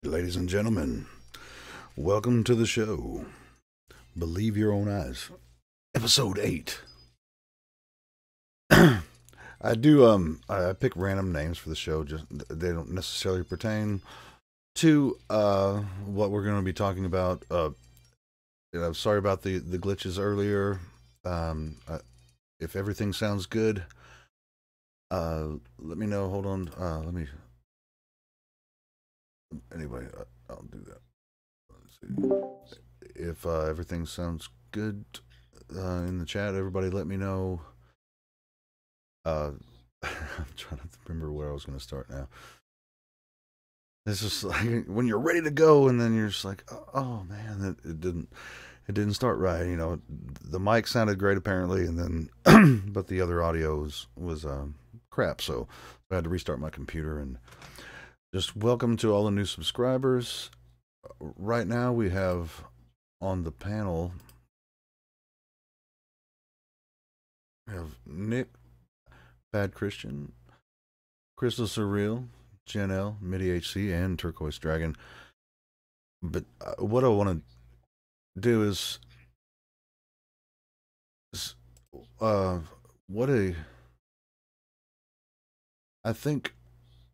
Ladies and gentlemen, welcome to the show. Believe Your Own Eyes, episode 8. I pick random names for the show, just they don't necessarily pertain to what we're going to be talking about. Sorry about the glitches earlier. If everything sounds good, let me know. Hold on. Let me. Anyway, I'll do that. Let's see. If everything sounds good in the chat, everybody let me know. I'm trying to remember where I was going to start now. This is like when you're ready to go, and then you're just like, oh man, it didn't start right. You know, the mic sounded great apparently, and then but the other audio was crap. So I had to restart my computer. And just welcome to all the new subscribers. Right now we have on the panel, we have Nick, Bad Christian, Crystal Surreal, Jen L, Midi HC, and Turquoise Dragon. But what I want to do is what a I think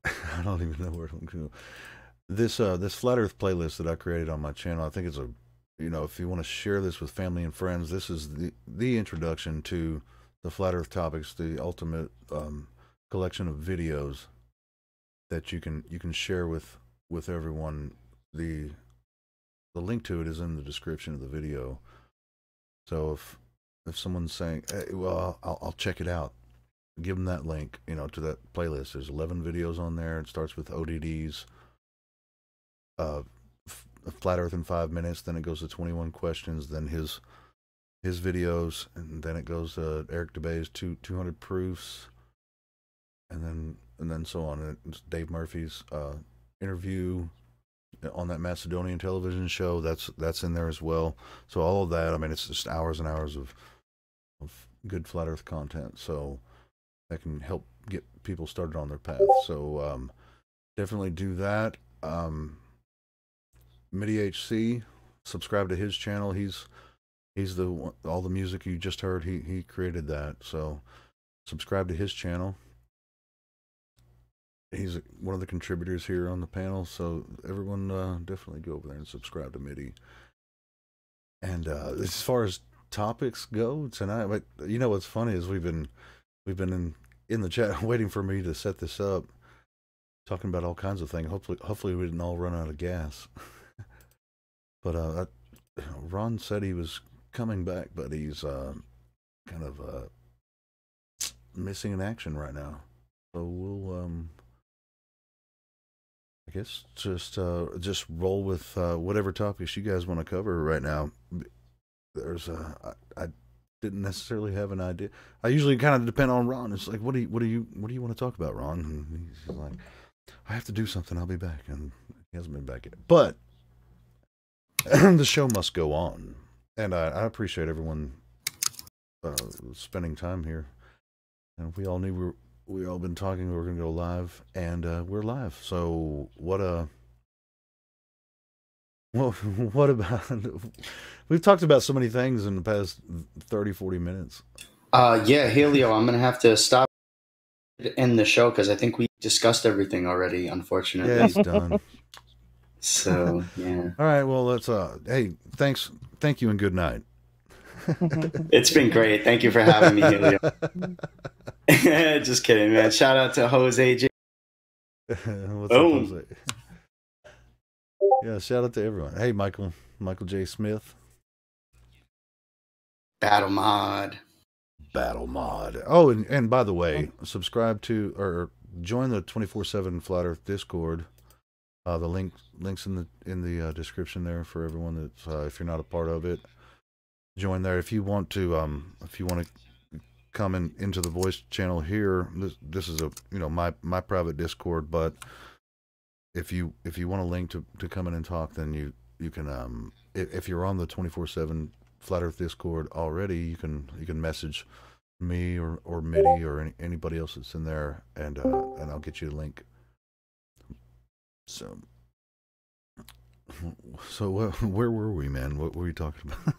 I don't even know where I'm going. This Flat Earth playlist that I created on my channel, I think it's if you want to share this with family and friends, this is the introduction to the Flat Earth topics, the ultimate collection of videos that you can share with everyone. The link to it is in the description of the video. So if someone's saying, hey, well, I'll check it out, give them that link, to that playlist. There's 11 videos on there. It starts with ODDs, Flat Earth in 5 minutes. Then it goes to 21 questions. Then his videos, and then it goes to Eric DeBay's 200 proofs, and then so on. And it's Dave Murphy's interview on that Macedonian television show. That's in there as well. So all of that, I mean, it's just hours and hours of good Flat Earth content. So that can help get people started on their path. So definitely do that. Midi HC, subscribe to his channel. He's the one, all the music you just heard, he created that. So subscribe to his channel. He's one of the contributors here on the panel. So everyone definitely go over there and subscribe to Midi. And as far as topics go tonight, but what's funny is we've been in the chat waiting for me to set this up, talking about all kinds of things. Hopefully we didn't all run out of gas. But Ron said he was coming back, but he's kind of missing in action right now. So we'll I guess just roll with whatever topics you guys want to cover right now. There's I didn't necessarily have an idea. I usually kind of depend on Ron. It's like, what do you want to talk about, Ron? And he's like, I have to do something. I'll be back, and he hasn't been back yet. But the show must go on, and I appreciate everyone spending time here. And we all knew we all been talking. We were going to go live, and we're live. So what about? We've talked about so many things in the past 30-40 minutes. Yeah, Helio, I'm gonna have to stop in the show because I think we discussed everything already, unfortunately. Yeah, it's done. So yeah. All right, well, let's hey, thank you and good night. It's been great. Thank you for having me, Helio. Just kidding, man. Shout out to Jose J. What's up, Jose? Yeah, shout out to everyone. Hey, Michael J. Smith. Battle Mod. Oh, and by the way, subscribe to or join the 24/7 Flat Earth Discord. The links in the description there for everyone that if you're not a part of it, join there. If you want to come into the voice channel here, this is my private Discord, but if you want a link to come in and talk, then you can if you're on the 24/7 Flat Earth Discord already, you can message me or Midi or anybody else that's in there, and I'll get you a link. So So where were we, man? What were we talking about?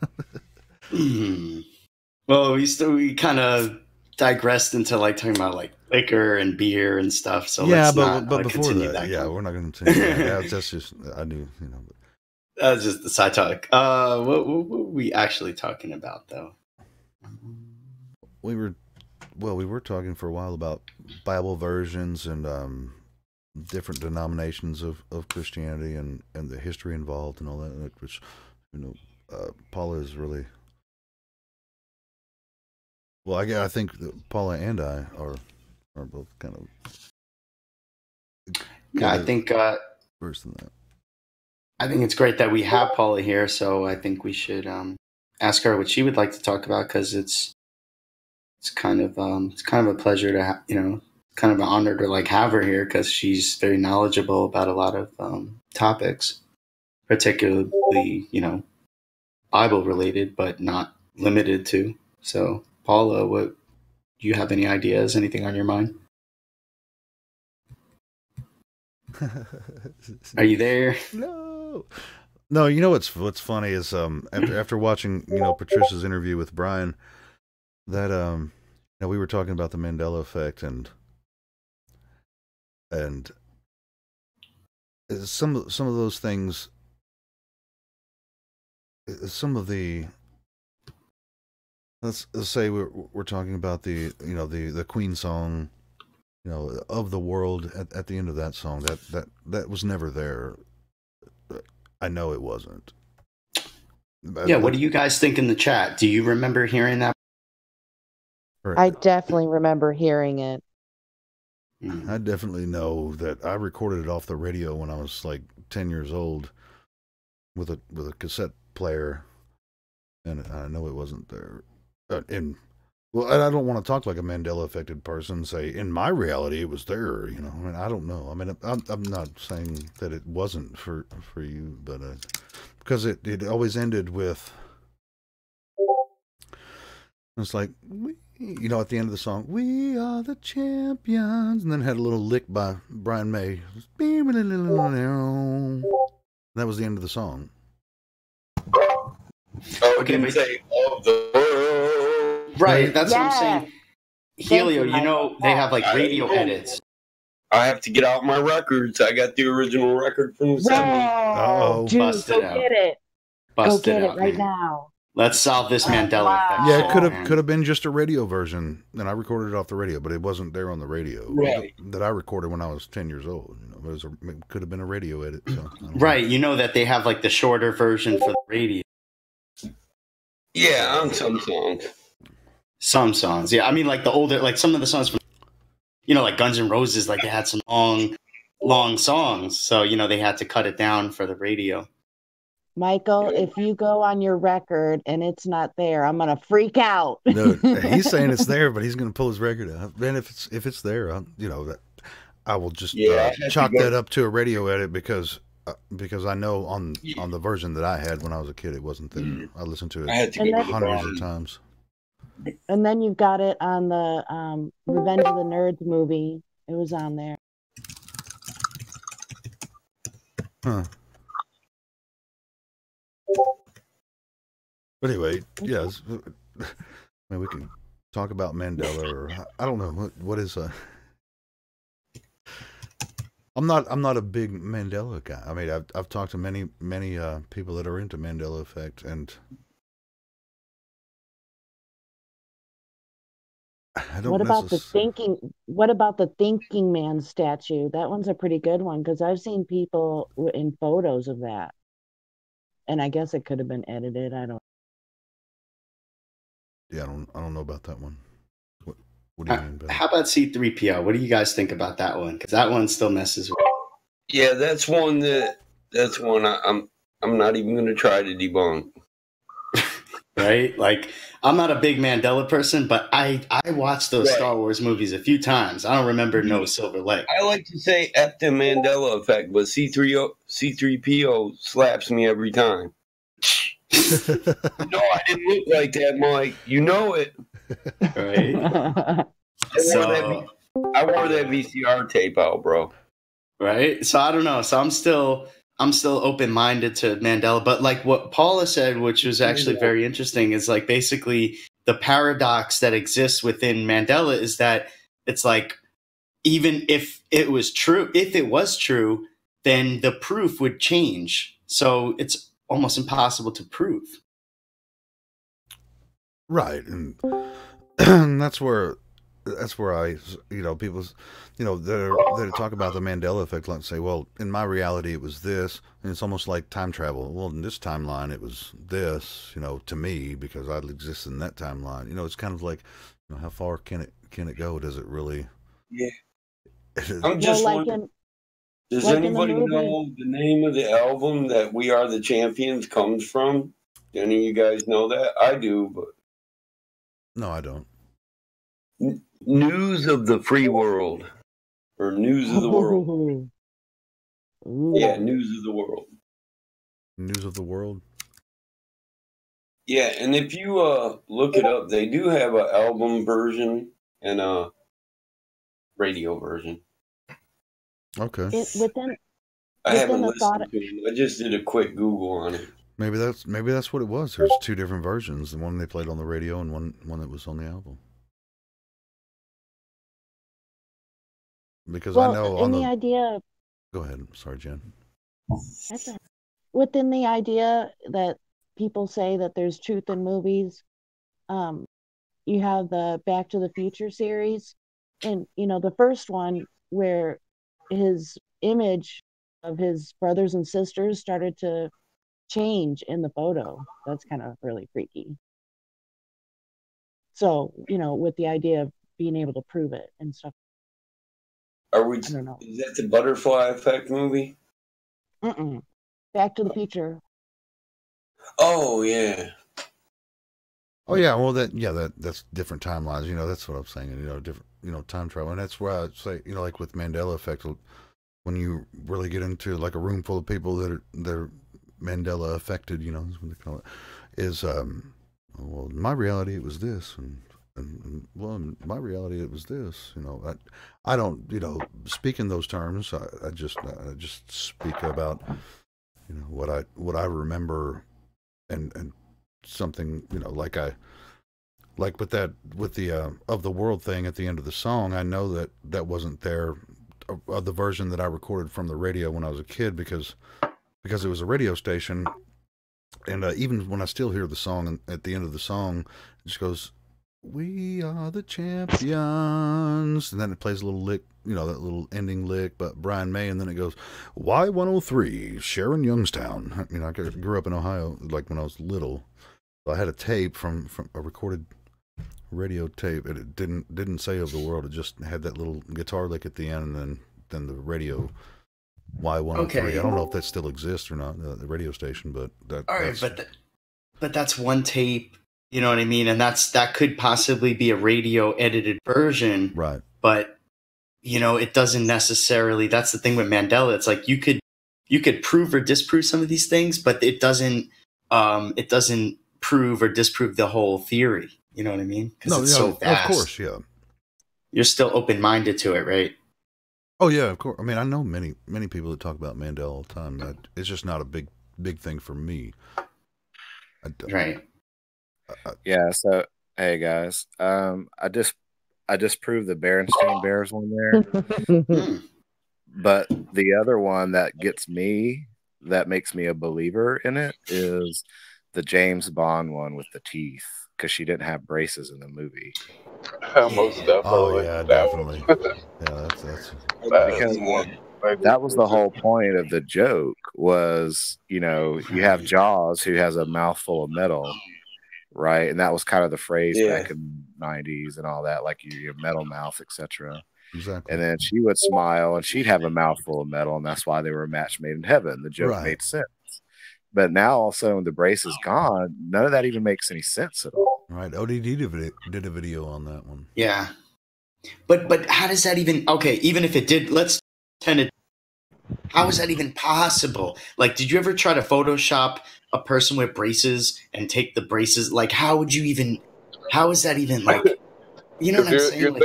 Well, we kind of digressed into like talking about like liquor and beer and stuff. So Yeah, let's not but before continue that, that. yeah, we're not going to continue that. That's just I knew, you know. That's just the side talk. What were we actually talking about though? We were talking for a while about Bible versions and different denominations of Christianity and the history involved and all that, which you know, Paula is really well. I think that Paula and I are both kind of Yeah, I think worse than that. I think it's great that we have Paula here. So I think we should ask her what she would like to talk about because it's kind of a pleasure to kind of an honor to like have her here because she's very knowledgeable about a lot of topics, particularly Bible related, but not limited to. So Paula, what do you have any ideas? Anything on your mind? Are you there? No. No, you know what's funny is after watching Patricia's interview with Brian, that we were talking about the Mandela effect and some of those things, some of the let's say we're talking about the Queen song, of the world at the end of that song, that was never there. I know it wasn't. Yeah, what do you guys think in the chat? Do you remember hearing that? I definitely remember hearing it. I definitely know that I recorded it off the radio when I was like 10 years old with a cassette player, and I know it wasn't there. Well, I don't want to talk like a Mandela affected person. Say in my reality, it was there. I mean, I don't know. I mean, I'm not saying that it wasn't for you, but because it always ended with it's like at the end of the song, "We are the champions," and then had a little lick by Brian May. That was the end of the song. Okay, but say of the world. Right, that's what I'm saying. Helio, they have like radio edits. I have to get out my records. I got the original record from the 70s. Uh-oh. Dude, Bust go it out. get it. Bust go get it out, right man. now. Let's solve this Mandela effect. Yeah, shit, it could have been just a radio version, and I recorded it off the radio, but it wasn't there on the radio. Right. That I recorded when I was 10 years old. It could have been a radio edit. So, right, that they have like the shorter version for the radio. Yeah, on some songs. Some songs, yeah. I mean, like the older, like some of the songs from, like Guns N' Roses, like they had some long songs, so they had to cut it down for the radio. Michael, if you go on your record and it's not there, I'm gonna freak out. No, he's saying it's there, but he's gonna pull his record out. Then if it's there, I will just chalk that up to a radio edit because I know on the version that I had when I was a kid, it wasn't there. I listened to it hundreds of times. And then you've got it on the Revenge of the Nerds movie. It was on there. Huh. But anyway, yes. I mean, we can talk about Mandela, or I don't know what is. I'm not a big Mandela guy. I mean, I've talked to many people that are into Mandela effect, and I don't. What about the thinking man statue? That one's a pretty good one because I've seen people in photos of that, and I guess it could have been edited. I don't. Yeah, I don't know about that one. What do you mean by that? How about C3PO? What do you guys think about that one? Because that one still messes with. Yeah, that's one I'm not even going to try to debunk. Right? Like, I'm not a big Mandela person, but I watched those Star Wars movies a few times. I don't remember no silver leg. I like to say F the Mandela effect, but C3PO slaps me every time. No, I didn't look like that, Mike. You know it. Right? I wore that VCR tape out, bro. Right? So I don't know. So I'm still I'm still open-minded to Mandela, but like what Paula said, which was actually very interesting, is like basically the paradox that exists within Mandela is that it's like, even if it was true, then the proof would change. So it's almost impossible to prove. Right, and that's where I, people, that talk about the Mandela effect, like say, well, in my reality it was this, and it's almost like time travel. Well, in this timeline it was this, to me, because I exist in that timeline. It's kind of like, how far can it go? Does it really? Yeah. I'm just wondering, does anybody know the name of the album that We Are the Champions comes from? Do any of you guys know that? I do, but no, I don't. News of the Free World, or News of the World. Yeah, News of the World. News of the World. Yeah, and if you look it up, they do have an album version and a radio version. Okay. I haven't listened to them. I just did a quick Google on it. Maybe that's what it was. There's two different versions: the one they played on the radio and one that was on the album. Because I know on the idea. Go ahead. Sorry, Jen. Within the idea that people say that there's truth in movies, you have the Back to the Future series, and the first one where his image of his brothers and sisters started to change in the photo. That's kind of really freaky. So, with the idea of being able to prove it and stuff. I don't know. Is that the Butterfly Effect movie? Back to the Future. Oh yeah. Oh yeah. Well, that's different timelines. That's what I'm saying. Different. Time travel, and that's where I say, like with Mandela Effect, when you really get into like a room full of people that are Mandela affected, is what they call it, is well, in my reality it was this, and well, in my reality it was this. I don't speak in those terms. I just speak about what I remember, and something like with the of the world thing at the end of the song. I know that wasn't there, the version that I recorded from the radio when I was a kid, because it was a radio station, and even when I still hear the song, at the end of the song, it just goes, "We are the champions," and then it plays a little lick, that little ending lick, but Brian May, and then it goes, Y103, Sharon Youngstown. I grew up in Ohio, like when I was little. So I had a tape from a recorded radio tape, and it didn't say of the world. It just had that little guitar lick at the end, and then the radio Y103. Okay. I don't know if that still exists or not, the radio station, but but that's one tape. You know what I mean? And that could possibly be a radio edited version, right? But it doesn't necessarily. That's the thing with Mandela. It's like you could prove or disprove some of these things, but it doesn't prove or disprove the whole theory. You know what I mean? Because it's so vast. Of course, yeah. You're still open-minded to it, right? Oh yeah, of course. I mean, I know many people that talk about Mandela all the time. It's just not a big thing for me. Right. Yeah. So hey guys, I just proved the Berenstain Bears one there, but the other one that gets me, that makes me a believer in it, is the James Bond one with the teeth, because she didn't have braces in the movie. Most definitely. Oh yeah, definitely. Yeah, that's because that was the whole point of the joke, was you have Jaws, who has a mouthful of metal, right? And that was kind of the phrase back in the 90s and all that, like your metal mouth, etc. Exactly. And then she would smile and she'd have a mouthful of metal, and that's why they were a match made in heaven. The joke made sense. But now all of a sudden, when the brace is gone, none of that even makes any sense at all. Right. ODD did a video on that one. Yeah. But how does that even, okay, even if it did, let's tend to, how is that even possible? Like, did you ever try to Photoshop a person with braces and take the braces? Like, how is that even, like, you know what I'm saying?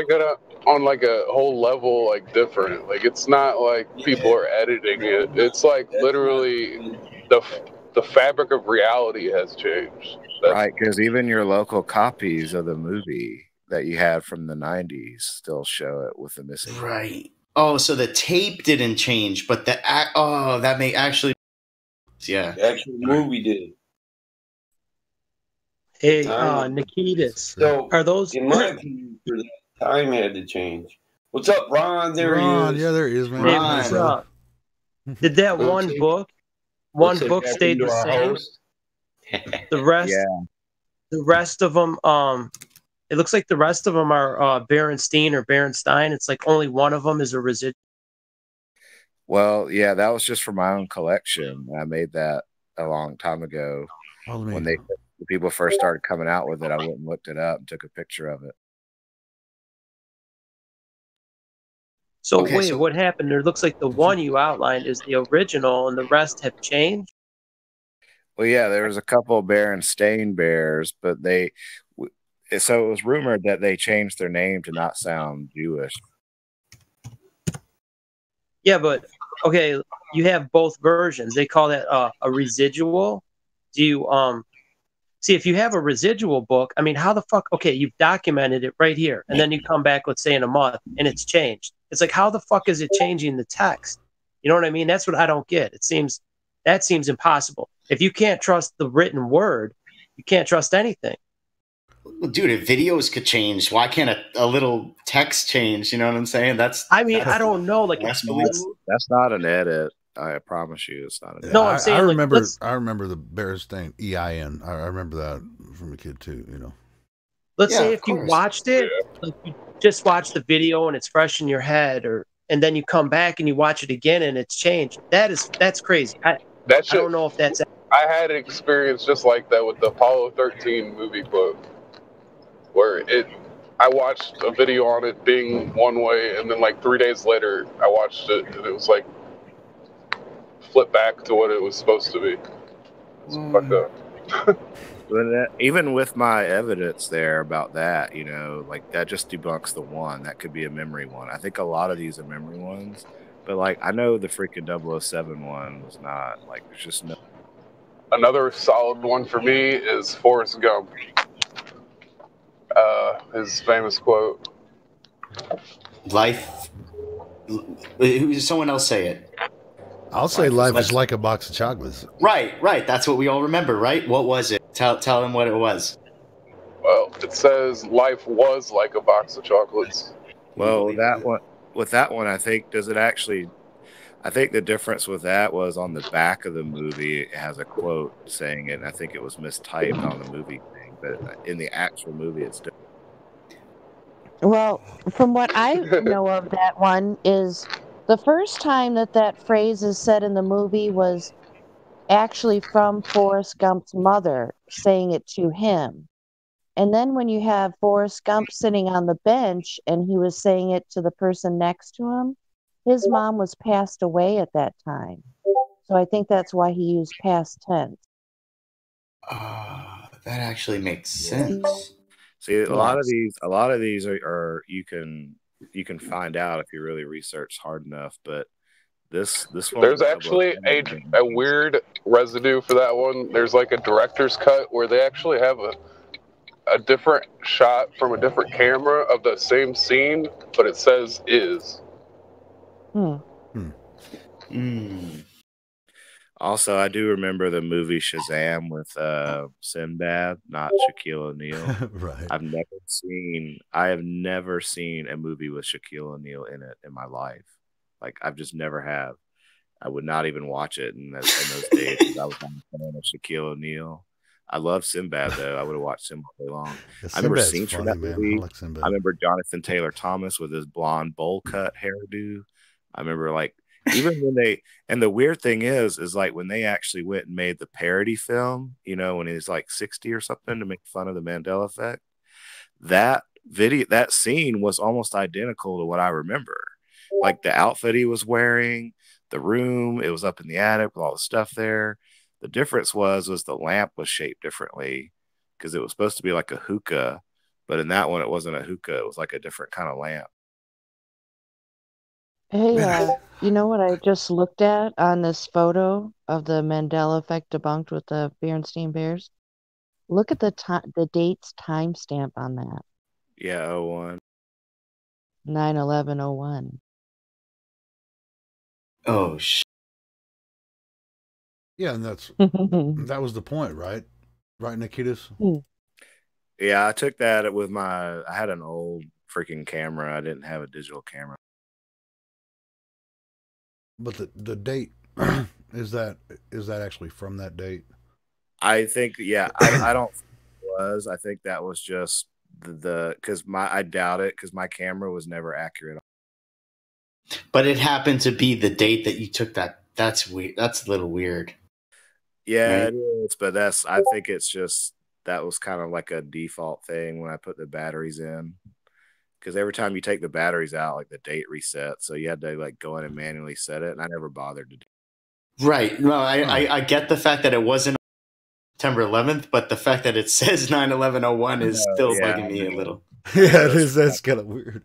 on like a whole level like different. Like it's not like people are editing it. It's like literally the fabric of reality has changed. Right, because even your local copies of the movie that you had from the 90s still show it with the missing. Right. Oh, so the tape didn't change, but that may actually, yeah. The actual movie did. Hey, Nikitas. So, are those in my opinion, for that time had to change. What's up, Ron? There Ron, he is. yeah, there he is, man. Hey, Ron. what's up? Did that one book stay the same? The rest, the rest of them, it looks like the rest of them are Berenstein or Berenstein. It's like only one of them is a residual. Well, yeah, that was just for my own collection. I made that a long time ago. When the people first started coming out with it, I went and looked it up and took a picture of it. So wait, what happened? It looks like the one you outlined is the original, and the rest have changed. Well, yeah, there was a couple of Berenstain Bears, but so it was rumored that they changed their name to not sound Jewish. Yeah, but okay, you have both versions. They call that a residual. Do you see if you have a residual book? I mean, how the fuck? Okay, you've documented it right here, and then you come back, let's say in a month, and it's changed. It's like, how the fuck is it changing the text? You know what I mean? That's what I don't get. That seems impossible. If you can't trust the written word, you can't trust anything. Well, dude, if videos could change, why can't a little text change? You know what I'm saying? I don't know. Like, that's not an edit. I promise you, it's not an edit. No, I'm saying I remember the Berenstein EIN. I remember that from a kid too. You know. Let's say if you watched it, like you just watched the video and it's fresh in your head, and then you come back and you watch it again and it's changed. That's crazy. I don't know if that's. I had an experience just like that with the Apollo 13 movie book, where I watched a video on it being one way, and then like 3 days later, I watched it and it was like flip back to what it was supposed to be. It's fucked up. But even with my evidence there about that, you know, like that just debunks the one. That could be a memory one. I think a lot of these are memory ones, but like I know the freaking 007 one was not. Like there's just no. Another solid one for me is Forrest Gump. His famous quote. Life. Someone else say it. I'll say life is like a box of chocolates. Right. That's what we all remember, right? What was it? Tell them what it was. Well, it says life was like a box of chocolates. Well, with that one, I think I think the difference with that was on the back of the movie, it has a quote saying it, and I think it was mistyped on the movie thing, but in the actual movie, it's different. Well, from what I know of that one is the first time that phrase is said in the movie was actually from Forrest Gump's mother saying it to him. And then when you have Forrest Gump sitting on the bench and he was saying it to the person next to him, his mom was passed away at that time. So I think that's why he used past tense. That actually makes sense. See, a lot of these are you can find out if you really research hard enough, but this one, there's actually a weird residue for that one. There's like a director's cut where they actually have a different shot from a different camera of the same scene, but it says is. Also, I do remember the movie Shazam with Sinbad, not Shaquille O'Neal. Right. I have never seen a movie with Shaquille O'Neal in it in my life. Like I've just never have. I would not even watch it in those days because I was not a fan of Shaquille O'Neal. I love Sinbad though. I would have watched him all day long. I remember scenes from that movie. I remember Jonathan Taylor Thomas with his blonde bowl cut hairdo. I remember like even when and the weird thing is like when they actually went and made the parody film, you know, when he was like 60 or something to make fun of the Mandela effect, that scene was almost identical to what I remember. Like the outfit he was wearing, the room, it was up in the attic with all the stuff there. The difference was the lamp was shaped differently because it was supposed to be like a hookah, but in that one it wasn't a hookah. It was like a different kind of lamp. Hey, you know what I just looked at on this photo of the Mandela effect debunked with the Berenstain Bears? Look at the date's timestamp on that. Yeah, 01. 9/11/01. Oh shit. Yeah, and that was the point, right? Right, Nikitas? Yeah, I took that with I had an old freaking camera. I didn't have a digital camera. But the date is that actually from that date? I think, yeah, I don't think it was. I think that was just because I doubt it because my camera was never accurate. But it happened to be the date that you took that. That's weird. That's a little weird. Yeah, right? it is, but I think it's just that was kind of like a default thing when I put the batteries in. Because every time you take the batteries out, like the date resets, so you had to like go in and manually set it, and I never bothered to do it. Right. No, I get the fact that it wasn't September 11th, but the fact that it says 9/11/01 is still bugging me a little. Yeah, it is. That's kind of weird.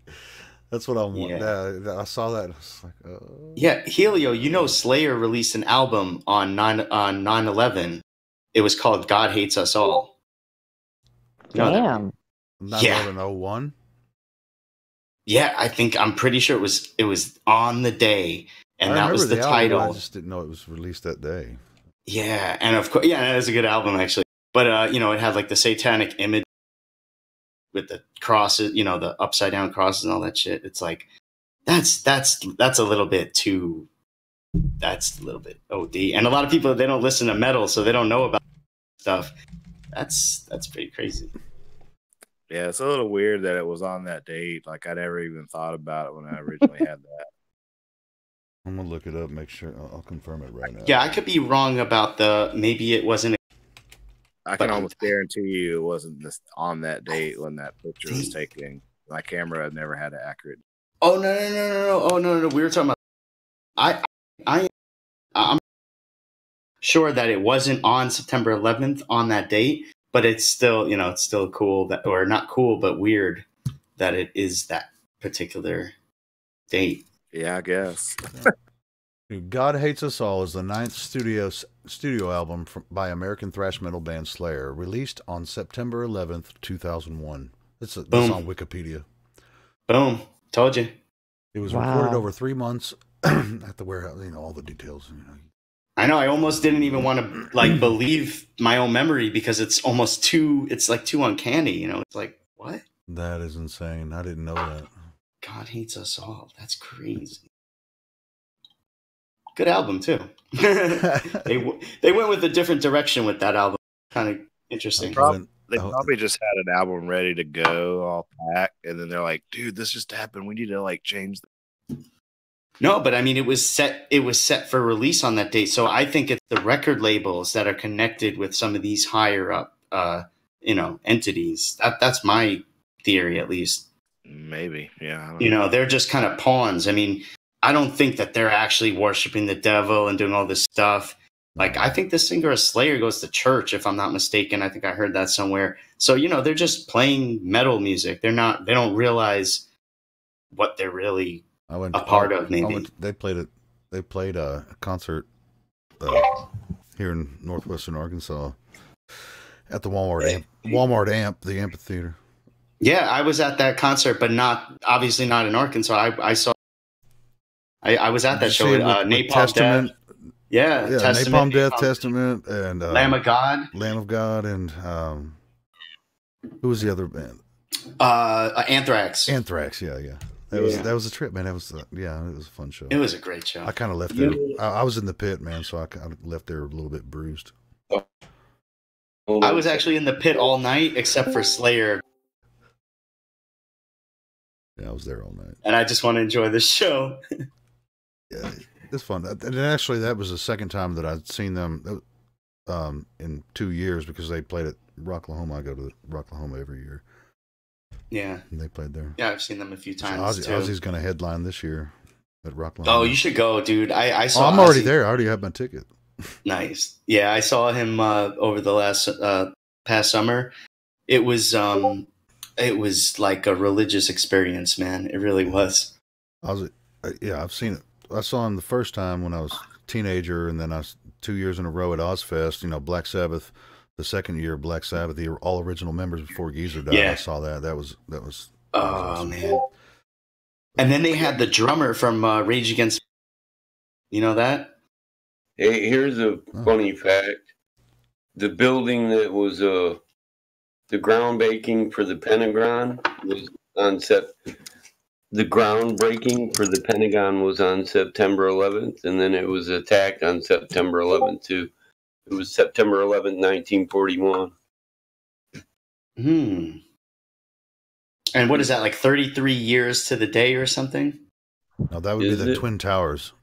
That's what I'm. Yeah. I saw that. I was like, oh. Yeah, Helio. You know, Slayer released an album on 9/11. It was called "God Hates Us All." Damn. No, 9/11/01. Yeah, I'm pretty sure it was on the day, and that was the title. I just didn't know it was released that day. Yeah, and of course, yeah, it was a good album actually. But you know, it had like the satanic image with the crosses, you know, the upside down crosses and all that shit. It's like that's a little bit too. That's a little bit OD. And a lot of people, they don't listen to metal, so they don't know about stuff. That's pretty crazy. Yeah, it's a little weird that it was on that date. Like I never even thought about it when I originally had that. I'm gonna look it up, make sure. I'll confirm it right now. Yeah, I could be wrong about maybe it wasn't. I can almost guarantee you it wasn't on that date when that picture was taken. My camera had never had an accurate. Oh no! Oh no! We were talking about. I'm sure that it wasn't on September 11th on that date, but it's still, you know, it's still cool that, or not cool, but weird that it is that particular date. Yeah, I guess. God Hates Us All is the 9th studio album by American thrash metal band Slayer, released on September 11th, 2001. That's on Wikipedia. Boom. Told you. It was recorded over 3 months at the warehouse. You know, all the details. You know. I know. I almost didn't even want to like believe my own memory because it's almost too uncanny. You know, it's like, what? That is insane. I didn't know that. God Hates Us All. That's crazy. Good album too. They went with a different direction with that album. Kind of interesting. They probably just had an album ready to go, all packed, and then they're like, "Dude, this just happened. We need to like change." No, but I mean, it was set for release on that date. So I think it's the record labels that are connected with some of these higher up, entities. That's my theory, at least. Maybe, yeah. You know, they're just kind of pawns. I mean, I don't think that they're actually worshiping the devil and doing all this stuff. Like, I think the singer of Slayer goes to church, if I'm not mistaken. I think I heard that somewhere. So, you know, they're just playing metal music. They don't realize what they're really a part of, maybe. They played a concert here in northwestern Arkansas at the Walmart Amp, the amphitheater. Yeah, I was at that concert, but obviously not in Arkansas. I was at that show with Napalm Testament. Death. Yeah, Napalm Death, Testament, and Lamb of God. Lamb of God, and who was the other band? Anthrax. Anthrax, yeah. That was a trip, man. It was it was a fun show. It was a great show. I kind of left there. I was in the pit, man, so I kind of left there a little bit bruised. I was actually in the pit all night except for Slayer. Yeah, I was there all night. And I just want to enjoy this show. Yeah, it's fun. And actually, that was the second time that I'd seen them in 2 years because they played at Rocklahoma. I go to Rocklahoma every year. Yeah. And they played there. Yeah, I've seen them a few times. So Ozzy's going to headline this year at Rocklahoma. Oh, you should go, dude. I saw I'm already there. I already have my ticket. Nice. Yeah, I saw him over the last past summer. It was like a religious experience, man. It really was. I Yeah, I've seen it. I saw him the first time when I was a teenager, and then I was 2 years in a row at Ozfest. You know, Black Sabbath. The second year, Black Sabbath, the all original members before Geezer died. Yeah. I saw that. That was Oh awesome. man! And then they had the drummer from Rage Against. You know that? Hey, here's a funny fact: the building that was the groundbreaking for the Pentagon was on The groundbreaking for the Pentagon was on September 11th, and then it was attacked on September 11th too. It was September 11th, 1941. And what is that, like 33 years to the day or something? No, that would be the Twin Towers.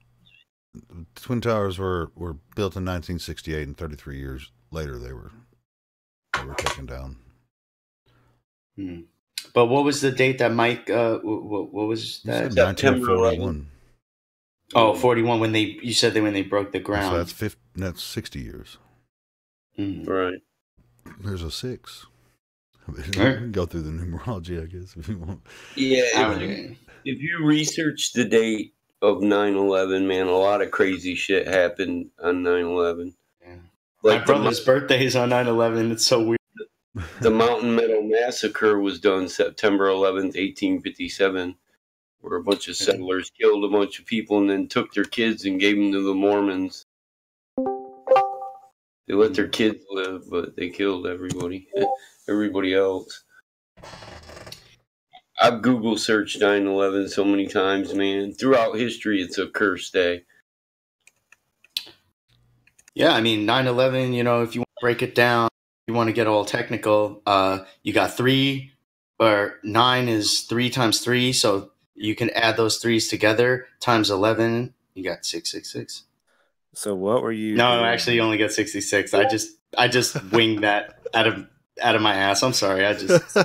The Twin Towers were built in 1968, and 33 years later they were taken down. But what was the date that Mike? What was that? September 1941. Oh, 41. When they broke the ground. So that's 60 years. Right. There's a 6. We can go through the numerology, I guess, if you want. Yeah, if you research the date of 9/11, man, a lot of crazy shit happened on 9/11. Yeah. Like my brother's birthday is on 9/11. It's so weird. The Mountain Meadow Massacre was done September 11th, 1857, where a bunch of settlers killed a bunch of people and then took their kids and gave them to the Mormons. They let their kids live, but they killed everybody else. I've Google searched 9/11 so many times, man. Throughout history, it's a cursed day. Yeah, I mean, 9/11, you know, if you want to break it down, you want to get all technical, you got 3, or 9 is 3 times 3, so you can add those 3s together, times 11, you got 666. So what were you No, doing? actually you only get 66. I just winged that out of my ass. I'm sorry. I just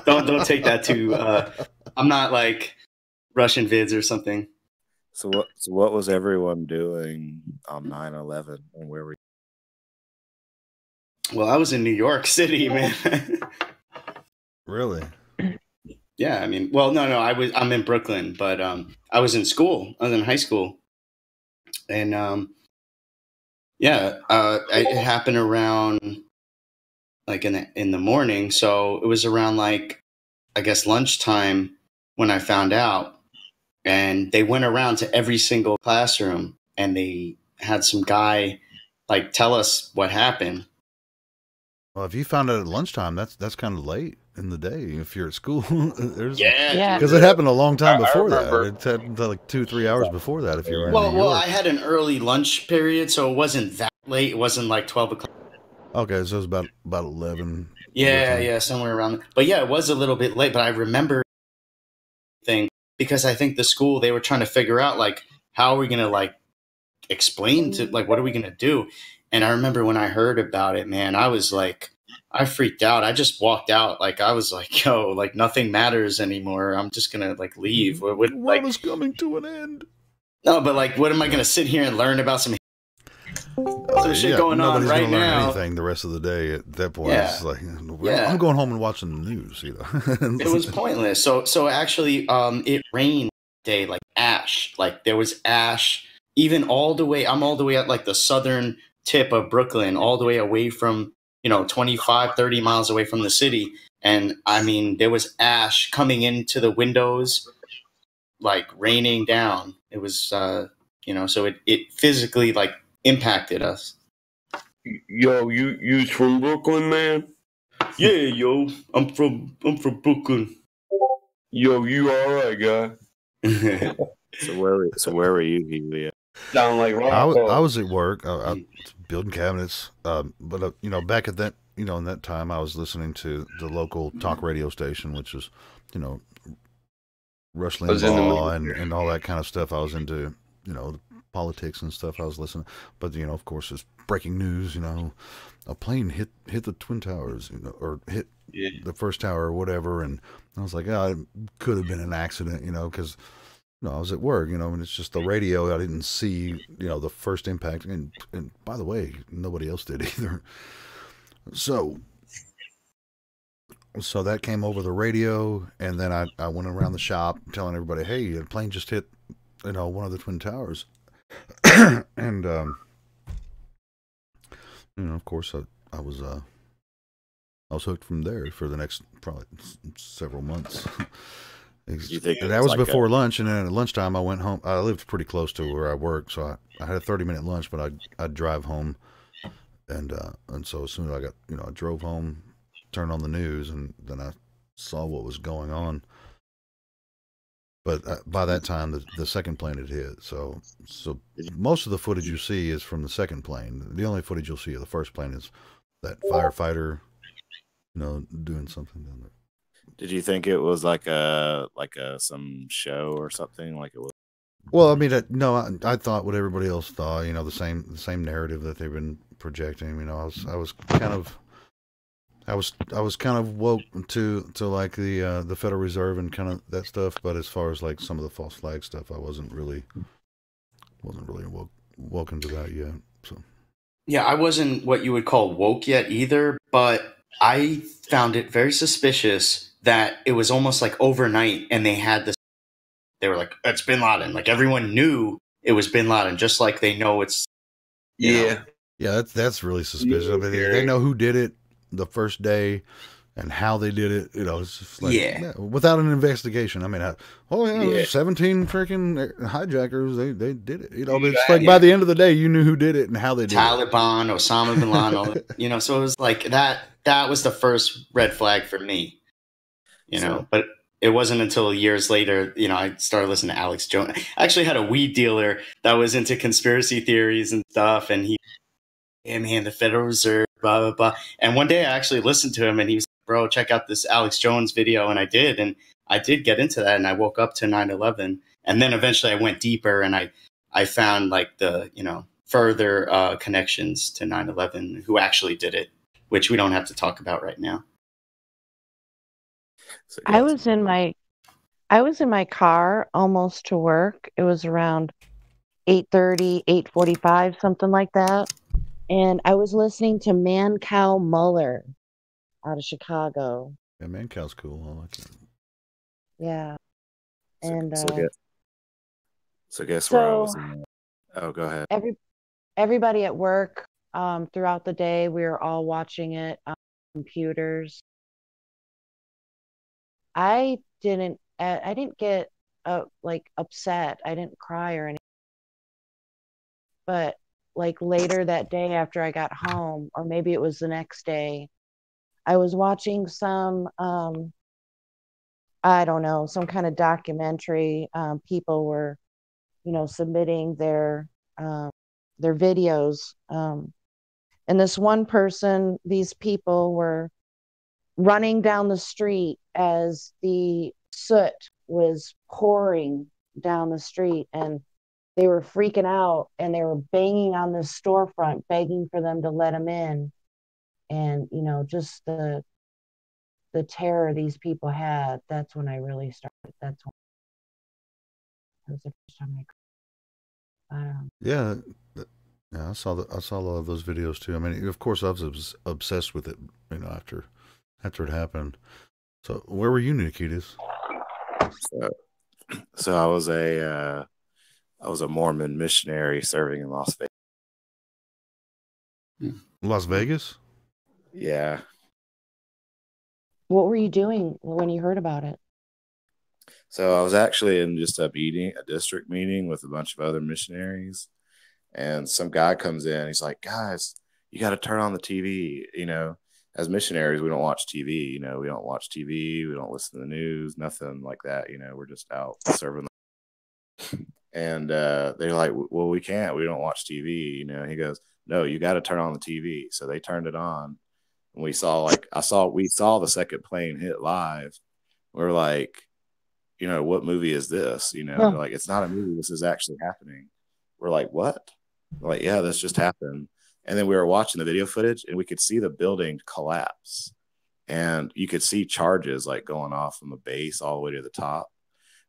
don't take that too I'm not like Russian vids or something. So what was everyone doing on 9/11, and where were you? Well, I was in New York City, man. Really? Yeah, I mean, well, no, I'm in Brooklyn, but I was in school. I was in high school. And it happened around like in the morning, so it was around like I guess lunchtime when I found out. And they went around to every single classroom and they had some guy like tell us what happened. Well, if you found out at lunchtime, that's kind of late in the day. If you're at school, yeah, because it happened a long time before that. It happened like 2-3 hours before that. If you were in New York. Well, I had an early lunch period, so it wasn't that late. It wasn't like 12 o'clock. Okay, so it was about 11. Yeah, somewhere around. But yeah, it was a little bit late. But I remember thing because I think the school, they were trying to figure out like how are we gonna like explain to like what are we gonna do. And I remember when I heard about it, man, I was like, I freaked out. I just walked out. Like, I was like, yo, like nothing matters anymore. I'm just going to like leave. The world is coming to an end. No, but like, what am I going to sit here and learn about some shit going on right gonna now? Learn anything the rest of the day at that point. Yeah. It's like, I'm going home and watching the news, you know. It was pointless. So actually, it rained that day, like ash. Like there was ash, even all the way. I'm all the way at like the southern tip of Brooklyn, all the way away from, 25, 30 miles away from the city. And I mean, there was ash coming into the windows, like raining down. It was, so it physically like impacted us. Yo, you's from Brooklyn, man? Yeah, yo, I'm from Brooklyn. Yo, you all right, guy? So where were you, Helio? Sound like I was at work. I was building cabinets. But back at that, in that time, I was listening to the local talk radio station, which was, Rush Limbaugh and all that kind of stuff. I was into, politics and stuff. I was listening, but of course, it's breaking news. A plane hit the Twin Towers, or hit the first tower or whatever, and I was like, it could have been an accident, because. No, I was at work, and it's just the radio. I didn't see, the first impact. And by the way, nobody else did either. So that came over the radio, and then I went around the shop telling everybody, hey, a plane just hit, one of the Twin Towers. And of course, I was hooked from there for the next probably several months. You think And that was before lunch, and then at lunchtime I went home. I lived pretty close to where I worked, so I had a 30-minute lunch, but I'd drive home, and so as soon as I got I drove home, turned on the news, and then I saw what was going on. But by that time, the second plane had hit. So most of the footage you see is from the second plane. The only footage you'll see of the first plane is that firefighter, doing something down there. Did you think it was like a some show or something like it was? Well, I mean, no, I thought what everybody else thought. The same narrative that they've been projecting. I was kind of woke to like the Federal Reserve and kind of that stuff, but as far as like some of the false flag stuff, I wasn't really woken to that yet. So yeah, I wasn't what you would call woke yet either, but I found it very suspicious that it was almost like overnight, and they had this. They were like, "It's Bin Laden." Like everyone knew it was Bin Laden, just like they know it's. Yeah, that's really suspicious. I mean, they know who did it the first day and how they did it. It's just like without an investigation. I mean, 17 freaking hijackers. They did it. But it's like by the end of the day, you knew who did it and how they did Taliban, it. Osama bin Laden. So it was like that. That was the first red flag for me. But it wasn't until years later, I started listening to Alex Jones. I actually had a weed dealer that was into conspiracy theories and stuff, and man, the Federal Reserve, blah, blah, blah. And one day I actually listened to him, and he was like, bro, check out this Alex Jones video. And I did. And I did get into that, and I woke up to 9/11. And then eventually I went deeper, and I found like the, further connections to 9/11, who actually did it, which we don't have to talk about right now. So, I was in my car almost to work. It was around 8:30, 8:45, something like that. And I was listening to Mancow Muller out of Chicago. Yeah, Mancow's cool. I like it. Yeah. Guess where I was in. Oh, go ahead. Everybody at work throughout the day, we were all watching it on computers. I didn't get upset. I didn't cry or anything. But like later that day after I got home, or maybe it was the next day, I was watching some I don't know, some kind of documentary. People were, submitting their videos. And this one person, these people were running down the street as the soot was pouring down the street, and they were freaking out, and they were banging on this storefront, begging for them to let them in. And, just the terror these people had, that's when I really started. That was the first time I cried. Yeah, I saw a lot of those videos too. I mean, of course, I was obsessed with it, after it happened. So, where were you, Nikitas? So I was a Mormon missionary serving in Las Vegas. Las Vegas? Yeah. What were you doing when you heard about it? So I was actually in just a district meeting with a bunch of other missionaries, and some guy comes in. He's like, "Guys, you got to turn on the TV." As missionaries, we don't watch TV. We don't watch TV. We don't listen to the news. Nothing like that. We're just out serving. And they're like, "Well, we can't. We don't watch TV." He goes, "No, you got to turn on the TV." So they turned it on, and we saw the second plane hit live. We're like, what movie is this? They're like, it's not a movie. This is actually happening. We're like, what? We're like, yeah, this just happened. And then we were watching the video footage, and we could see the building collapse, and you could see charges like going off from the base all the way to the top.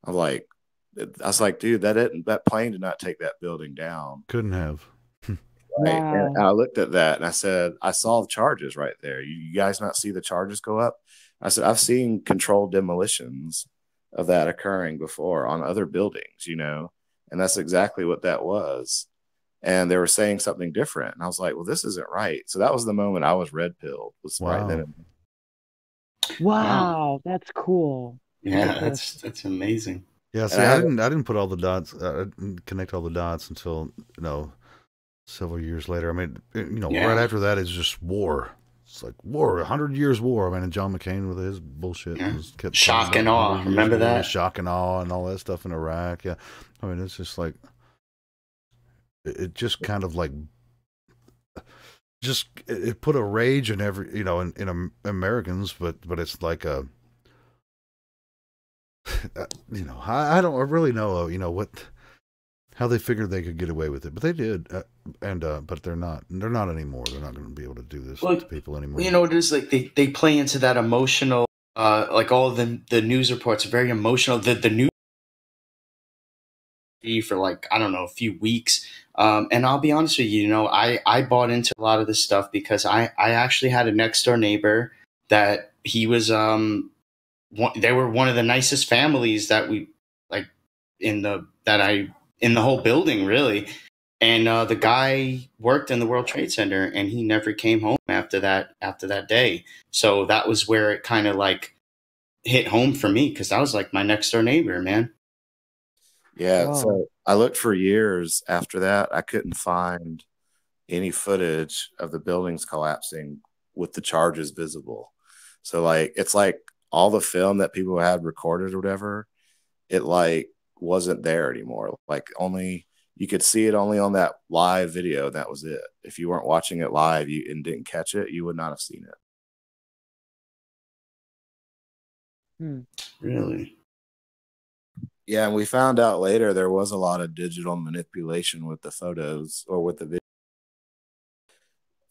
I was like, dude, that plane did not take that building down. Couldn't have. Right. And I looked at that and I said, I saw the charges right there. You guys not see the charges go up? I said, I've seen controlled demolitions of that occurring before on other buildings, And that's exactly what that was. And they were saying something different. And I was like, well, this isn't right. So that was the moment I was red pilled, was right then. Wow, that's cool. Yeah, that's amazing. Yeah, see, I didn't put all the dots, I didn't connect all the dots until, several years later. I mean, right after that is just war. It's like war, 100 years war. I mean, and John McCain with his bullshit kept shock and awe. Remember that? Shock and awe and all that stuff in Iraq. Yeah, I mean, it's just like it just kind of like it put a rage in every in Americans, but it's like a I don't really know how they figured they could get away with it, but they did, but they're not anymore. They're not going to be able to do this to people anymore. It is like they play into that emotional, like all of the news reports are very emotional. The news for like, I don't know, a few weeks. And I'll be honest with you, I bought into a lot of this stuff because I actually had a next door neighbor that he was, they were one of the nicest families that we like in the whole building, really. And the guy worked in the World Trade Center, and he never came home after that day. So that was where it kind of like hit home for me, because that was like my next door neighbor, man. Yeah. Wow. So I looked for years after that. I couldn't find any footage of the buildings collapsing with the charges visible. So like, it's like all the film that people had recorded or whatever, it like wasn't there anymore. Like you could see it only on that live video. That was it. If you weren't watching it live and didn't catch it, you would not have seen it. Really? Yeah, and we found out later there was a lot of digital manipulation with the photos or with the video.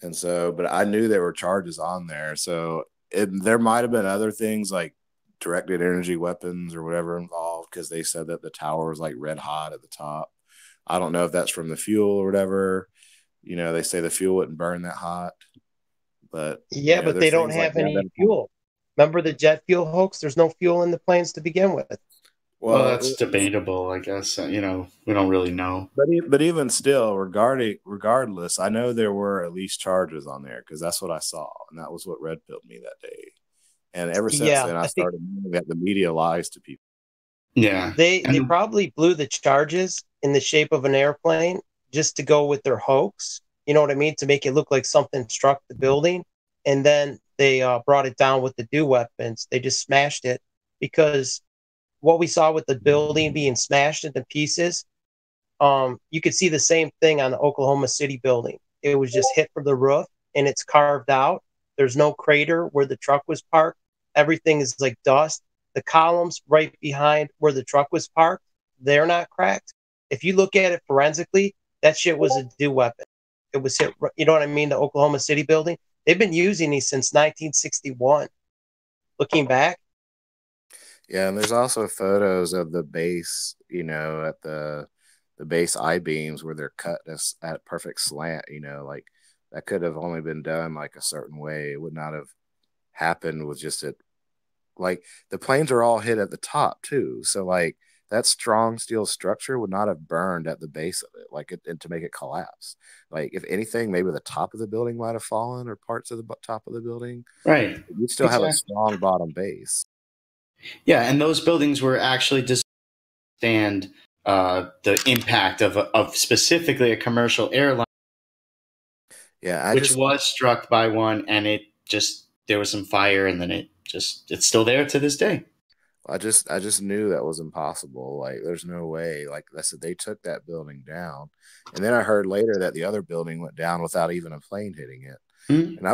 And so, but I knew there were charges on there. So there might have been other things like directed energy weapons or whatever involved, because they said that the tower was like red hot at the top. I don't know if that's from the fuel or whatever. They say the fuel wouldn't burn that hot. But yeah, but they don't have any fuel. Remember the jet fuel hoax? There's no fuel in the planes to begin with. Well, that's debatable, I guess. We don't really know. But even still, regardless, I know there were at least charges on there, because that's what I saw, and that was what red pilled me that day. And ever since then, I started knowing that the media lies to people. Yeah, they probably blew the charges in the shape of an airplane just to go with their hoax. You know what I mean? To make it look like something struck the building, and then they brought it down with the dew weapons. They just smashed it, because what we saw with the building being smashed into pieces, you could see the same thing on the Oklahoma City building. It was just hit from the roof, and it's carved out. There's no crater where the truck was parked. Everything is like dust. The columns right behind where the truck was parked, they're not cracked. If you look at it forensically, that shit was a dew weapon. It was hit, you know what I mean? The Oklahoma City building. They've been using these since 1961. Looking back. Yeah, and there's also photos of the base, at the base I-beams where they're cut at a perfect slant, like that could have only been done like a certain way. It would not have happened with just it. Like the planes are all hit at the top too. So like that strong steel structure would not have burned at the base of it, and to make it collapse. Like if anything, maybe the top of the building might have fallen, or parts of the top of the building. Right. You'd still have a strong bottom base. Yeah, and those buildings were actually designed to stand the impact of specifically a commercial airline. Yeah, which was struck by one, and there was some fire, and then it's still there to this day. I just knew that was impossible. Like, there's no way. Like I said, they took that building down, and then I heard later that the other building went down without even a plane hitting it. Mm-hmm. And I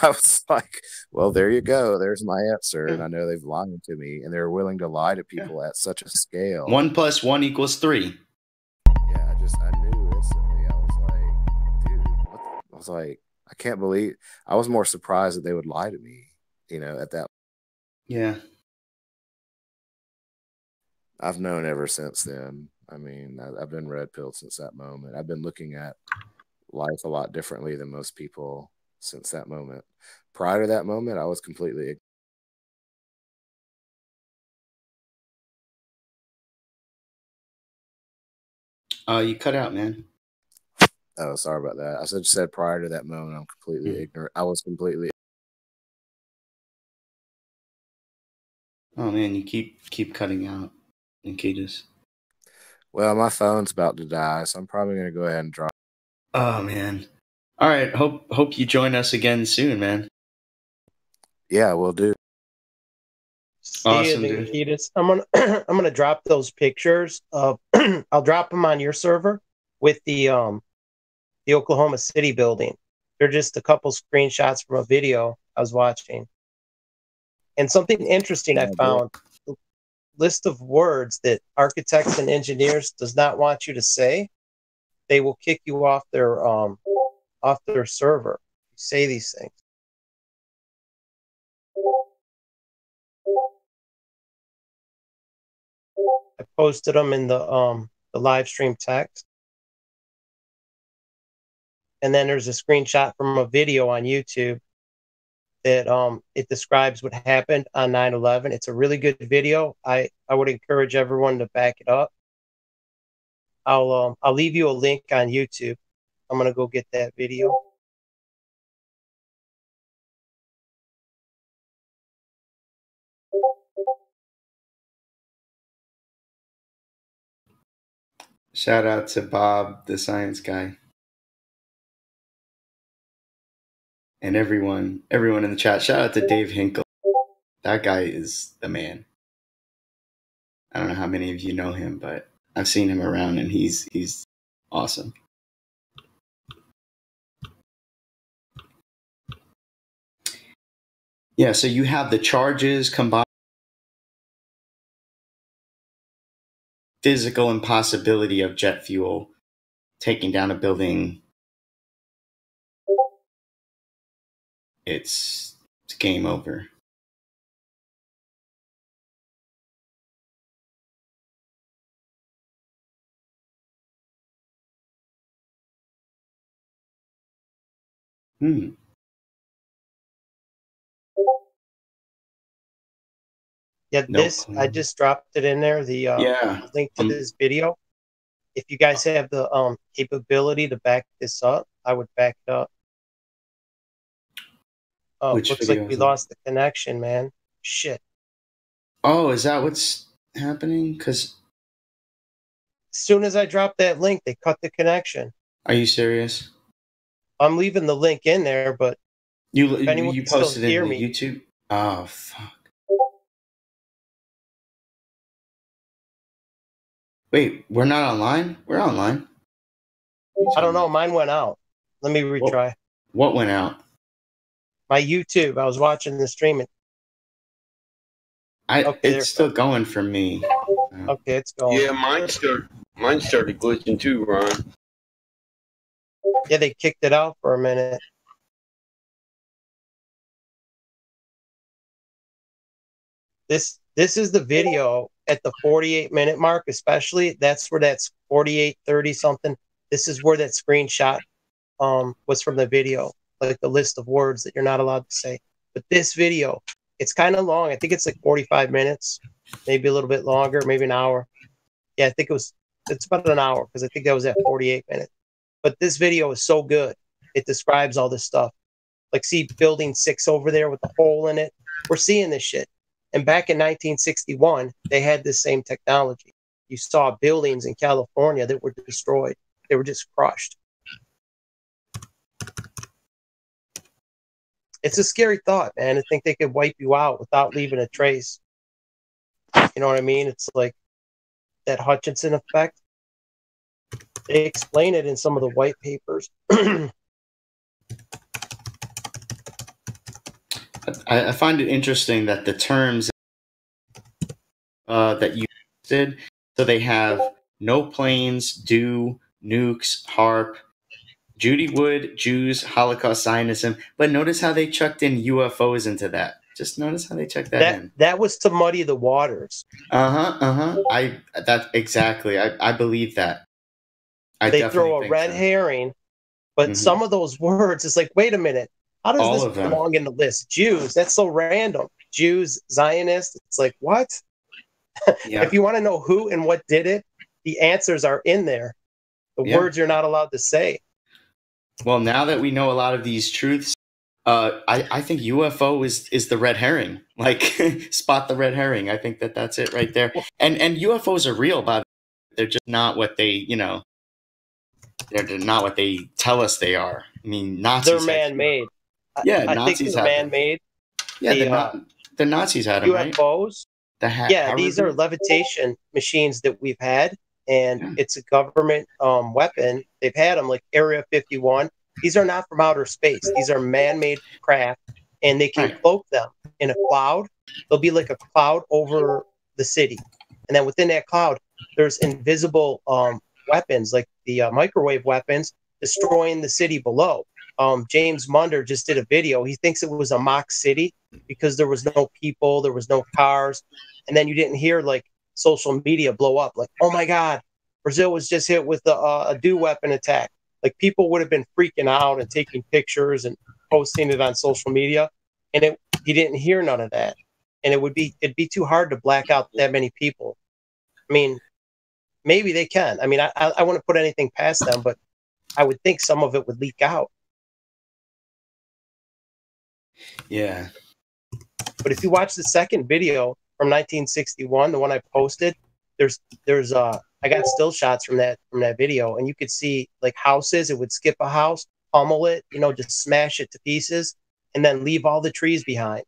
was like, well, there you go. There's my answer. And I know they've lied to me, and they're willing to lie to people at such a scale. 1 + 1 = 3. Yeah, I knew instantly. I was like, dude, I was like, I can't believe. I was more surprised that they would lie to me, at that. Yeah. I've known ever since then. I mean, I've been red pilled since that moment. I've been looking at life a lot differently than most people since that moment. Prior to that moment, I was completely You cut out, man. Oh, sorry about that. I said prior to that moment, I'm completely ignorant. I was completely. Oh man, you keep cutting out, Nikitas. Well, my phone's about to die, so I'm probably gonna go ahead and drop. Oh man. All right. Hope you join us again soon, man. Yeah, we'll do. Awesome, See you, dude. Nikitas. I'm gonna drop those pictures. I'll drop them on your server with the Oklahoma City building. They're just a couple screenshots from a video I was watching. And something interesting I found, the list of words that architects and engineers does not want you to say, they will kick you off their server. You say these things. I posted them in the live stream text. And then there's a screenshot from a video on YouTube that it describes what happened on 9/11. It's a really good video. I would encourage everyone to back it up. I'll leave you a link on YouTube. I'm gonna go get that video. Shout out to Bob, the science guy. And everyone in the chat. Shout out to Dave Hinkle. That guy is the man. I don't know how many of you know him, but I've seen him around and he's awesome. Yeah, so you have the charges combined, physical impossibility of jet fuel taking down a building. It's game over. Yeah, I just dropped it in there. The link to this video. If you guys have the capability to back this up, I would back it up. Oh, looks like we lost the connection, man. Shit. Oh, is that what's happening? Because as soon as I dropped that link, they cut the connection. Are you serious? I'm leaving the link in there, but you posted it in YouTube? Oh, fuck. Wait, we're not online? We're online. I don't know. Mine went out. Let me retry. What went out? My YouTube. I was watching the stream. It's still going for me. Okay, it's going. Yeah, mine started glitching too, Ron. Yeah, they kicked it out for a minute. This is the video at the 48-minute mark, especially. That's where that's 48, 30 something. This is where that screenshot was from the video, like the list of words that you're not allowed to say. But this video, it's kind of long. I think it's like 45 minutes, maybe a little bit longer, maybe an hour. Yeah, I think it's about an hour because I think that was at 48 minutes. But this video is so good. It describes all this stuff. Like, see Building 6 over there with the hole in it. We're seeing this shit. And back in 1961, they had this same technology. You saw buildings in California that were destroyed. They were just crushed. It's a scary thought, man. I think they could wipe you out without leaving a trace. You know what I mean? It's like that Hutchinson effect. They explain it in some of the white papers. I find it interesting that the terms that you did, so they have no planes, do, nukes, HARP, Judy Wood, Jews, Holocaust, Zionism. But notice how they chucked in UFOs into that. Just notice how they chucked that in. That was to muddy the waters. Exactly. I believe that. They throw a red herring, but some of those words, it's like, wait a minute. How does this belong in the list? Jews, that's so random. Jews, Zionists, it's like, what? Yeah. If you want to know who and what did it, the answers are in there. The words you're not allowed to say. Well, now that we know a lot of these truths, I think UFO is the red herring. Like, spot the red herring. I think that's it right there. And UFOs are real, by the way. They're just not what they, they're not what they tell us they are. I mean, Nazis. They're man-made. Yeah, I Nazis think they're man-made. Yeah, the Nazis had them, right? UFOs. These are levitation machines that we've had, and it's a government weapon. They've had them, like Area 51. These are not from outer space. These are man-made craft, and they can cloak them in a cloud. There'll be like a cloud over the city, and then within that cloud, there's invisible weapons, like the microwave weapons, destroying the city below. James Munder just did a video. He thinks it was a mock city because there was no people, there was no cars, and then you didn't hear like social media blow up like, oh my God, Brazil was just hit with a DO weapon attack. Like, people would have been freaking out and taking pictures and posting it on social media, and he didn't hear none of that. And it'd be too hard to black out that many people. I mean, maybe they can. I mean, I wouldn't put anything past them, but I would think some of it would leak out. Yeah. But if you watch the second video from 1961, the one I posted, there's I got still shots from that video, and you could see like houses. It would skip a house, pummel it, just smash it to pieces, and then leave all the trees behind.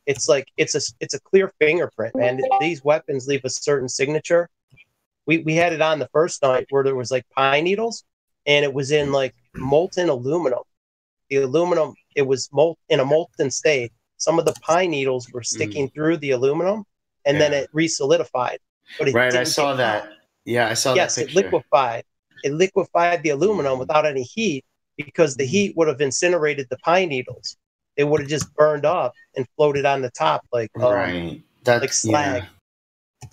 It's like it's a clear fingerprint, man. These weapons leave a certain signature. We had it on the first night where there was like pine needles, and it was in like molten aluminum. The aluminum, it was in a molten state. Some of the pine needles were sticking through the aluminum, and then it resolidified. But I saw that. Yeah, I saw that picture. Yes, it liquefied. It liquefied the aluminum without any heat, because the heat would have incinerated the pine needles. They would have just burned up and floated on the top like like slag. Yeah.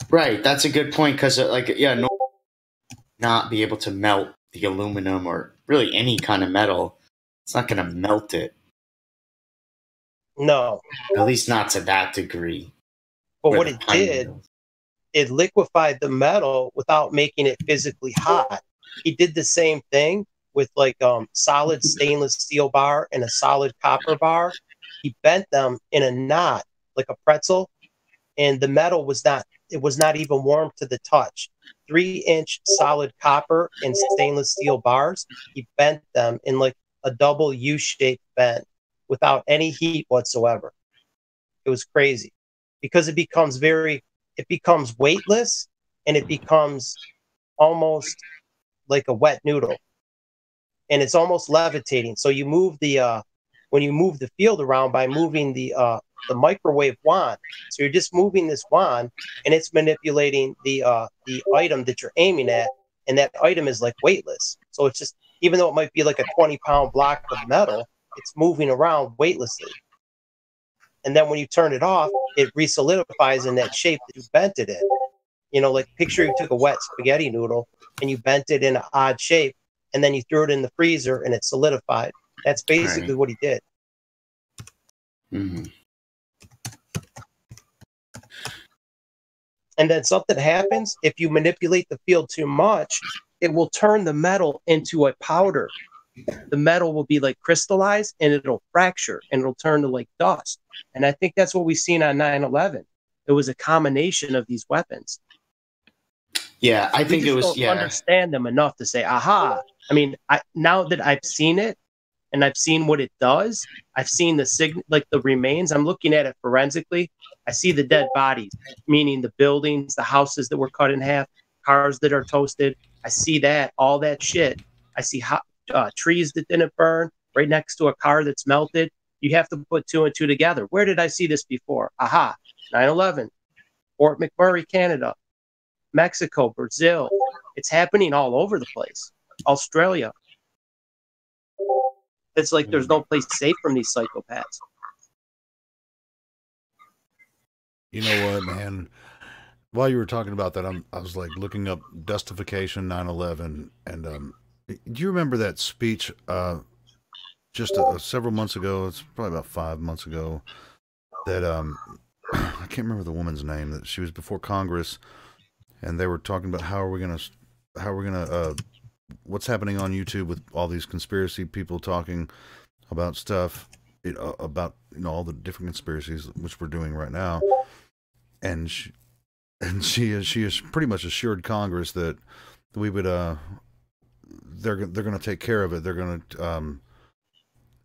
Right, that's a good point, because not be able to melt the aluminum or really any kind of metal. It's not going to melt it. No. At least not to that degree. But what it did, it liquefied the metal without making it physically hot. He did the same thing with like solid stainless steel bar and a solid copper bar. He bent them in a knot like a pretzel, and the metal was not even warm to the touch. 3-inch solid copper and stainless steel bars. He bent them in like a double U-shaped bend without any heat whatsoever. It was crazy, because it becomes weightless, and it becomes almost like a wet noodle, and it's almost levitating. So you move when you move the field around by moving the microwave wand. So you're just moving this wand, and it's manipulating the item that you're aiming at, and that item is like weightless. So it's just, even though it might be like a 20-pound block of metal, it's moving around weightlessly. And then when you turn it off, it resolidifies in that shape that you bent it in. Like picture you took a wet spaghetti noodle and you bent it in an odd shape, and then you threw it in the freezer and it solidified. That's basically what he did. Mm-hmm. And then something happens. If you manipulate the field too much, it will turn the metal into a powder. The metal will be like crystallized, and it'll fracture, and it'll turn to like dust. And I think that's what we've seen on 9/11. It was a combination of these weapons. Yeah, I think it was. Don't understand them enough to say, aha. I mean, now that I've seen it, and I've seen what it does, I've seen the remains. I'm looking at it forensically. I see the dead bodies, meaning the buildings, the houses that were cut in half, cars that are toasted. I see that, all that shit. I see trees that didn't burn right next to a car that's melted. You have to put 2 and 2 together. Where did I see this before? Aha, 9/11, Fort McMurray, Canada, Mexico, Brazil. It's happening all over the place. Australia. It's like there's no place safe from these psychopaths. You know what, man? While you were talking about that, I was like looking up Dustification 9/11, and do you remember that speech just several months ago? It's probably about 5 months ago. That I can't remember the woman's name. That she was before Congress, and they were talking about how are we going to how we're gonna what's happening on YouTube with all these conspiracy people talking about stuff, about all the different conspiracies which we're doing right now, and she has pretty much assured Congress that we would they're going to take care of it. They're going to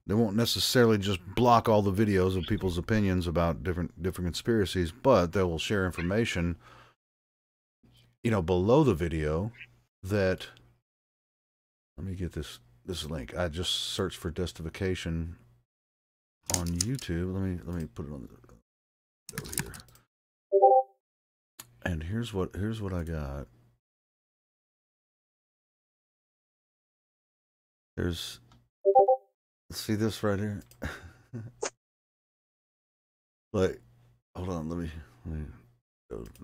they won't necessarily just block all the videos of people's opinions about different conspiracies, but they will share information below the video that, let me get this link. I just searched for justification on YouTube. Let me put it on over here. And here's what I got. See this right here? Like, hold on, let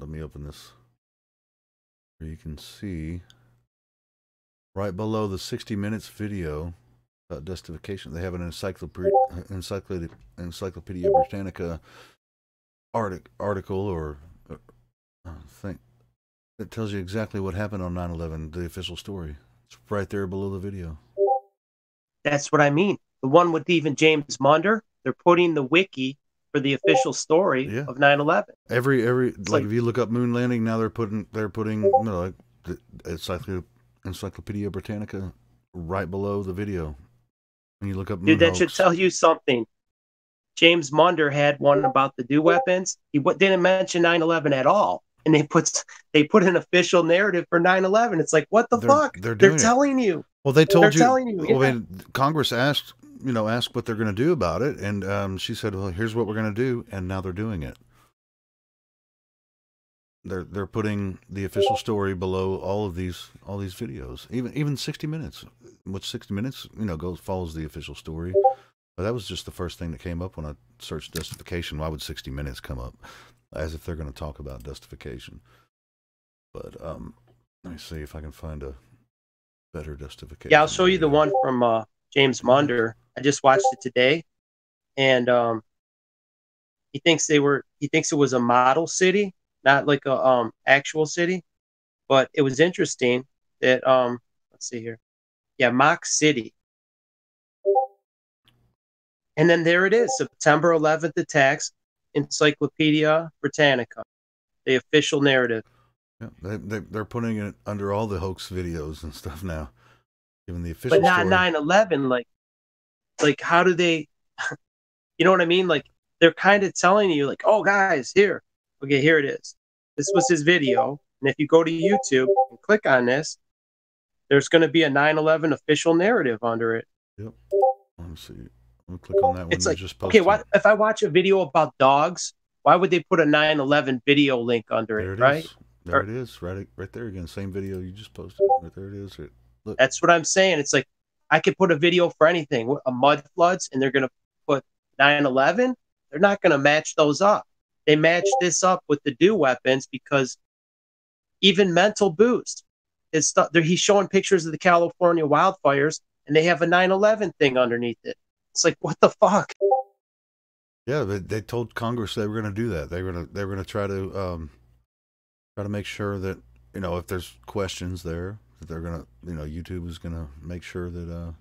me open this. Where you can see right below the 60 minutes video about justification, they have an Encyclopedia Britannica article or thing that tells you exactly what happened on 9/11, the official story. It's right there below the video. That's what I mean. The one with even James Munder, they're putting the wiki for the official story of 9/11. Every like if you look up moon landing, now they're putting like the Encyclopedia Britannica right below the video. When you look up moon that should tell you something. James Munder had one about the DEW weapons. He didn't mention 9/11 at all. And they put an official narrative for 9/11. It's like, what the fuck? They're telling you. Well, they told they're telling you. Well, I mean, Congress asked what they're going to do about it, and she said, "Well, here's what we're going to do," and now they're doing it. They're putting the official story below all these videos, even 60 Minutes, which 60 Minutes follows the official story. But that was just the first thing that came up when I searched justification. Why would 60 Minutes come up? As if they're going to talk about justification. But let me see if I can find a better justification. Yeah, I'll show you the one from James Munder. I just watched it today, and he thinks it was a model city, not like a actual city. But it was interesting that let's see here, mock city, and then there it is, September 11th attacks. Encyclopedia Britannica, the official narrative. Yeah, they're putting it under all the hoax videos and stuff now, given the official. But not 9/11. Like how do they? You know what I mean? Like they're kind of telling you, like, oh guys, here it is. This was his video, and if you go to YouTube and click on this, there's going to be a 9/11 official narrative under it. Yep. Let me see. I'm gonna click on that one. It's like, just posted. Okay, if I watch a video about dogs, why would they put a 9/11 video link under it, right? There it is, right there again. Same video you just posted. Right there it is. Look. That's what I'm saying. It's like I could put a video for anything, a mud floods, and they're gonna put 9/11. They're not gonna match those up. They match this up with the DEW weapons because even Mental Boost, he's showing pictures of the California wildfires, and they have a 9/11 thing underneath it. It's like, what the fuck? Yeah, they told Congress they were going to do that. They were going to try to make sure that if there's questions there, that they're going to YouTube is going to make sure that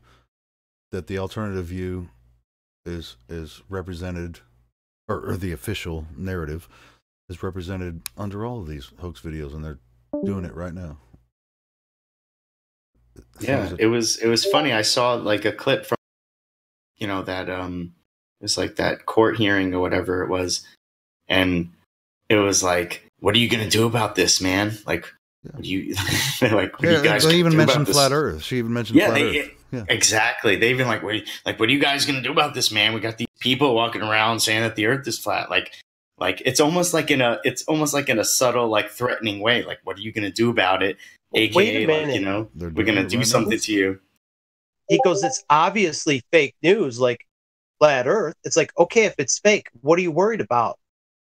that the alternative view is represented, or the official narrative is represented under all of these hoax videos, and they're doing it right now. Yeah, it was funny. I saw like a clip from that it was like that court hearing or whatever it was, and it was like, what are you gonna do about this, man? Like, what do you like? What you guys they even mentioned flat Earth. She even mentioned flat Earth. Yeah, exactly. They even like, what are you guys gonna do about this, man? We got these people walking around saying that the Earth is flat. Like it's almost like in a subtle, like threatening way. Like, what are you gonna do about it? AKA, wait a minute. Like, we're gonna do something to you. He goes, it's obviously fake news, like flat Earth. It's like, okay, if it's fake, what are you worried about?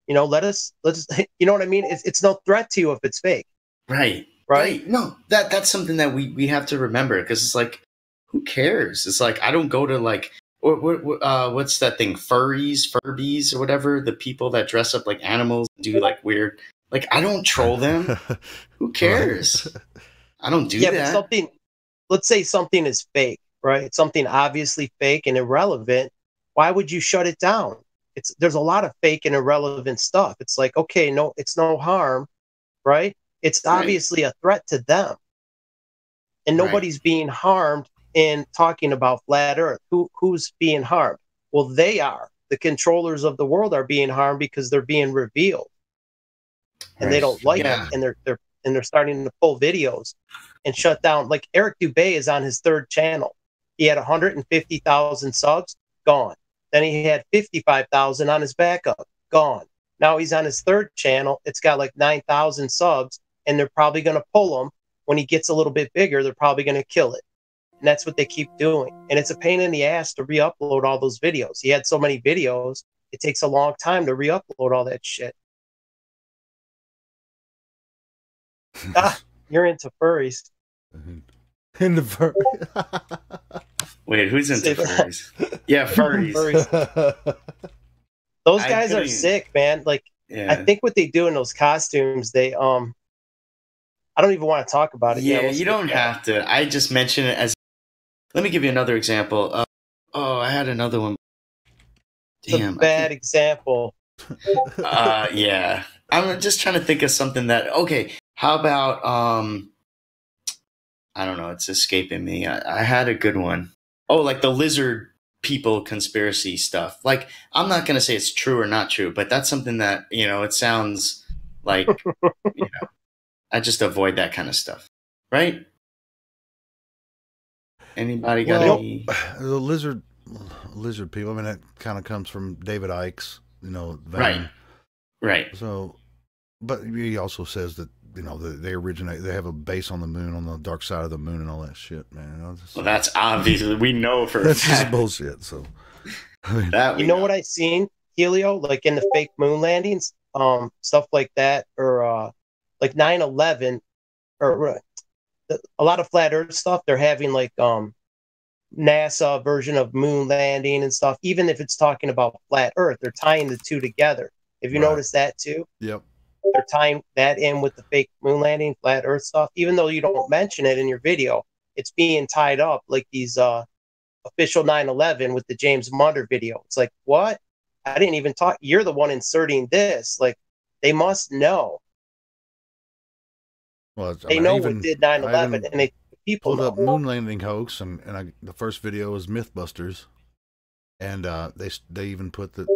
Let's you know what I mean? It's no threat to you if it's fake. Right. No, that's something that we have to remember, because it's like, who cares? It's like, I don't go to like, what's that thing? Furbies or whatever. The people that dress up like animals, do like weird, like, I don't troll them. Who cares? I don't do Yeah, that. but something, let's say something is fake, right? Something obviously fake and irrelevant. Why would you shut it down? There's a lot of fake and irrelevant stuff. It's like, okay, no, it's no harm, right? It's Right. obviously a threat to them. And Right. nobody's being harmed in talking about flat Earth. Who's being harmed? Well, they are. The controllers of the world are being harmed because they're being revealed. And they Right. don't like Yeah. it. And they're starting to pull videos and shut down. Like Eric Dubé is on his third channel. He had 150,000 subs, gone. Then he had 55,000 on his backup, gone. Now he's on his third channel. It's got like 9,000 subs, and they're probably going to pull him. When he gets a little bit bigger, they're probably going to kill it. And that's what they keep doing. And it's a pain in the ass to re-upload all those videos. He had so many videos, it takes a long time to re-upload all that shit. You're into furries. In the fur. Wait, who's into furries? Yeah, furries. Those guys are sick, man. Like, yeah. I think what they do in those costumes, they I don't even want to talk about it. Yeah, you don't have to. I just mention it as. Let me give you another example. I had another one. Damn, it's a bad example. Yeah, I'm just trying to think of something that. Okay, how about I don't know. It's escaping me. I had a good one. Oh, like the lizard people conspiracy stuff. Like, I'm not going to say it's true or not true, but that's something that, it sounds like, I just avoid that kind of stuff. Right? Anybody got any? The lizard people, I mean, that kind of comes from David Icke's, vein. Right. So, but he also says that, they originate, they have a base on the moon, on the dark side of the moon and all that shit, man. Well, that's obviously, we know for that's just bullshit, so. I mean, what I've seen, Helio, like in the fake moon landings, stuff like that, or like 9/11, or a lot of flat earth stuff, they're having like NASA version of moon landing and stuff, even if it's talking about flat earth, they're tying the two together. Have you noticed that too? Yep. They're tying that in with the fake moon landing, flat earth stuff. Even though you don't mention it in your video, it's being tied up like these official 9/11 with the James Munder video. It's like, what? I didn't even talk. You're the one inserting this. Like, they must know. Well, they know what did 9/11, and people pulled up moon landing hoax, and the first video was MythBusters, and they even put the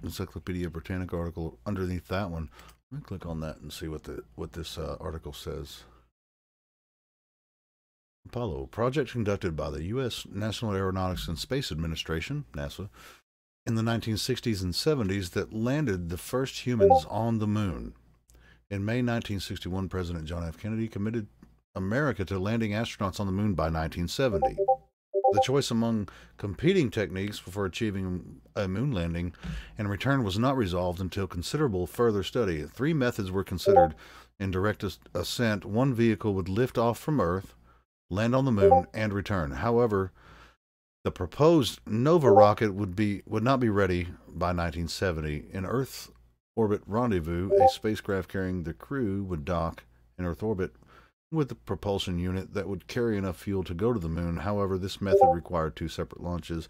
Encyclopedia Britannica article underneath that one. Let me click on that and see what this article says. Apollo project conducted by the U.S. National Aeronautics and Space Administration (NASA) in the 1960s and 70s that landed the first humans on the moon. In May 1961, President John F. Kennedy committed America to landing astronauts on the moon by 1970. The choice among competing techniques for achieving a moon landing and return was not resolved until considerable further study. 3 methods were considered in direct ascent. 1 vehicle would lift off from Earth, land on the moon, and return. However, the proposed Nova rocket would not be ready by 1970. In Earth orbit rendezvous, a spacecraft carrying the crew would dock in Earth orbit with a propulsion unit that would carry enough fuel to go to the moon. However, this method required 2 separate launches,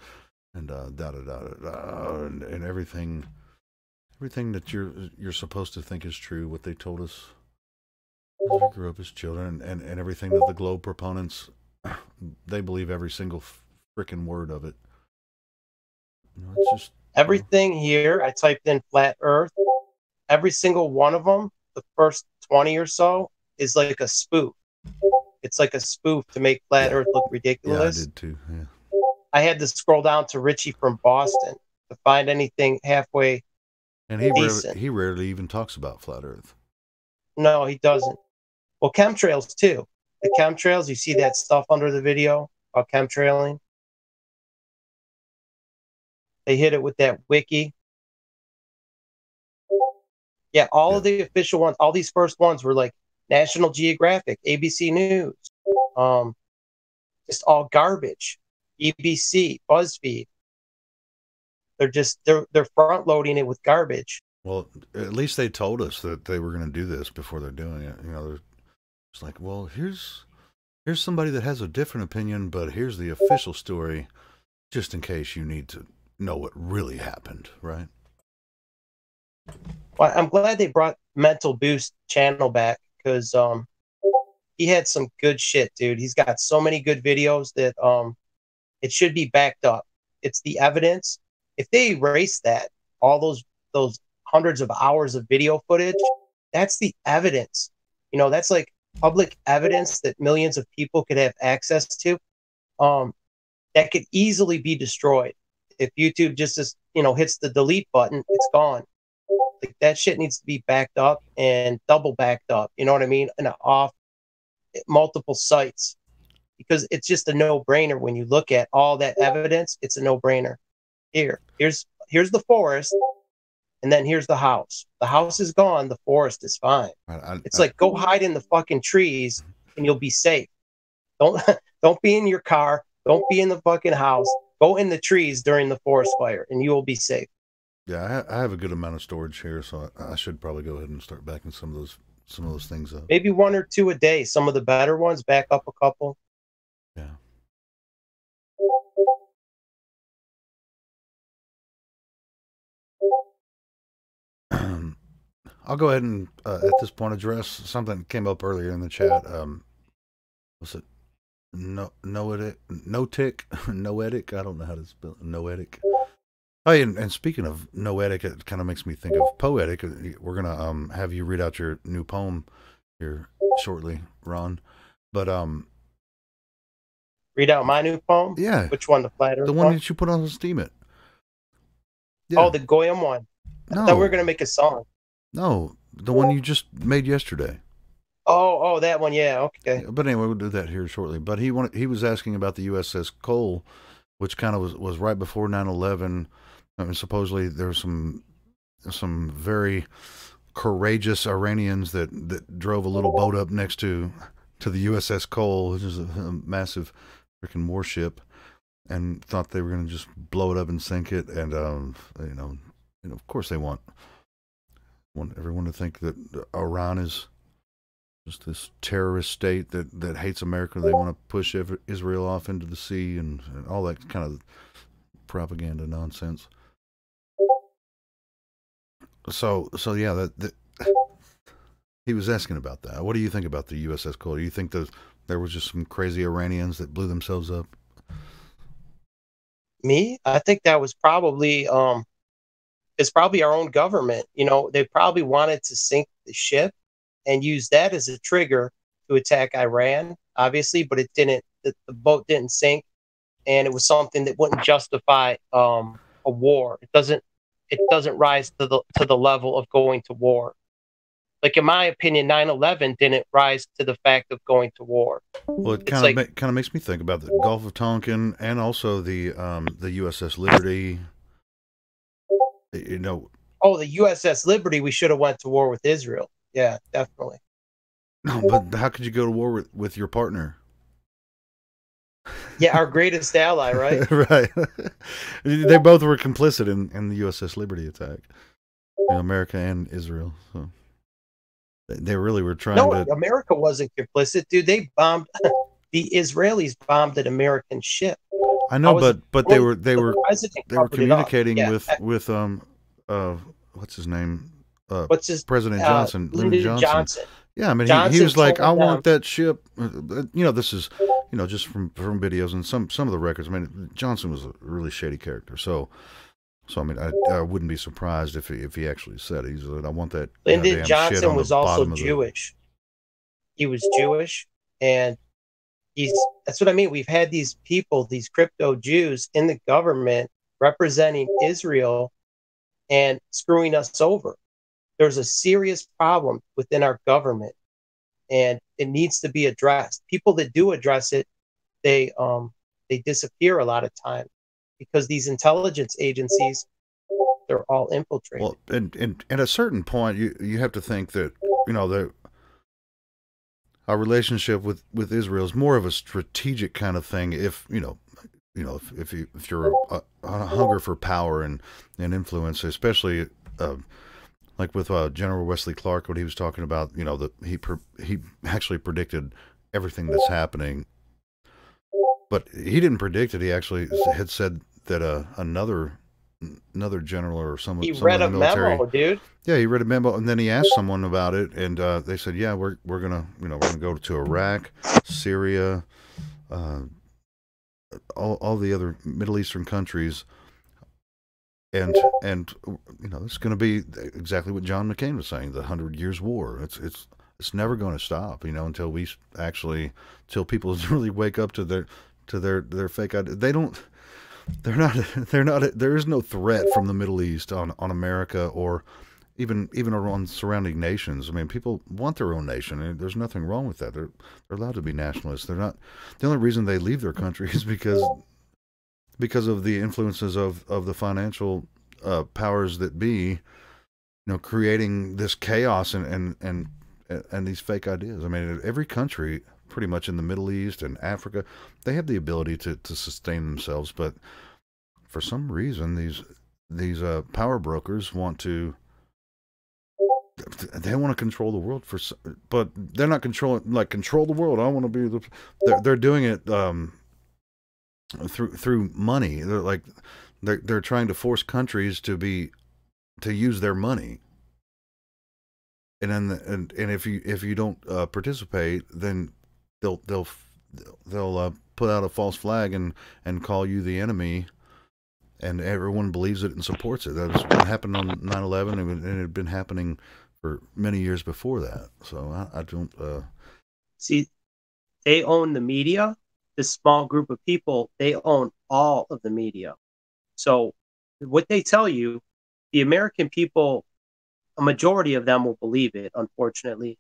and and everything that you're supposed to think is true, what they told us as we grew up as children, and everything that the globe proponents, they believe every single freaking word of it. It's just everything here. I typed in flat Earth. Every single one of them, the first 20 or so, is like a spoof. It's like a spoof to make flat Earth look ridiculous. Yeah, I did too. Yeah. I had to scroll down to Richie from Boston to find anything halfway. And he rarely even talks about flat Earth. No, he doesn't. Well, chemtrails too. The chemtrails, you see that stuff under the video about chemtrailing? They hit it with that wiki. Yeah, all of the official ones, all these first ones were like National Geographic, ABC News, just all garbage. BBC, BuzzFeed. They're front loading it with garbage. Well, at least they told us that they were going to do this before they're doing it. It's like, well, here's somebody that has a different opinion, but here's the official story, just in case you need to know what really happened, right? Well, I'm glad they brought Mental Boost channel back because he had some good shit, dude. He's got so many good videos that it should be backed up. It's the evidence. If they erase that, all those hundreds of hours of video footage, that's the evidence. You know, that's like public evidence that millions of people could have access to. That could easily be destroyed. If YouTube just hits the delete button, it's gone. Like that shit needs to be backed up and double backed up. You know what I mean? And off multiple sites, because it's just a no-brainer when you look at all that evidence. It's a no-brainer. Here's the forest, and then here's the house. The house is gone. The forest is fine. It's like go hide in the fucking trees and you'll be safe. Don't be in your car. Don't be in the fucking house. Go in the trees during the forest fire, and you will be safe. Yeah, I have a good amount of storage here, so I should probably go ahead and start backing some of those things up. Maybe 1 or 2 a day. Some of the better ones, back up a couple. Yeah. I'll go ahead and at this point address something that came up earlier in the chat. Was it noetic? I don't know how to spell noetic. Oh, and speaking of noetic, it kind of makes me think of poetic. We're gonna have you read out your new poem here shortly, Ron. But read out my new poem. Yeah. Which one? The flat Earth the one that you put on the Steam It. Yeah. Oh, the Goyam one. No. I thought we were gonna make a song. No, the one you just made yesterday. Oh, that one. Yeah, okay. But anyway, we'll do that here shortly. But he was asking about the USS Cole, which kind of was right before 9/11. I mean, supposedly there were some very courageous Iranians that drove a little boat up next to the USS Cole, which is a massive freaking warship, and thought they were going to just blow it up and sink it. And of course they want everyone to think that Iran is just this terrorist state that hates America. They want to push Israel off into the sea and all that kind of propaganda nonsense. So yeah, he was asking about that. What do you think about the USS Cole? Do you think there was just some crazy Iranians that blew themselves up? Me? I think that was probably it's probably our own government. You know, they probably wanted to sink the ship and use that as a trigger to attack Iran, obviously, but it didn't. The boat didn't sink, and it was something that wouldn't justify a war. It doesn't rise to the level of going to war. Like in my opinion, 9/11 didn't rise to the fact of going to war. Well, it kind of makes me think about the Gulf of Tonkin and also the USS Liberty. You know. Oh, the USS Liberty. We should have went to war with Israel. Yeah, definitely. No, but how could you go to war with your partner? Yeah, our greatest ally, right? Right. They both were complicit in the USS Liberty attack. America and Israel. So they really were trying to. No, America wasn't complicit, dude. They bombed. The Israelis bombed an American ship. I know, but they were communicating with what's his name? President Johnson, Lyndon Johnson. Yeah, I mean, he was like, I want that ship. This is, just from videos and some of the records. I mean, Johnson was a really shady character. So I mean, I wouldn't be surprised if he actually said it. He said, I want that. Lyndon Johnson was also Jewish. He was Jewish, and that's what I mean. We've had these people, these crypto Jews in the government representing Israel and screwing us over. There's a serious problem within our government, and it needs to be addressed. People that do address it, they disappear a lot of time because these intelligence agencies, they're all infiltrated. Well, and at a certain point, you have to think that our relationship with Israel is more of a strategic kind of thing. If you're a hunger for power and influence, especially like with General Wesley Clark, when he was talking about, you know, that he actually predicted everything that's happening, but he didn't predict it. He actually had said that another general or someone He in read the a military. memo, dude. Yeah, he read a memo, and then he asked someone about it, and they said, "Yeah, we're gonna, you know, we're gonna go to Iraq, Syria, uh, all the other Middle Eastern countries, and you know, it's going to be exactly what John McCain was saying, the 100 Years' War. It's never going to stop, you know, until we actually, till people really wake up to their fake idea. They're not. There is no threat from the Middle East on America or even on surrounding nations. I mean, people want their own nation, and there's nothing wrong with that. They're allowed to be nationalists. They're not. The only reason they leave their country is because of the influences of the financial powers that be, you know, creating this chaos and these fake ideas. I mean, every country pretty much in the Middle East and Africa, they have the ability to sustain themselves, but for some reason these power brokers want to control the world but they're not control the world. I want to be they're doing it through money. They're trying to force countries to use their money, and then and if you don't participate, then they'll put out a false flag and call you the enemy, and everyone believes it and supports it. That's what happened on 9/11, and it had been happening for many years before that. So I don't see. They own the media. This small group of people, they own all of the media. So what they tell you, the American people, a majority of them will believe it, unfortunately.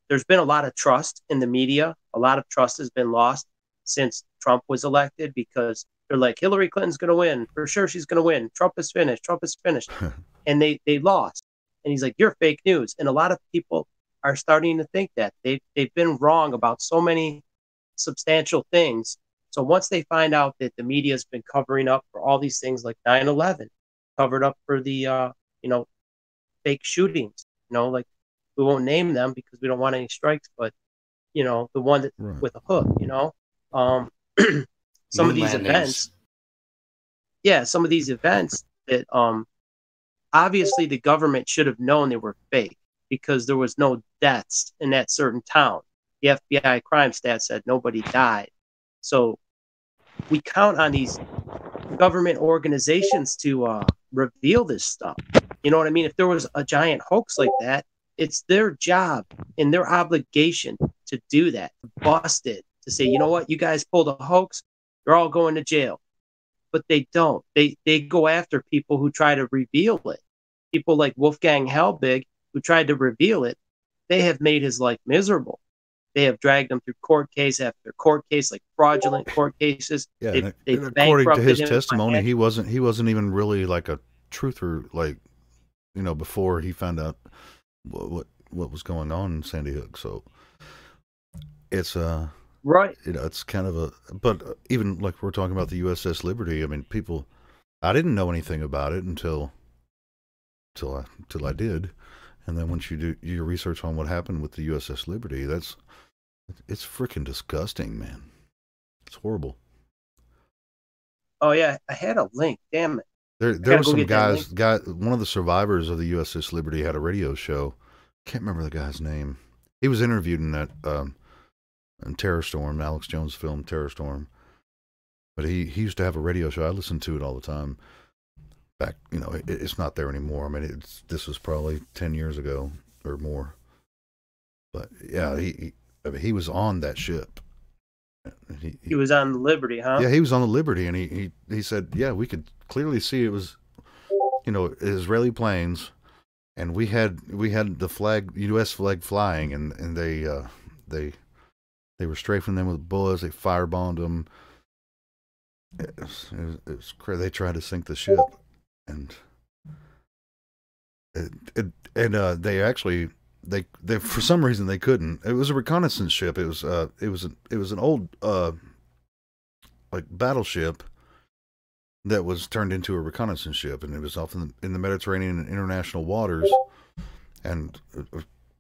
There's been a lot of trust in the media. A lot of trust has been lost since Trump was elected, because they're like, Hillary Clinton's going to win. For sure she's going to win. Trump is finished. Trump is finished. And they lost. And he's like, you're fake news. And a lot of people are starting to think that. They've been wrong about so many substantial things. So once they find out that the media has been covering up for all these things like 9/11, covered up for the fake shootings, like we won't name them because we don't want any strikes, but the one that right. with a hook, some of these events that obviously the government should have known they were fake, because there was no deaths in that certain town. The FBI crime stat said nobody died. So we count on these government organizations to reveal this stuff. You know what I mean? If there was a giant hoax like that, it's their job and their obligation to do that, to bust it, to say, you know what, you guys pulled a hoax, you're all going to jail. But they don't. They go after people who try to reveal it. People like Wolfgang Halbig, who tried to reveal it, they have made his life miserable. They have dragged him through court case after court case, like fraudulent court cases. Yeah, and according to his testimony, he wasn't even really like a truther, like, before he found out what was going on in Sandy Hook. So it's right. It's kind of but even like we're talking about the USS Liberty. I mean, I didn't know anything about it until I did, and then once you do your research on what happened with the USS Liberty, it's freaking disgusting, man. It's horrible. Oh yeah, I had a link. Damn it. There were some guys. One of the survivors of the USS Liberty had a radio show. Can't remember the guy's name. He was interviewed in that in Terror Storm, Alex Jones film Terror Storm. But he used to have a radio show. I listened to it all the time. Back, it's not there anymore. I mean, this was probably 10 years ago or more. But yeah, he was on that ship. He was on the Liberty, huh? Yeah, he was on the Liberty, and he said, yeah, we could clearly see it was, Israeli planes, and we had the flag, U.S. flag flying, and they were strafing them with bullets. They firebombed them. It was crazy. They tried to sink the ship, and they actually. They for some reason they couldn't. It was a reconnaissance ship. It was an old like battleship, that was turned into a reconnaissance ship, and it was off in the Mediterranean and international waters. And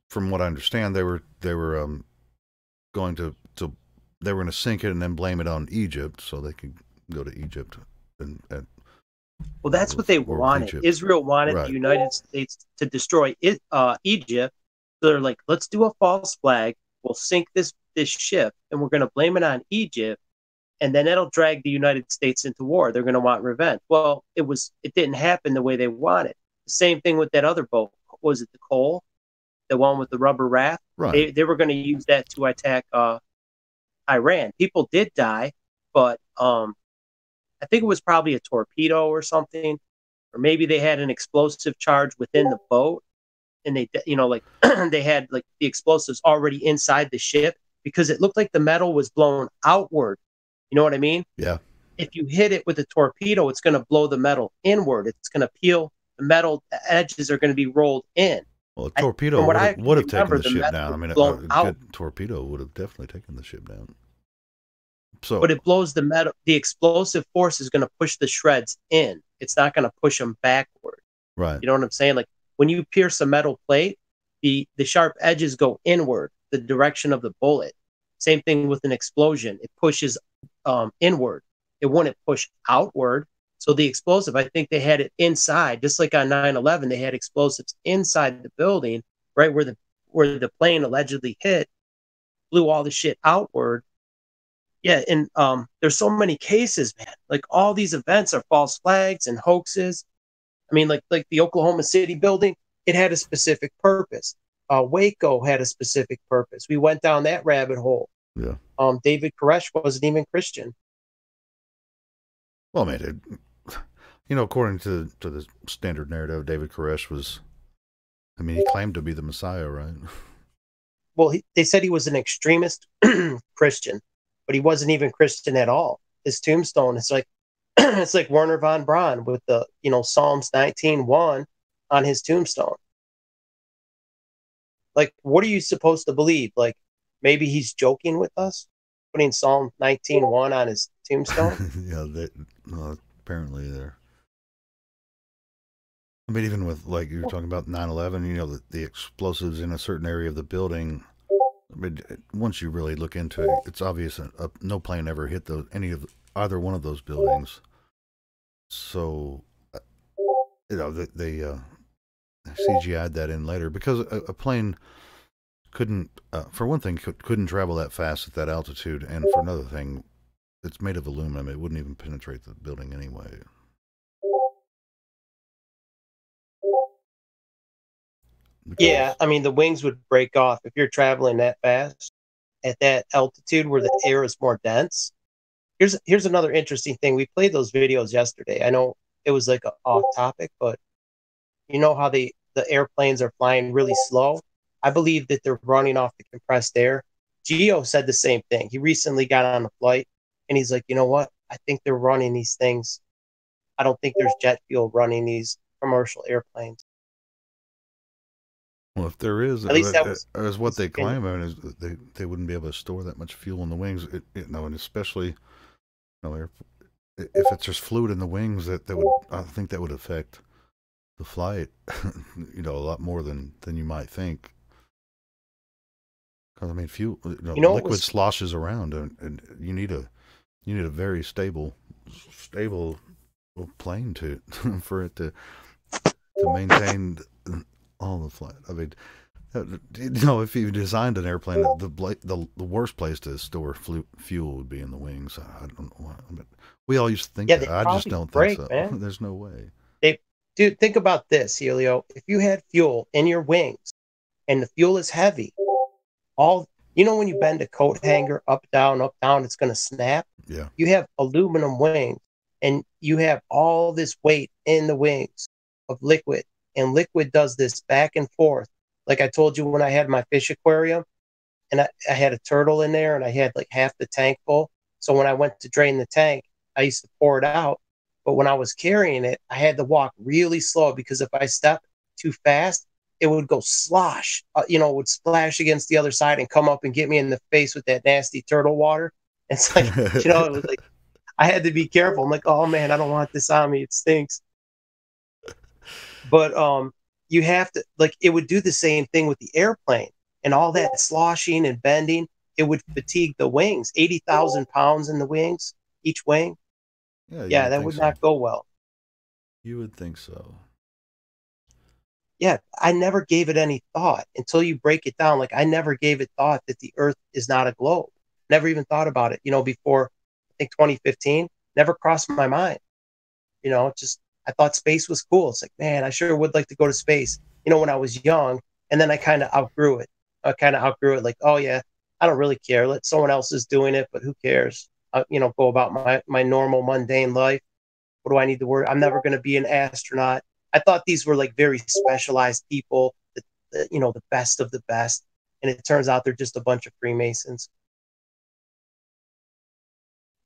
from what I understand, they were going to they were going to sink it and then blame it on Egypt, so they could go to Egypt and well, that's what they wanted. Israel wanted the United States to destroy Egypt. So they're like, let's do a false flag. We'll sink this ship, and we're going to blame it on Egypt, and then that'll drag the United States into war. They're going to want revenge. Well, it didn't happen the way they wanted. The same thing with that other boat. Was it the Cole, the one with the rubber raft? Right. They were going to use that to attack Iran. People did die, but I think it was probably a torpedo or something, or maybe they had an explosive charge within the boat, and they, like they had like the explosives already inside the ship because it looked like the metal was blown outward. You know what I mean? Yeah. If you hit it with a torpedo, it's going to blow the metal inward. It's going to peel the metal. The edges are going to be rolled in. Well, a torpedo would have taken the ship down. I mean, a good torpedo would have definitely taken the ship down. So, but it blows the metal. The explosive force is going to push the shreds in. It's not going to push them backward. Right. You know what I'm saying? Like when you pierce a metal plate, the sharp edges go inward, the direction of the bullet. Same thing with an explosion. It pushes inward. It wouldn't push outward. So the explosive, I think they had it inside, just like on 9/11, they had explosives inside the building, right where the plane allegedly hit, blew all the shit outward. Yeah, and there's so many cases, man. Like all these events are false flags and hoaxes. I mean, like the Oklahoma City building, it had a specific purpose. Waco had a specific purpose. We went down that rabbit hole. Yeah. David Koresh wasn't even Christian. Well, man, according to the standard narrative, David Koresh was, I mean, he claimed to be the Messiah, right? Well, they said he was an extremist Christian, but he wasn't even Christian at all. His tombstone, it's like it's like Werner von Braun with the Psalms 19:1 on his tombstone. Like, what are you supposed to believe? Like, maybe he's joking with us, putting Psalm 19:1 on his tombstone. Yeah, apparently there. I mean, even with, like, you were talking about 9/11, the explosives in a certain area of the building. I mean, once you really look into it, it's obvious no plane ever hit either one of those buildings. So, they CGI'd that in later because a plane couldn't, for one thing, couldn't travel that fast at that altitude, and for another thing, it's made of aluminum. It wouldn't even penetrate the building anyway. Yeah, I mean, the wings would break off if you're traveling that fast at that altitude where the air is more dense. Here's another interesting thing. We played those videos yesterday. I know it was like off topic, but you know how the airplanes are flying really slow? I believe that they're running off the compressed air. Gio said the same thing. He recently got on a flight, and he's like, you know what? I think they're running these things. I don't think there's jet fuel running these commercial airplanes. Well, if there is, at least that was what they claim, I mean, is they wouldn't be able to store that much fuel in the wings, and especially, if it's just fluid in the wings, I think that would affect the flight, a lot more than you might think. Because I mean, fuel, liquid sloshes around, and you need a very stable plane for it to maintain all the flight. I mean, if you designed an airplane, the worst place to store fuel would be in the wings. I don't know why. I mean, we all used to think that. I just don't think so. Man. There's no way. Dude, think about this, Helio. If you had fuel in your wings and the fuel is heavy, when you bend a coat hanger up, down, it's going to snap. Yeah. You have aluminum wings and you have all this weight in the wings of liquid, and liquid does this back and forth. Like I told you when I had my fish aquarium and I had a turtle in there and I had like half the tank full. So when I went to drain the tank, I used to pour it out. But when I was carrying it, I had to walk really slow because if I stepped too fast, it would go slosh, it would splash against the other side and come up and get me in the face with that nasty turtle water. It's like, it was like, I had to be careful. I'm like, oh man, I don't want this on me. It stinks. But you have to, like, it would do the same thing with the airplane and all that sloshing and bending. It would fatigue the wings. 80,000 pounds in the wings, each wing. Yeah, that would not go well. You would think so. Yeah, I never gave it any thought until you break it down. Like, I never gave it thought that the Earth is not a globe. Never even thought about it. Before I think 2015, never crossed my mind. Just I thought space was cool. It's like, man, I sure would like to go to space. When I was young, and then I kind of outgrew it. Like, oh yeah, I don't really care. Let someone else is doing it, but who cares? Go about my normal mundane life. What do I need to worry? I'm never going to be an astronaut. I thought these were like very specialized people, the best of the best. And it turns out they're just a bunch of Freemasons.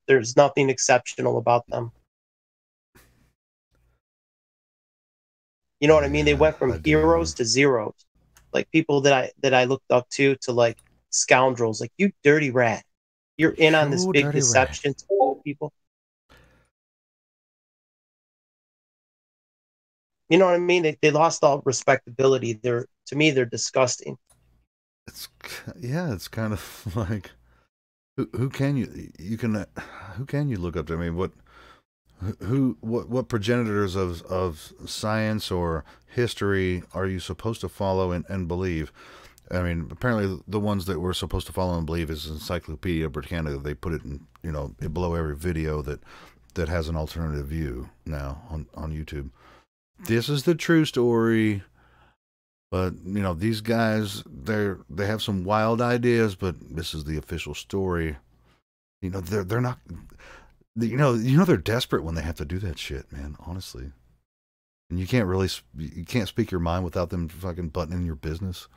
There's nothing exceptional about them. You know what I mean? They went from heroes to zeros. Like people that I looked up to like scoundrels. Like, you dirty rat. You're in on this big deception to people. You know what I mean? They lost all respectability. To me, they're disgusting. It's kind of like, who can you look up to? I mean, what progenitors of science or history are you supposed to follow and believe? I mean, apparently the ones that we're supposed to follow and believe is Encyclopedia Britannica. They put it in, below every video that has an alternative view now on YouTube. This is the true story, but these guys, they have some wild ideas, but this is the official story. They're not. They're desperate when they have to do that shit, man. Honestly, and you can't speak your mind without them fucking butting in your business.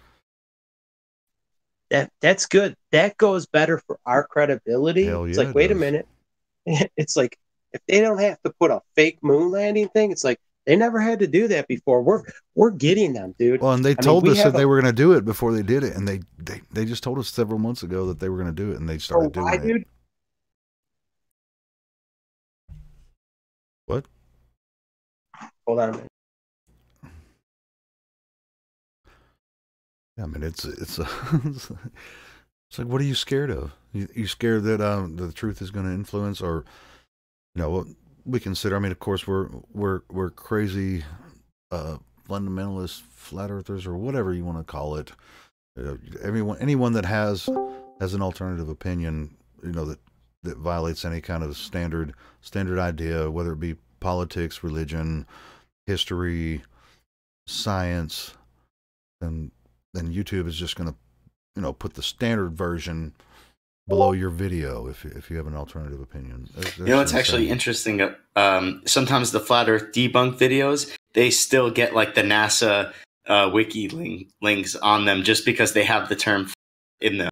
That's good. That goes better for our credibility. Hell yeah, it's like, wait a minute. It's like, if they don't have to put a fake moon landing thing, it's like they never had to do that before. We're getting them, dude. Well, and they told us that they were going to do it before they did it, and they just told us several months ago that they were going to do it, and they started doing it. Dude? What? Hold on a minute. I mean, it's like, what are you scared of? You scared that the truth is going to influence, or what we consider? I mean, of course, we're crazy fundamentalist flat earthers, or whatever you want to call it. Anyone that has an alternative opinion, that violates any kind of standard idea, whether it be politics, religion, history, science, and then YouTube is just going to, put the standard version below your video if you have an alternative opinion. It's actually interesting. Sometimes the flat Earth debunk videos, they still get like the NASA wiki links on them just because they have the term in them.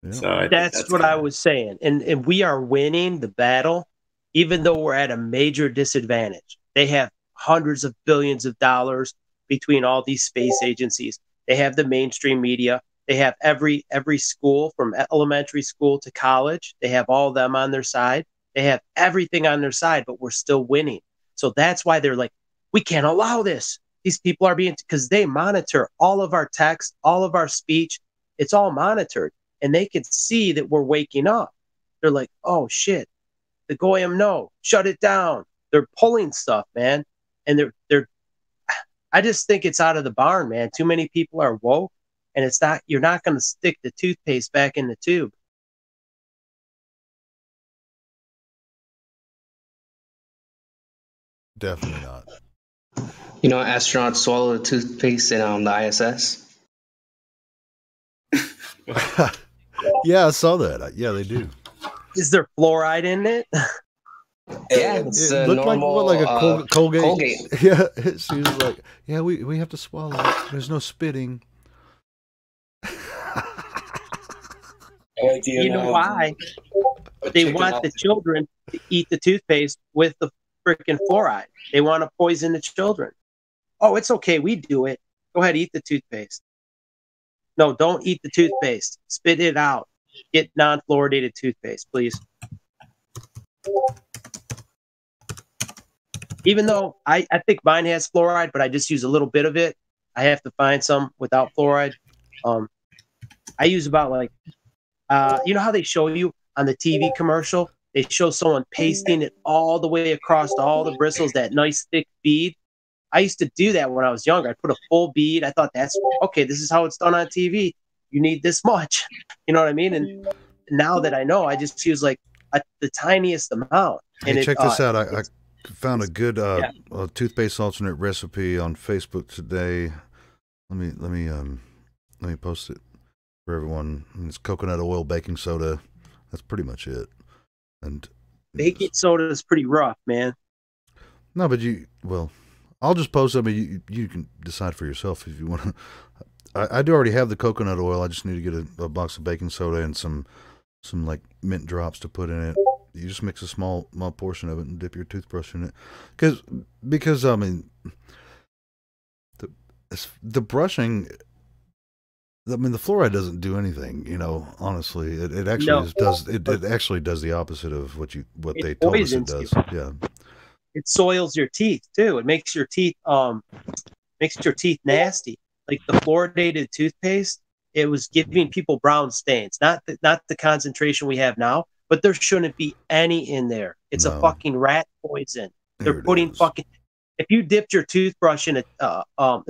Yeah. So that's what I was saying, and we are winning the battle, even though we're at a major disadvantage. They have hundreds of billions of dollars between all these space agencies. They have the mainstream media. They have every school from elementary school to college. They have all of them on their side. They have everything on their side, but we're still winning. So that's why they're like, we can't allow this. These people are because they monitor all of our text, all of our speech. It's all monitored, and they can see that we're waking up. They're like, oh shit, the Goyim, no, shut it down. They're pulling stuff, man, and they're. I just think it's out of the barn, man. Too many people are woke, and it's not. You're not going to stick the toothpaste back in the tube. Definitely not. Astronauts swallow the toothpaste on the ISS. Yeah, I saw that. Yeah, they do. Is there fluoride in it? Yeah, it's it looked normal, like a Colgate. Colgate. Yeah, she was like, yeah, we have to swallow it. There's no spitting. You know why? They want the children to eat the toothpaste with the freaking fluoride. They want to poison the children. Oh, it's okay. We do it. Go ahead, eat the toothpaste. No, don't eat the toothpaste. Spit it out. Get non-fluoridated toothpaste, please. even though I think mine has fluoride, but I just use a little bit of it. I have to find some without fluoride. I use about like, you know how they show you on the TV commercial? They show someone pasting it all the way across all the bristles, that nice thick bead. I used to do that when I was younger. I put a full bead. I thought that's okay. This is how it's done on TV. You need this much. You know what I mean? And now that I know, I just use like the tiniest amount. Hey, And check this out. I found a good toothpaste alternate recipe on Facebook today. Let me post it for everyone. It's coconut oil, baking soda. That's pretty much it. And baking soda is pretty rough, man. No, but I'll just post it. I mean, you can decide for yourself if you want to. I do already have the coconut oil. I just need to get a box of baking soda and some like mint drops to put in it. You just mix a small portion of it and dip your toothbrush in it. Because I mean, the brushing. I mean, the fluoride doesn't do anything. You know, honestly, it actually does. It actually does the opposite of what they told us it does. Yeah. It soils your teeth too. It makes your teeth nasty. Like the fluoridated toothpaste, it was giving people brown stains. Not the concentration we have now, but there shouldn't be any in there. It's a fucking rat poison. They're putting fucking. If you dipped your toothbrush in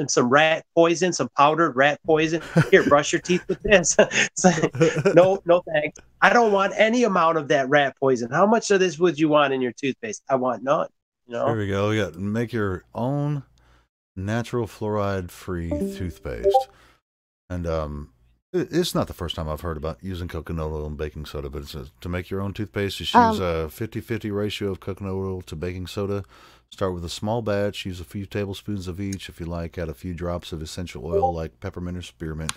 some rat poison, some powdered rat poison, here, brush your teeth with this. It's like, no thanks. I don't want any amount of that rat poison. How much of this would you want in your toothpaste? I want none. You know? Here we go. We got make your own natural fluoride-free toothpaste, and it's not the first time I've heard about using coconut oil and baking soda, but it's to make your own toothpaste. Just use a 50-50 ratio of coconut oil to baking soda. Start with a small batch. Use a few tablespoons of each. If you like, add a few drops of essential oil like peppermint or spearmint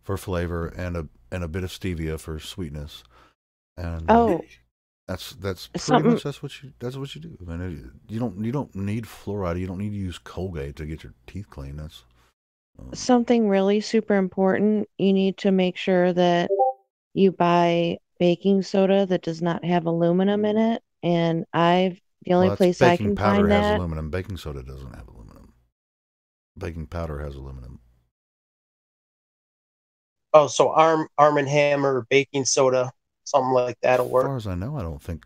for flavor, and a bit of stevia for sweetness. And that's pretty much that's what you do. I mean, you don't need fluoride. You don't need to use Colgate to get your teeth clean. That's something really super important. You need to make sure that you buy baking soda that does not have aluminum in it. And the only place I can find baking powder that has aluminum. Baking soda doesn't have aluminum. Baking powder has aluminum. Oh, so Arm & Hammer baking soda, something like that'll work. As far as I know, I don't think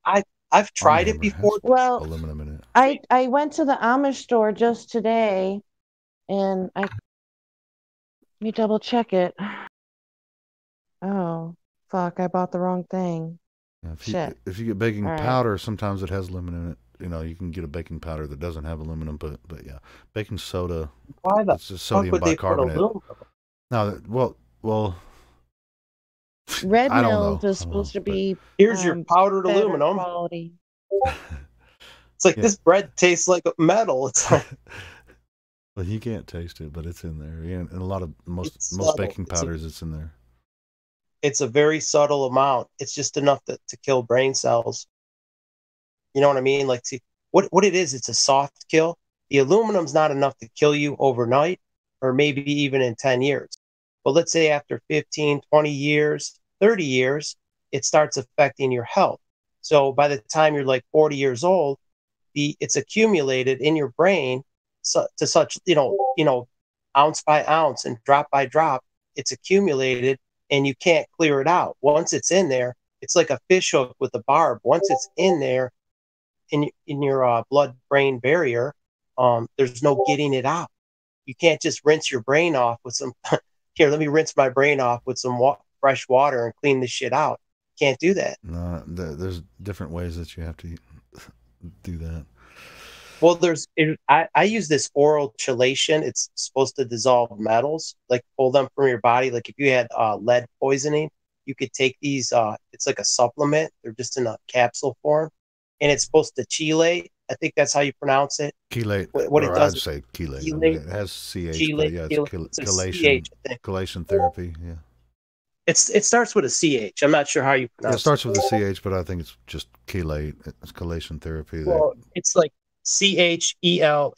I've tried it before. Well, aluminum in it. I went to the Amish store just today, and let me double check it. Oh, fuck! I bought the wrong thing. Shit. If you get baking powder, sometimes it has aluminum in it. You know, you can get a baking powder that doesn't have aluminum, but yeah, baking soda. Why the it's just sodium bicarbonate. No, well. Red Mills is supposed to be. Here's your powdered aluminum. Quality. It's like this bread tastes like metal. It's like. Well, you can't taste it, but it's in there. Yeah, and a lot of most baking powders, it's in there. It's a very subtle amount. It's just enough to kill brain cells. You know what I mean? Like, see, what it is, it's a soft kill. The aluminum's not enough to kill you overnight or maybe even in 10 years. But let's say after 15, 20 years, 30 years, it starts affecting your health. So by the time you're like 40 years old, it's accumulated in your brain to such, ounce by ounce and drop by drop, it's accumulated and you can't clear it out. Once it's in there, it's like a fish hook with a barb. Once it's in there in your blood-brain barrier, there's no getting it out. You can't just rinse your brain off with some, here, let me rinse my brain off with some fresh water and clean this shit out. Can't do that. No, there's different ways that you have to do that. Well, I use this oral chelation. It's supposed to dissolve metals, like pull them from your body. Like if you had lead poisoning, you could take these. It's like a supplement. They're just in a capsule form, and it's supposed to chelate. I think that's how you pronounce it. Chelate. What it does? I'd say chelate. Chelate. I mean, it has CH, Chelate, but yeah, it's chelation. Chelation therapy. Yeah. It starts with a CH. I'm not sure how you pronounce it. It starts with a CH, but I think it's just chelate. It's chelation therapy. Well, it's like CHELATION.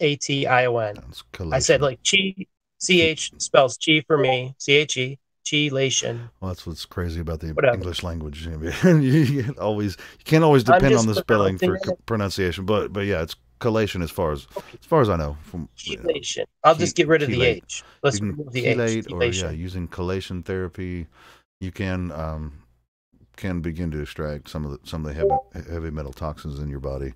I said like chi. CH spells chi for me. CHE. Chelation. Well, that's what's crazy about the English language. You can't always depend on the spelling for pronunciation, but yeah, it's collation as far as I know. From chelation. I'll just get rid of the H. Let's remove the H. Chelate, or using chelation therapy, you can begin to extract some of the heavy metal toxins in your body.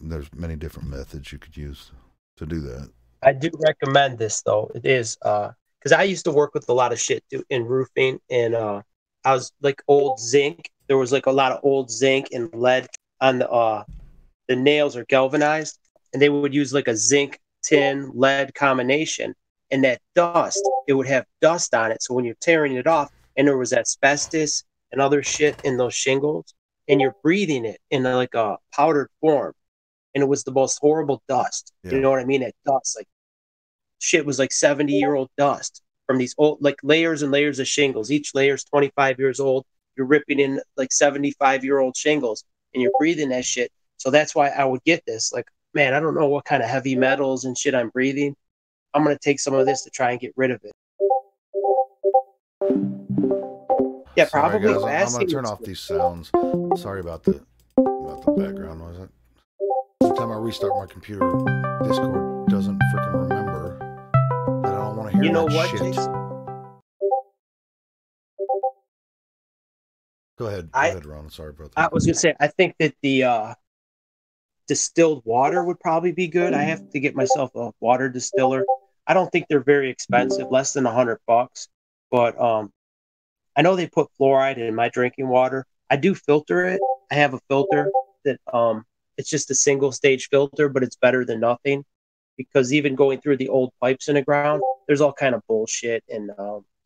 There's many different methods you could use to do that. I do recommend this though. It is because I used to work with a lot of shit in roofing, and I was like old zinc. There was like a lot of old zinc and lead on the nails are galvanized, and they would use like a zinc tin lead combination, and that dust, it would have dust on it. So when you're tearing it off, and there was asbestos and other shit in those shingles, and you're breathing it in like a powdered form, and it was the most horrible dust. You know what I mean? That dust, like shit, was like 70-year-old dust from these old, like layers and layers of shingles. Each layer is 25 years old. You're ripping in like 75-year-old shingles, and you're breathing that shit. So that's why I would get this. Like, man, I don't know what kind of heavy metals and shit I'm breathing. I'm going to take some of this to try and get rid of it. Yeah, sorry, probably. Guys, I'm going to turn off these sounds. Sorry about the background noise. Every time I restart my computer, Discord doesn't freaking remember that I don't want to hear that shit. Jason? Go ahead, Ron. Sorry about that. I was going to say, I think that the distilled water would probably be good. I have to get myself a water distiller. I don't think they're very expensive, less than $100. But I know they put fluoride in my drinking water. I do filter it. I have a filter that it's just a single stage filter, but it's better than nothing, because even going through the old pipes in the ground, there's all kind of bullshit and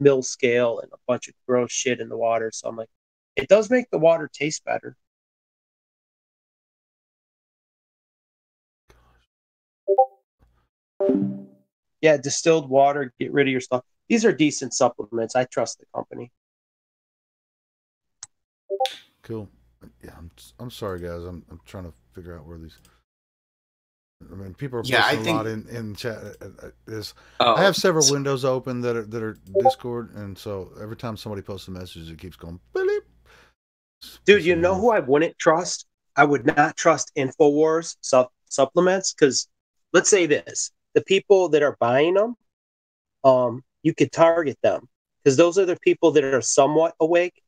mill scale and a bunch of gross shit in the water. So I'm like, it does make the water taste better. Yeah, distilled water, get rid of your stuff. These are decent supplements. I trust the company. Cool. Yeah, I'm sorry, guys. I'm trying to figure out where these. I mean, people are posting a lot in chat. I have several windows open that are Discord, and so every time somebody posts a message, it keeps going. Beep. Dude, you know who I wouldn't trust? I would not trust InfoWars supplements, because let's say this: the people that are buying them, you could target them, because those are the people that are somewhat awake.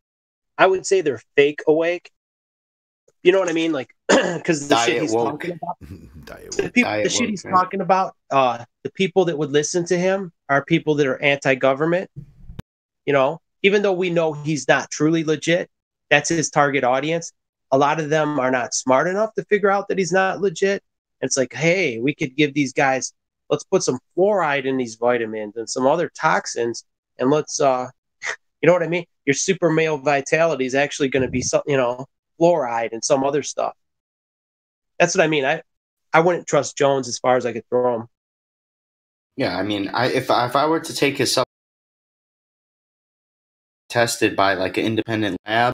I would say they're fake awake. You know what I mean? Like, because the shit he's talking about, the shit he's talking about, the people that would listen to him are people that are anti-government. You know, even though we know he's not truly legit, that's his target audience. A lot of them are not smart enough to figure out that he's not legit. It's like, hey, we could give these guys, let's put some fluoride in these vitamins and some other toxins, and let's, you know what I mean? Your super male vitality is actually going to be some, fluoride and some other stuff. That's what I mean. I wouldn't trust Jones as far as I could throw him. Yeah, I mean, if I were to take his supplement tested by like an independent lab,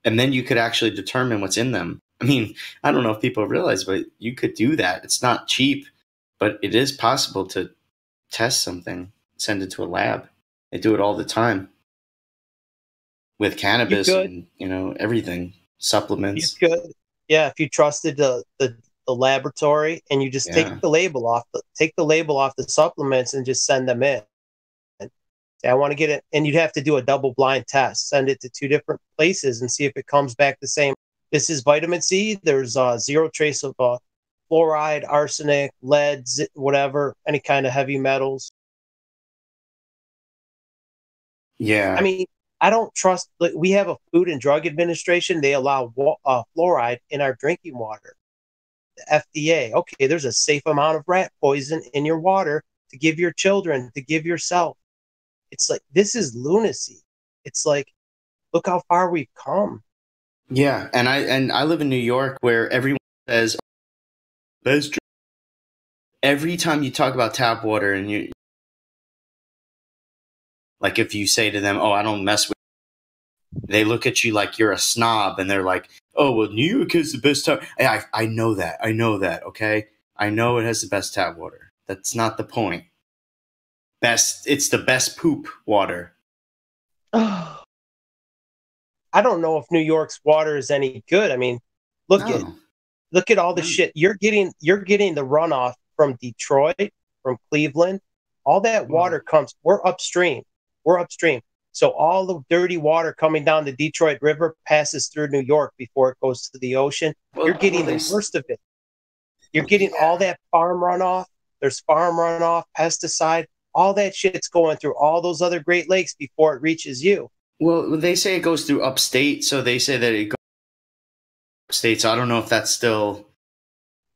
and then you could actually determine what's in them. I mean, I don't know if people realize, but you could do that. It's not cheap, but it is possible to test something, send it to a lab. They do it all the time with cannabis and, everything, supplements. You could. Yeah, if you trusted the laboratory, and you just take the label off the supplements and just send them in. Say, I want to get it, and you'd have to do a double blind test, send it to 2 different places and see if it comes back the same. This is vitamin C. There's zero trace of fluoride, arsenic, lead, whatever, any kind of heavy metals. Yeah. I mean, I don't trust. Like, we have a Food and Drug Administration. They allow fluoride in our drinking water. The FDA. Okay, there's a safe amount of rat poison in your water to give your children, to give yourself. It's like, this is lunacy. It's like, look how far we've come. Yeah, and I live in New York, where everyone says best drink. Every time you talk about tap water, and you, like, if you say to them, "Oh, I don't mess with," they look at you like you're a snob, and they're like, "Oh, well, New York is the best tap." I know that. I know that. Okay, I know it has the best tap water. That's not the point. It's the best poop water. I don't know if New York's water is any good. I mean, look at Look at all the shit you're getting. You're getting the runoff from Detroit, from Cleveland. All that water comes. We're upstream. We're upstream. So all the dirty water coming down the Detroit River passes through New York before it goes to the ocean. You're getting the worst of it. You're getting all that farm runoff. There's farm runoff, pesticide. All that shit's going through all those other Great Lakes before it reaches you. Well, they say it goes through upstate, so they say that it goes upstate. So I don't know if that's still.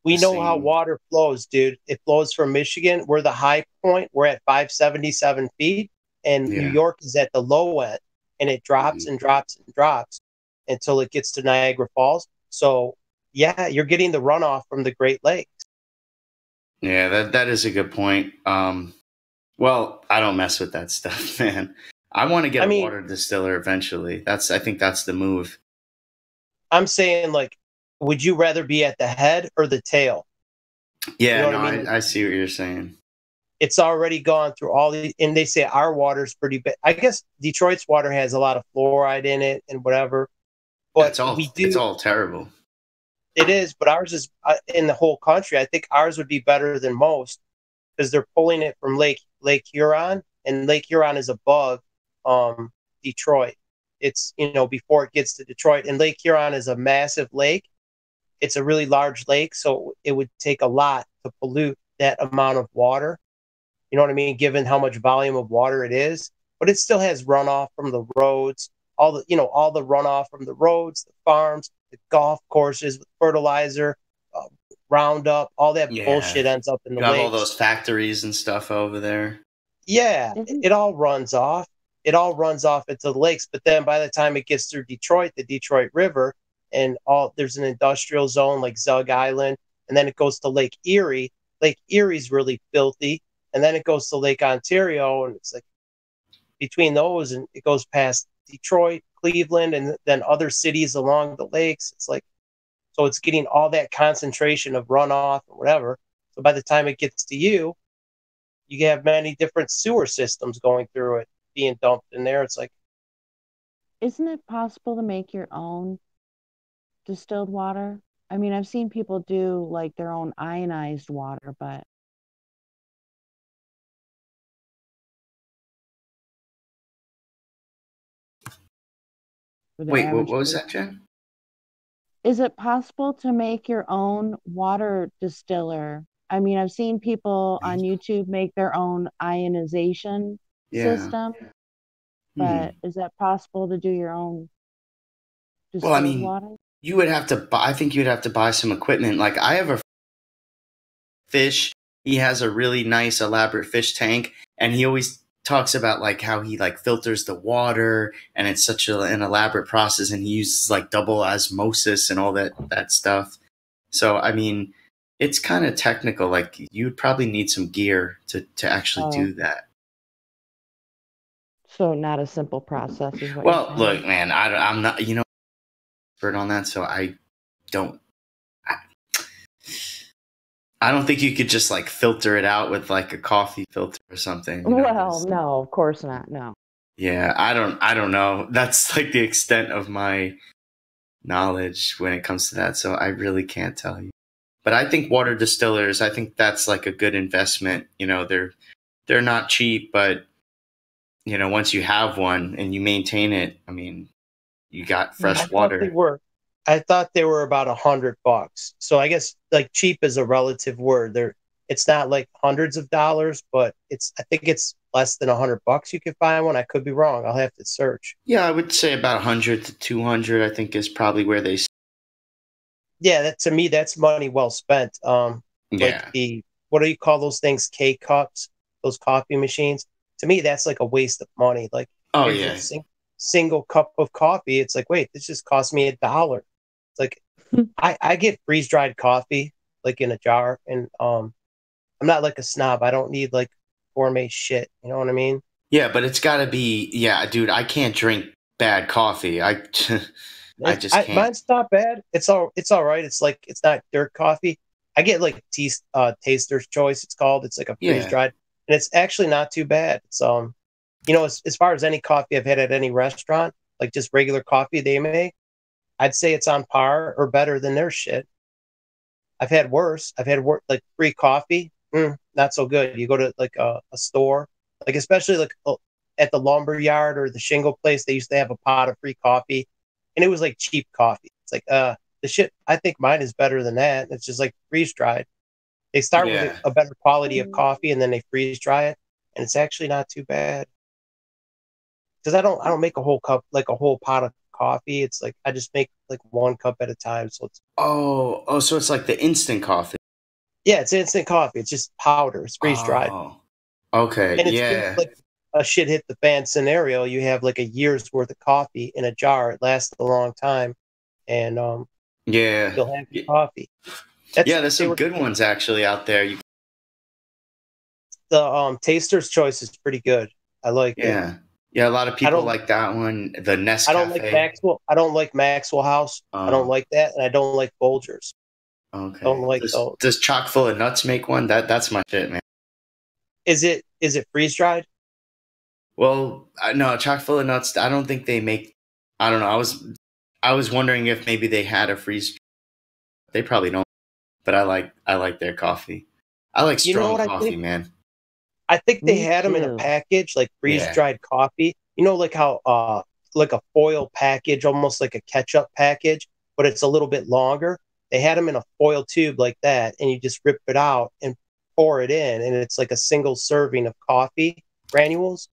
We know how water flows, dude. It flows from Michigan. We're the high point. We're at 577 feet, and New York is at the low end, and it drops and drops and drops until it gets to Niagara Falls. So, yeah, you're getting the runoff from the Great Lakes. Yeah, that is a good point. Well, I don't mess with that stuff, man. I want to get a water distiller eventually. I think that's the move. I'm saying, like, would you rather be at the head or the tail? Yeah, you know I mean? I see what you're saying. It's already gone through all the, and they say our water's pretty bad. I guess Detroit's water has a lot of fluoride in it and whatever. But it's all terrible. It is, but ours is in the whole country. I think ours would be better than most because they're pulling it from Lake Huron, and Lake Huron is above Detroit. It's, before it gets to Detroit, and Lake Huron is a massive lake. It's a really large lake, so it would take a lot to pollute that amount of water. You know what I mean? Given how much volume of water it is, but it still has runoff from the roads, all the runoff from the roads, the farms, the golf courses with fertilizer, Roundup, all that bullshit ends up in the lakes. You have all those factories and stuff over there. Yeah, it all runs off. It all runs off into the lakes. But then by the time it gets through Detroit, the Detroit River, and there's an industrial zone like Zug Island, and then it goes to Lake Erie. Lake Erie's really filthy, and then it goes to Lake Ontario, and it's like between those, and it goes past Detroit, Cleveland, and then other cities along the lakes. It's like, so it's getting all that concentration of runoff or whatever. So by the time it gets to you, you have many different sewer systems going through it, being dumped in there. It's like, isn't it possible to make your own distilled water? I mean, I've seen people do like their own ionized water, but wait, what was that, Jen? Is it possible to make your own water distiller? I mean, I've seen people on YouTube make their own ionization system, but is that possible to do your own distilled water? You would have to buy, I think you'd have to buy some equipment. Like, I have a fish. He has a really nice, elaborate fish tank, and he always talks about like how he like filters the water, and it's such an elaborate process, and he uses like double osmosis and all that stuff. So I mean, it's kind of technical. Like, you'd probably need some gear to actually do that. So not a simple process is what well, look, man, I'm not expert on that, so I don't think you could just like filter it out with like a coffee filter or something. Well, no, of course not. No. Yeah, I don't know. That's like the extent of my knowledge when it comes to that. So I really can't tell you. But I think water distillers, I think that's like a good investment. They're not cheap, but once you have one and you maintain it, I mean, you got fresh water. I thought they were about $100. So I guess like cheap is a relative word. It's not like hundreds of dollars, but I think it's less than $100 you could find one. I could be wrong. I'll have to search. Yeah, I would say about 100 to 200. I think is probably where they. Yeah, to me, that's money well spent. Like what do you call those things? K-cups, those coffee machines. To me, that's like a waste of money. Like, single cup of coffee. It's like, wait, this just cost me $1. It's like, I get freeze dried coffee like in a jar, and I'm not like a snob. I don't need like gourmet shit. You know what I mean? Yeah, but it's got to be. Yeah, dude, I can't drink bad coffee. I just can't. Mine's not bad. It's all right. It's like, it's not dirt coffee. I get like Taster's Choice. It's called. It's like a freeze dried, and it's actually not too bad. It's as far as any coffee I've had at any restaurant, like just regular coffee they make, I'd say it's on par or better than their shit. I've had worse. I've had like free coffee. Not so good. You go to like a store, like especially like at the lumber yard or the shingle place, they used to have a pot of free coffee, and it was like cheap coffee. It's like the shit. I think mine is better than that. It's just like freeze dried. They start with a better quality of coffee and then they freeze dry it, and it's actually not too bad. Because I don't make a whole cup, like a whole pot of coffee. It's like I just make like one cup at a time. So it's so it's like the instant coffee. yeah, it's instant coffee. It's just powder. It's freeze dried. Oh, okay, And it's like a shit hit the fan scenario. You have like a year's worth of coffee in a jar. It lasts a long time, and you'll have your coffee. There's some good ones actually out there. The Taster's Choice is pretty good. I like it. Yeah, a lot of people like that one. The Nescafe. I don't like Maxwell. I don't like Maxwell House. I don't like that, and I don't like Folgers. Okay. Don't like those. Does Chock full of nuts make one? That's my shit, man. Is it freeze dried? Well, no, Chock full of nuts. I don't think they make. I don't know. I was wondering if maybe they had a freeze. They probably don't. But I like their coffee. I like strong coffee, man. I think they had them in a package, like freeze-dried coffee. You know, like how like a foil package, almost like a ketchup package, but it's a little bit longer. They had them in a foil tube like that, and you just rip it out and pour it in, and it's like a single serving of coffee granules,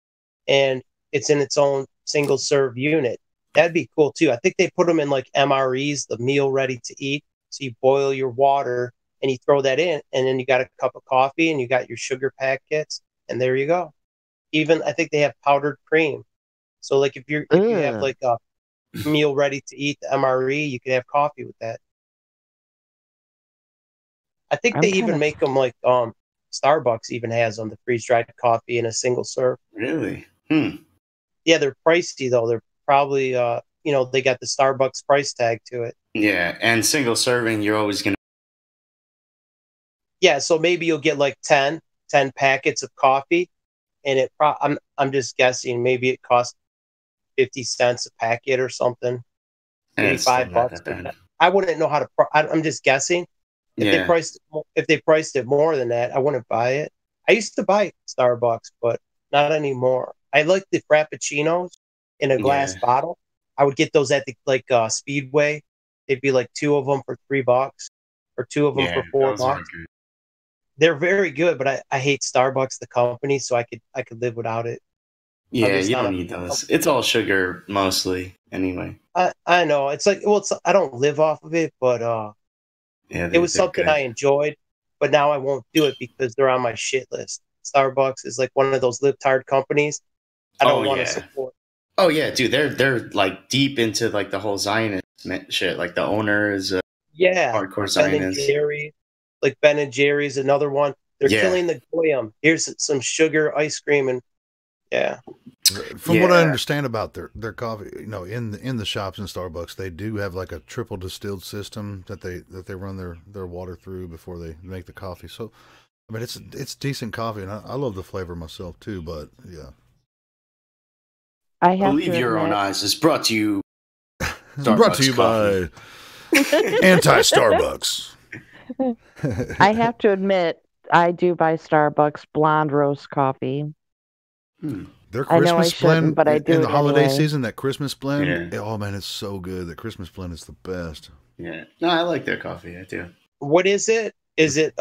and it's in its own single serve unit. That'd be cool too. I think they put them in like MREs, the meal ready to eat. So you boil your water and you throw that in, and then you got a cup of coffee and you got your sugar packets, and there you go. Even I think they have powdered cream. So like if you have like a meal ready to eat, the MRE, you could have coffee with that. I think they even make them like Starbucks even has them, the freeze dried coffee in a single serve. Really? Yeah, they're pricey though. They're probably they got the Starbucks price tag to it. Yeah, and single serving, you're always gonna. Yeah, so maybe you'll get like 10 packets of coffee, and I'm just guessing maybe it costs 50 cents a packet or something, maybe $5. I wouldn't know how to. I'm just guessing. If they priced it more than that, I wouldn't buy it. I used to buy Starbucks, but not anymore. I like the Frappuccinos in a glass bottle. I would get those at the Speedway. It'd be like 2 of them for $3, or 2 of them for $4. They're very good, but I hate Starbucks, the company, so I could live without it. Yeah, you don't need those. It's all sugar mostly, anyway. I know. It's like, I don't live off of it, but it was something I enjoyed, but now I won't do it because they're on my shit list. Starbucks is like one of those libtard companies I don't want to support. Oh yeah, dude, they're like deep into like the whole Zionist shit. Like the owner is hardcore Zionist. Like Ben and Jerry's, another one. They're killing the goyim. Here's some sugar ice cream, and From what I understand about their coffee, in the shops in Starbucks, they do have like a triple distilled system that they run their water through before they make the coffee. So, I mean, it's decent coffee, and I love the flavor myself too. But yeah, I have believe your own eyes is brought to you. Brought to you by anti-Starbucks. I have to admit, I do buy Starbucks blonde roast coffee. Their Christmas blend, but I do in the holiday anyway. season, that Christmas blend, oh man, it's so good. The Christmas blend is the best. Yeah, no, I like their coffee. I do. What is it? Is it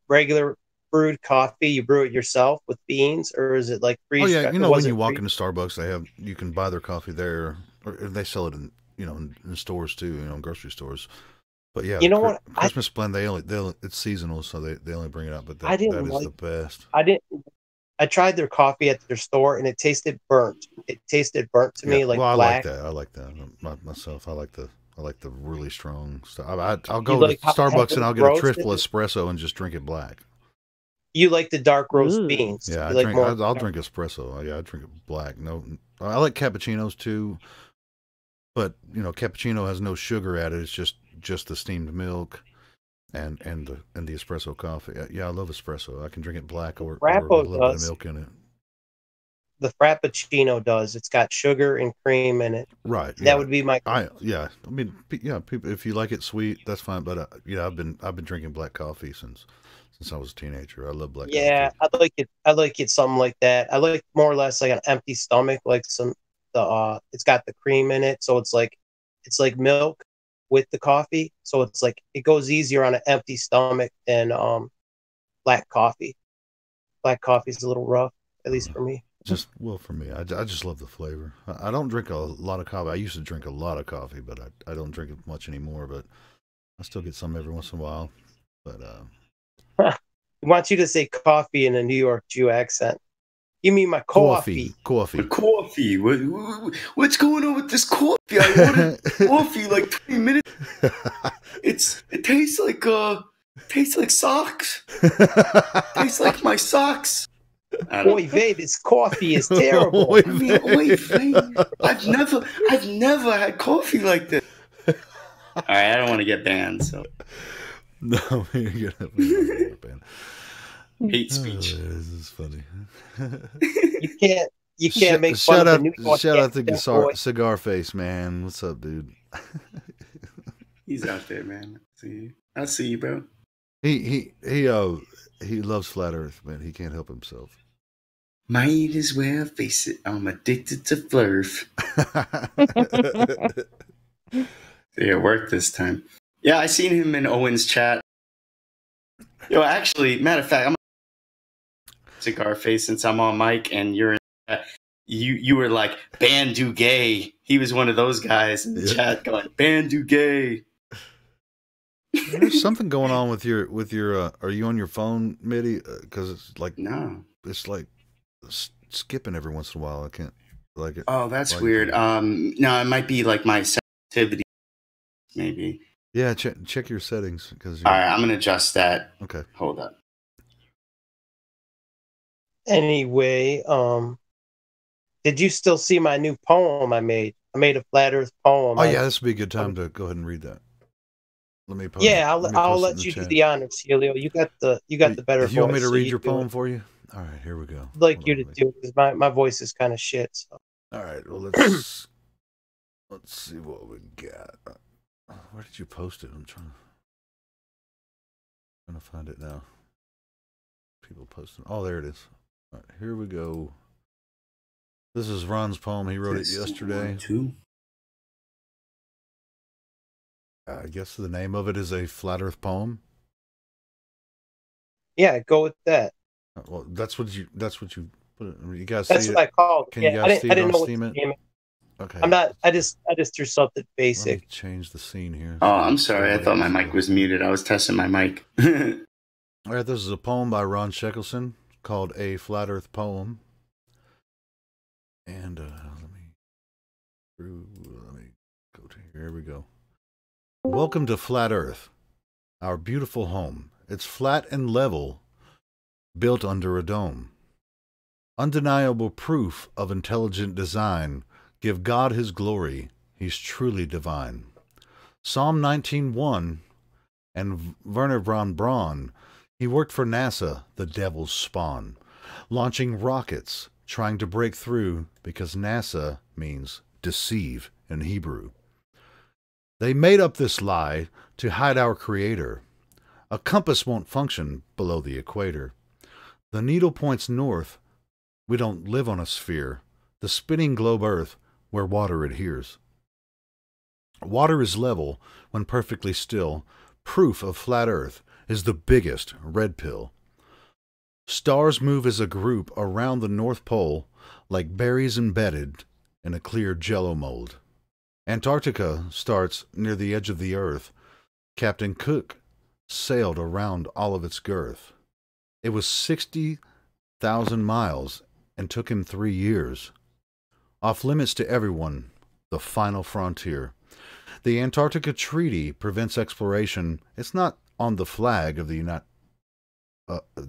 regular brewed coffee? You brew it yourself with beans, or is it like freeze? Oh yeah, when you walk into Starbucks, you can buy their coffee there, or they sell it in in stores too, grocery stores. But yeah, what? Christmas blend, it's seasonal, so they only bring it out. But that is the best. I tried their coffee at their store, and it tasted burnt. It tasted burnt to me, like black. I like that myself. I like the really strong stuff. I'll go to Starbucks and I'll get a triple espresso and just drink it black. You like the dark roast beans? Yeah, I'll drink espresso. Yeah, I drink it black. No, I like cappuccinos too, but cappuccino has no sugar added. It's just the steamed milk. And the espresso coffee. Yeah, I love espresso. I can drink it black or with a little bit of milk in it. the Frappuccino does. It's got sugar and cream in it. Right. That would be my. I mean, yeah. People, if you like it sweet, that's fine. But yeah, I've been drinking black coffee since I was a teenager. I love black coffee. Yeah, I like it something like that. I like more or less like an empty stomach, like it's got the cream in it, so it's like milk with the coffee. So it's like it goes easier on an empty stomach than black coffee. Black coffee is a little rough, at least for me. For me, I just love the flavor. I don't drink a lot of coffee. I used to drink a lot of coffee, but I don't drink it much anymore. But I still get some every once in a while. But I want you to say coffee in a New York Jew accent. Give me my coffee. Coffee. What's going on with this coffee? I ordered coffee like 20 minutes. It tastes like socks. Tastes like my socks. Oy vey, this coffee is terrible. I mean, oy vey. I've never had coffee like this. All right, I don't want to get banned, so. No, you're gonna get banned. Hate speech. This is funny. You can't make fun of the New York. Shout out to Cigar Face, man. What's up, dude? He's out there, man. I see you, bro. He loves flat Earth, man. He can't help himself. Might as well face it. I'm addicted to flurf. It worked this time. Yeah, I seen him in Owen's chat. Yo, actually, matter of fact, I'm Cigar Face since I'm on mic and you're in you were like, ban do gay. He was one of those guys in the chat going, ban do gay. There's something going on with your are you on your phone, Mitty? Because it's like skipping every once in a while. I can't like it. Oh, that's weird. No, it might be like my sensitivity, maybe. Yeah, check your settings because. All right, I'm gonna adjust that. Okay, hold up. Anyway, did you still see my new poem I made? I made a flat Earth poem. Oh yeah, this would be a good time to go ahead and read that. Let me post. Yeah, I'll let you do the honors, Helio. You got the better voice. You want me to read your poem for you? All right, here we go. I'd like you to do it because my voice is kind of shit. So. All right, well let's see what we got. Where did you post it? I'm trying to find it now. People posting. Oh, there it is. All right, here we go. This is Ron's poem. He wrote it yesterday. I guess the name of it is a flat Earth poem. Yeah, go with that. Well, that's what you put it. You guys that's see what it? I called. Can you guys see it on Steam? Okay. I'm not. I just threw something basic. Let me change the scene here. Oh, I'm sorry. I thought my mic was muted. I was testing my mic. All right, this is a poem by Ron Sheckelson called "A Flat Earth Poem." And let me go to here. Here we go. Welcome to Flat Earth, our beautiful home. It's flat and level, built under a dome. Undeniable proof of intelligent design. Give God his glory. He's truly divine. Psalm 19:1 and Werner von Braun. He worked for NASA, the devil's spawn, launching rockets, trying to break through because NASA means deceive in Hebrew. They made up this lie to hide our Creator. A compass won't function below the equator. The needle points north. We don't live on a sphere. The spinning globe Earth, where water adheres. Water is level when perfectly still. Proof of flat Earth is the biggest red pill. Stars move as a group around the North Pole like berries embedded in a clear jello mold. Antarctica starts near the edge of the Earth. Captain Cook sailed around all of its girth. It was 60,000 miles and took him 3 years. Off limits to everyone, the final frontier. The Antarctica Treaty prevents exploration. It's not on the flag of the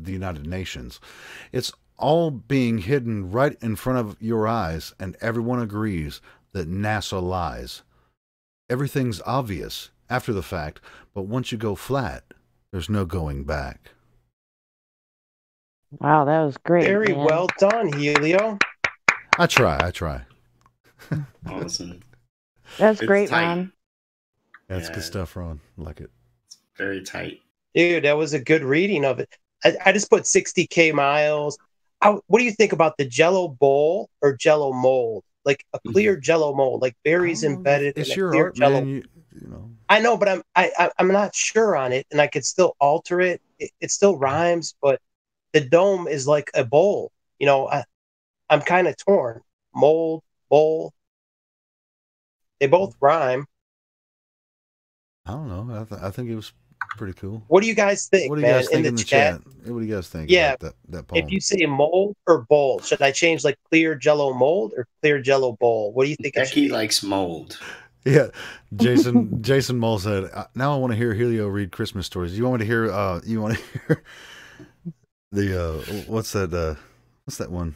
United Nations. It's all being hidden right in front of your eyes, and everyone agrees that NASA lies. Everything's obvious after the fact, but once you go flat, there's no going back. Wow, that was great. Very man. well done, Helio. I try. Awesome. That's It's great, tight. Ron. That's Yeah. good stuff, Ron. Like it. Very tight. Dude, that was a good reading of it. I just put 60K miles. What do you think about the Jello bowl or Jello mold? Like a clear Jello mold, like berries embedded It's in a your clear art, Jello. man. You know. I know, but I'm not sure on it, and I could still alter it. It still rhymes, but the dome is like a bowl. You know, I'm kind of torn. Mold, bowl, they both rhyme. I don't know. I think it was pretty cool. What do you guys think, What do you man? guys think in the chat? What do you guys think Yeah, about that poem? if you say mold or bowl, should I change like clear Jello mold or clear Jello bowl? What do you think it should Becky be? likes mold. Yeah, Jason Mull said, "Now I want to hear Helio read Christmas stories. You want me to hear? You want to hear the what's that one?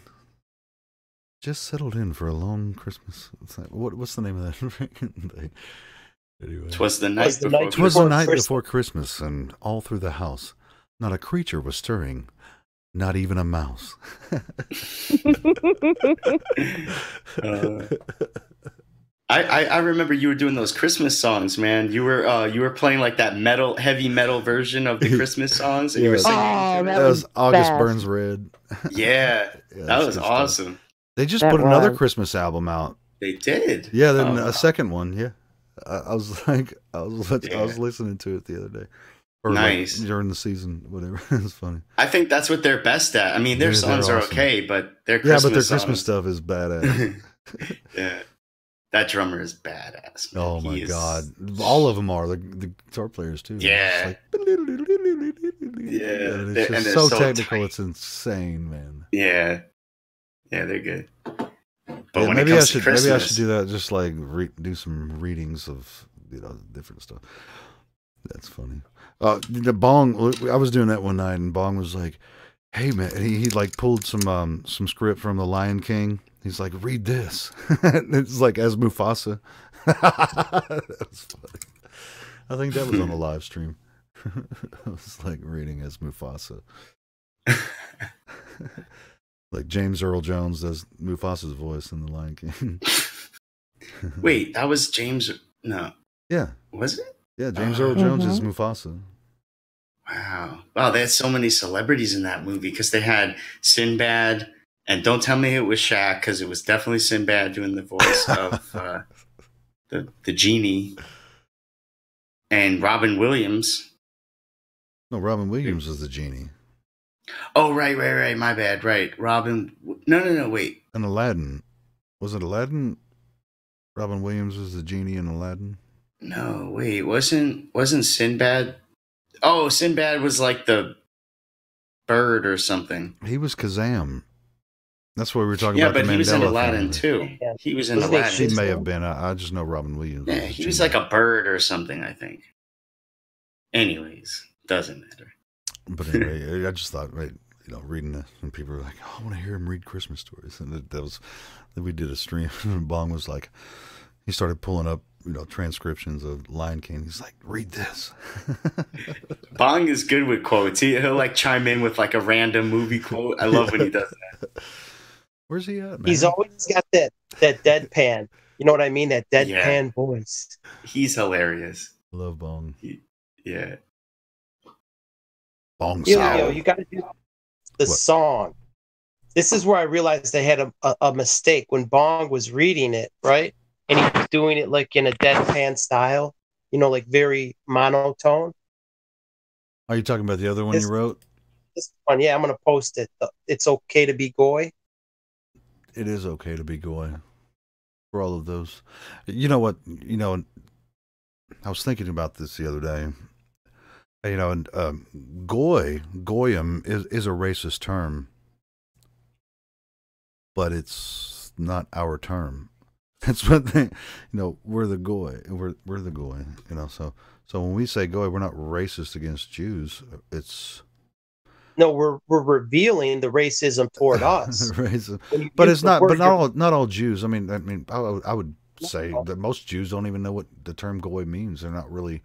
Just settled in for a long Christmas. What's the name of that? Anyway, 'Twas the night before. Twas the night Christmas. before Christmas, and all through the house, not a creature was stirring, not even a mouse." I remember you were doing those Christmas songs, man. You were playing like that heavy metal version of the Christmas songs, and you were singing. Oh, that was August best. Burns Red. Yeah, Yeah, that was good awesome. stuff. They just That put another was. Christmas album out. They did. Yeah, then Oh, a second one. Yeah, I was like, I was Yeah. listening to it the other day, or Nice. like during the season, whatever. It's funny. I think that's what they're best at. I mean, their Yeah, songs they're are awesome. okay, but their Yeah, Christmas but their Christmas songs, stuff is badass. yeah, that drummer is badass. Man. Oh my He is- god, all of them are the guitar players too. Yeah. It's Yeah, and they're- it's and just they're so so technical. tight. It's insane, man. Yeah, they're good. But Yeah, when maybe it I comes should to Christmas, do that. Just like do some readings of different stuff. That's funny. The Bong. I was doing that one night, and Bong was like, "Hey man," he like pulled some script from The Lion King. He's like, "Read this." It's like as Mufasa. That was funny. I think that was on a live stream. I was like reading as Mufasa. Like James Earl Jones does Mufasa's voice in The Lion King. wait, that was James. No, Yeah. was it? Yeah, James Earl Jones is Mhm. Mufasa. Wow, they had so many celebrities in that movie because they had Sinbad, and don't tell me it was Shaq because it was definitely Sinbad doing the voice of the genie, and Robin Williams. No, Robin Williams was the genie. Oh, right. My bad. Right, Robin. No. Wait. And Aladdin. Was it Aladdin? Robin Williams was the genie in Aladdin. No, wait. Wasn't Sinbad? Oh, Sinbad was like the bird or something. He was Kazam. That's what we were talking Yeah, about. but the he was in Mandela Aladdin family. too. Yeah. He was in Wasn't he Aladdin. He may Shizmo? have been. I just know Robin Williams. Yeah, the he was genie. like a bird or something, I think. Anyways, doesn't matter. But anyway, I just thought, right, reading this, and people were like, "Oh, I want to hear him read Christmas stories," and that was. Then we did a stream, and Bong was like, he started pulling up, transcriptions of Lion King. He's like, "Read this." Bong is good with quotes. He'll like chime in with like a random movie quote. I love when he does that. Where's he at, man? He's always got that deadpan. You know what I mean? That deadpan Yeah. voice. He's hilarious. Love Bong. Yeah. Bong Yo, Sao. you got to do the What? song. This is where I realized they had a mistake when Bong was reading it, right? And he was doing it like in a deadpan style, like very monotone. Are you talking about the other one This- you wrote? This one, yeah, I'm gonna post it. It's okay to be goy. It is okay to be goy for all of those. You know what? I was thinking about this the other day. And goyim is a racist term, but it's not our term. That's what they, we're the goy. We're the goy. So when we say goy, we're not racist against Jews. It's No, we're revealing the racism toward us. racism. When you But use it's the not. word, But not all Jews. I would say that most Jews don't even know what the term goy means. They're not really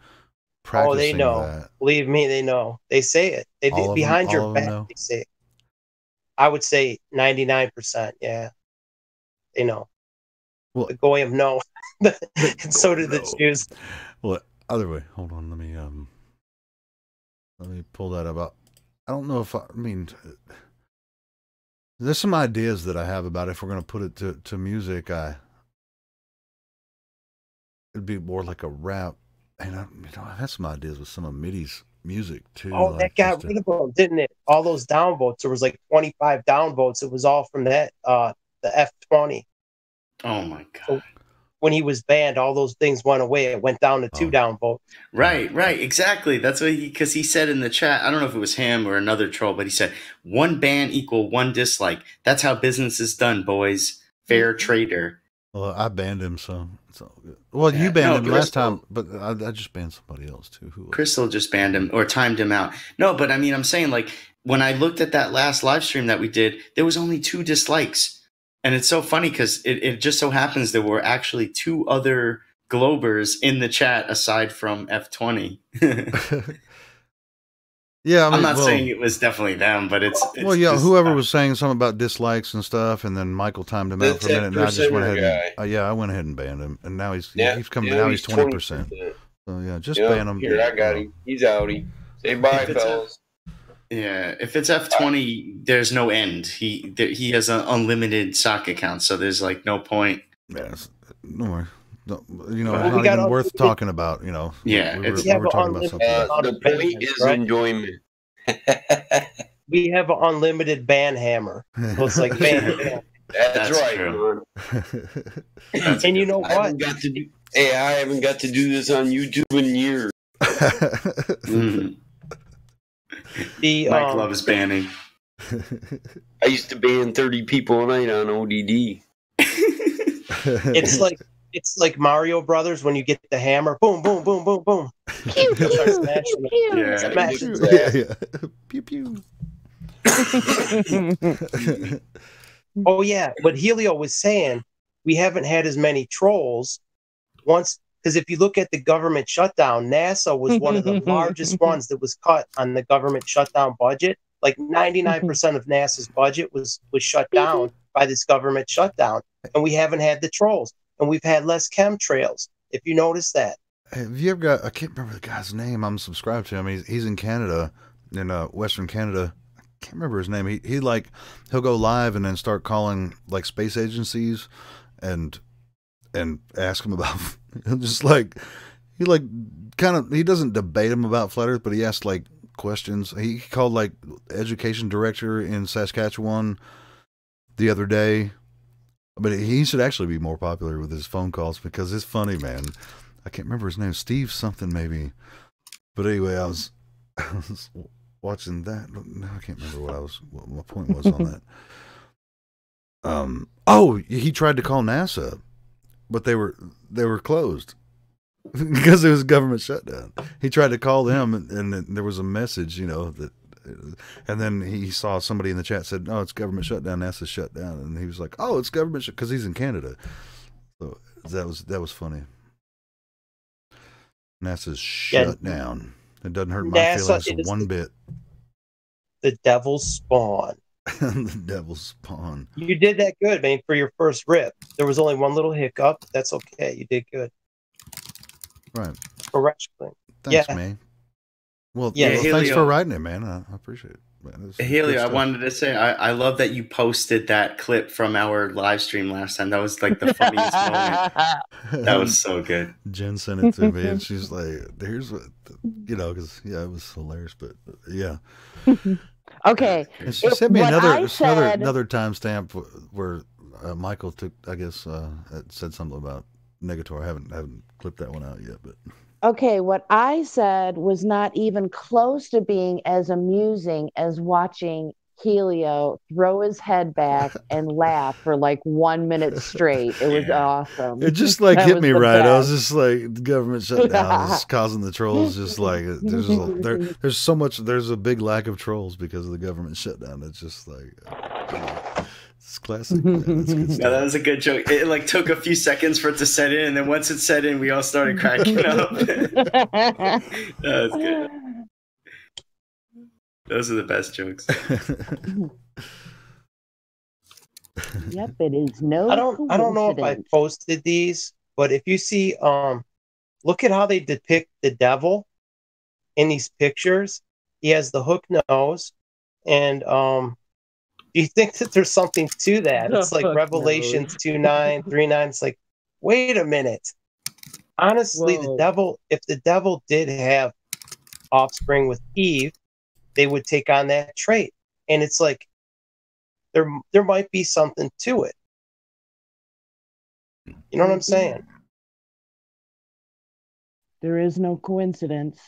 practicing oh, they know. that. Believe me, they know. They say it. They All of them- behind all your of them back. know? They say it. I would say 99%. Yeah. They know. Well, The goyim know. And so do the no. Jews. Well, other way. Hold on. Let me pull that up. I don't know if I mean. There's some ideas that I have about if we're going to put it to music. It'd be more like a rap, and I had some ideas with some of Midi's music too. Oh, like that got rid of them, didn't it? All those downvotes. There was like 25 downvotes. It was all from that the F20. Oh my god! So when he was banned, all those things went away. It went down to 2 downvotes. Right, exactly. That's what because he said in the chat. I don't know if it was him or another troll, but he said 1 ban equal 1 dislike. That's how business is done, boys. Fair trader. Well, I banned him, so it's all good. Well, you banned him last time, but I just banned somebody else too. Who Crystal just banned him or timed him out. No, but I mean, I'm saying like when I looked at that last live stream that we did, there was only 2 dislikes. And it's so funny because it just so happens there were actually 2 other Globers in the chat aside from F20. Yeah, I'm not saying it was definitely them, but it's well, yeah, just, whoever was saying something about dislikes and stuff, and then Michael timed him out for a minute, and I just went ahead and I went ahead and banned him, and now he's coming. Now he's 20%. So yeah, just ban him. Here, I got him. He's outie. Say bye, fellas. Yeah, if it's F20, there's no end. He has an unlimited sock account, so there's like no point. Yes, no more. No, it's not even worth talking about. Yeah, we were talking about something. The point is enjoyment. We have an unlimited ban hammer. So it's like ban. That's right, man. And you know what? I haven't got to do this on YouTube in years. Mike loves banning. I used to ban 30 people a night on ODD. It's like Mario Brothers when you get the hammer, boom, boom, boom, boom, boom. Pew, pew, pew, pew. Oh yeah, what Helio was saying, we haven't had as many trolls once, because if you look at the government shutdown, NASA was one of the largest ones that was cut on the government shutdown budget. Like 99% of NASA's budget was shut down by this government shutdown, and we haven't had the trolls. And we've had less chemtrails, if you notice that. Have you ever got, I can't remember the guy's name. I'm subscribed to him. He's in Canada, in Western Canada. I can't remember his name. He'll go live and then start calling like space agencies and ask them about, just like, he doesn't debate them about flat earth, but he asks like questions. He called like education director in Saskatchewan the other day. But he should actually be more popular with his phone calls because it's funny, man. I can't remember his name. Steve something maybe. But anyway, I was watching that. No, I can't remember what my point was on that. He tried to call NASA, but they were closed because it was a government shutdown. He tried to call them, and there was a message, that. And then he saw somebody in the chat said, "No, it's government shutdown. NASA's shut down." And he was like, "Oh, it's government because he's in Canada." So that was funny. NASA's shut down. It doesn't hurt my feelings one bit. The devil's spawn. The devil's spawn. You did that good, man, for your first rip. There was only one little hiccup. That's okay. You did good. Right. For wrestling. Thanks, man. Well, Helio, thanks for writing it, man. I appreciate it. Helio, I wanted to say, I love that you posted that clip from our live stream last time. That was like the funniest moment. That was so good. Jen sent it to me, and she's like, "Here's what," because it was hilarious. But yeah. Okay. And she sent me another timestamp where Michael took, I guess, said something about Negator. I haven't clipped that one out yet, but. Okay, what I said was not even close to being as amusing as watching Helio throw his head back and laugh for like 1 minute straight. It was awesome. It just like hit me right. Best. I was just like, the government shutdown is causing the trolls. Just like there's so much. There's a big lack of trolls because of the government shutdown. It's just like. It's classic. Yeah, that was a good joke. It like took a few seconds for it to set in, and then once it set in, we all started cracking up. That was good. Those are the best jokes. Yep, it is no I don't know if I coincidence. posted these, but if you see, look at how they depict the devil in these pictures. He has the hook nose, and do you think that there's something to that? The It's like hook Revelations nose. 2:9, 3:9. It's like, wait a minute. Honestly, Whoa. if the devil did have offspring with Eve, they would take on that trait. And it's like there might be something to it. You know what I'm saying? There is no coincidence.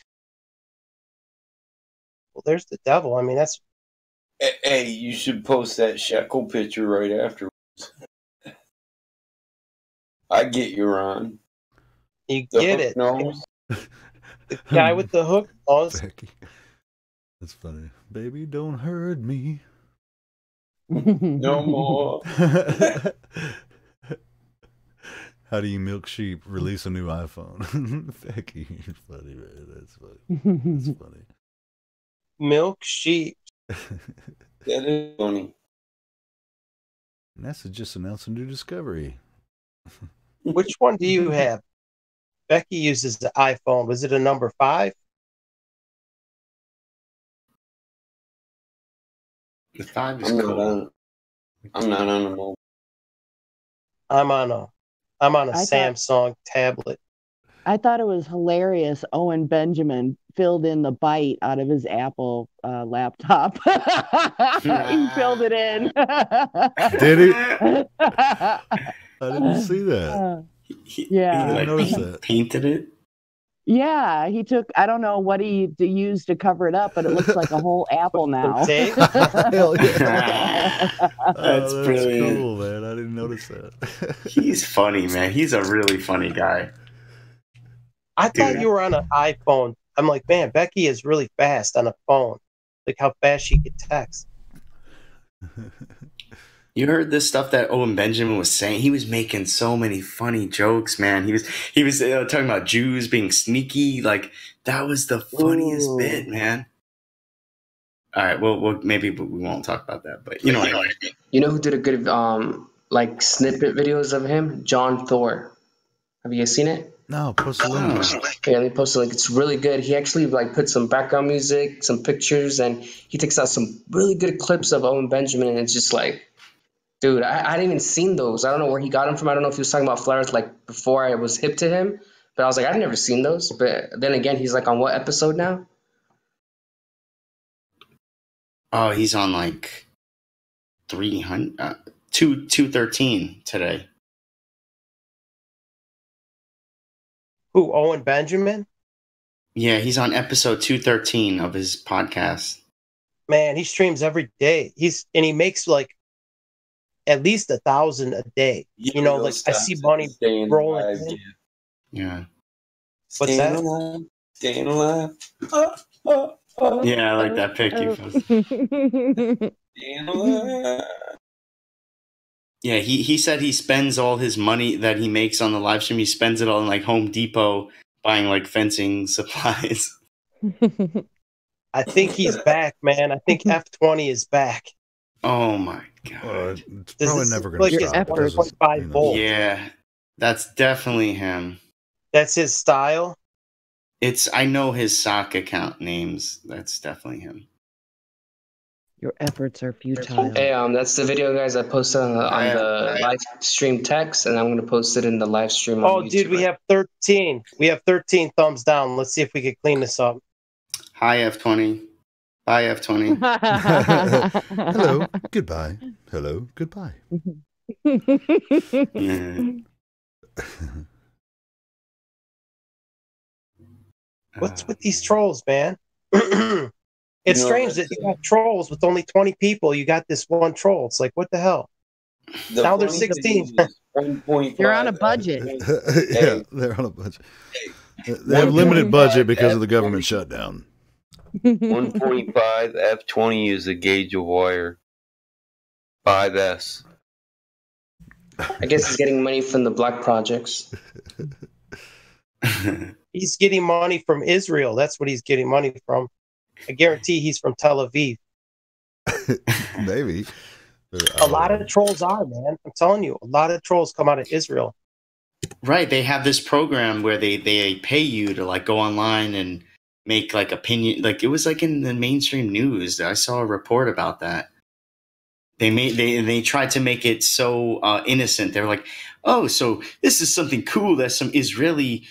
Well, there's the devil. I mean, that's Hey, you should post that shekel picture right afterwards. I get you, Ron. you The get hook it. nose. The guy with the hook nose. Becky. That's funny. Baby, don't hurt me. No more. How do you milk sheep? Release a new iPhone. Becky, you're funny, man. That's funny. That's funny. Milk sheep. That is funny. NASA just announced a new discovery. Which one do you have? Becky uses the iPhone. Was it a number 5? The 5 is I'm cool. not on a mobile. I'm on a I thought- Samsung tablet. I thought it was hilarious. Owen Benjamin filled in the byte out of his Apple laptop. He filled it in. Did he? I didn't see that. Yeah. I didn't notice that. Painted it? Yeah, he took, I don't know what he used to cover it up, but it looks like a whole apple now. Tape? Hell yeah. That's brilliant. Cool, man. I didn't notice that. He's funny, man. He's a really funny guy. I thought Dude. you were on an iPhone. I'm like, man, Becky is really fast on a phone. Like how fast she could text. You heard this stuff that Owen Benjamin was saying? He was making so many funny jokes, man. He was talking about Jews being sneaky. Like that was the funniest bit, man. All right, well, maybe we won't talk about that, but you know what I mean. You know who did a good like snippet videos of him? John Thor. Have you guys seen it? No, post a link. Yeah, they posted like it's really good. He actually like put some background music, some pictures, and he takes out some really good clips of Owen Benjamin, and it's just like, dude, I hadn't even seen those. I don't know where he got them from. I don't know if he was talking about Flat Earth like before I was hip to him, but I was like, I've never seen those. But then again, he's like on what episode now? Oh, he's on like 213 today. Who, Owen Benjamin? Yeah, he's on episode 213 of his podcast. Man, he streams every day. He makes like at least 1,000 a day. You know, like I see money rolling in. Yeah. What's Staying that? alive. Staying alive. Yeah, I like that pic you posted. Staying alive. Yeah, he said he spends all his money that he makes on the live stream. He spends it all in like Home Depot buying like fencing supplies. I think he's back, man. I think F20 is back. Oh my god! It's probably never going to stop. Like 1.5 volts. Yeah, that's definitely him. That's his style. I know his sock account names. That's definitely him. Your efforts are futile. Hey, that's the video, guys. I posted on the live stream text, and I'm gonna post it in the live stream. Oh, on YouTube, dude, we have 13. We have 13 thumbs down. Let's see if we can clean this up. Hi, F20. Bye, F20. Hello, goodbye. Hello, goodbye. What's with these trolls, man? It's strange that you got trolls with only 20 people. You got this one troll. It's like, what the hell? Now there's 16. You're on a budget. Yeah, they're on a budget. They have limited budget because of the government shutdown. 1.5 F20 is a gauge of wire. 5S. I guess he's getting money from the black projects. He's getting money from Israel. That's what he's getting money from. I guarantee he's from Tel Aviv. Maybe. A lot of trolls are, man. I'm telling you, a lot of trolls come out of Israel. Right. They have this program where they pay you to like go online and make like opinion. Like it was like in the mainstream news. I saw a report about that. They tried to make it so innocent. They're like, oh, so this is something cool that some Israeli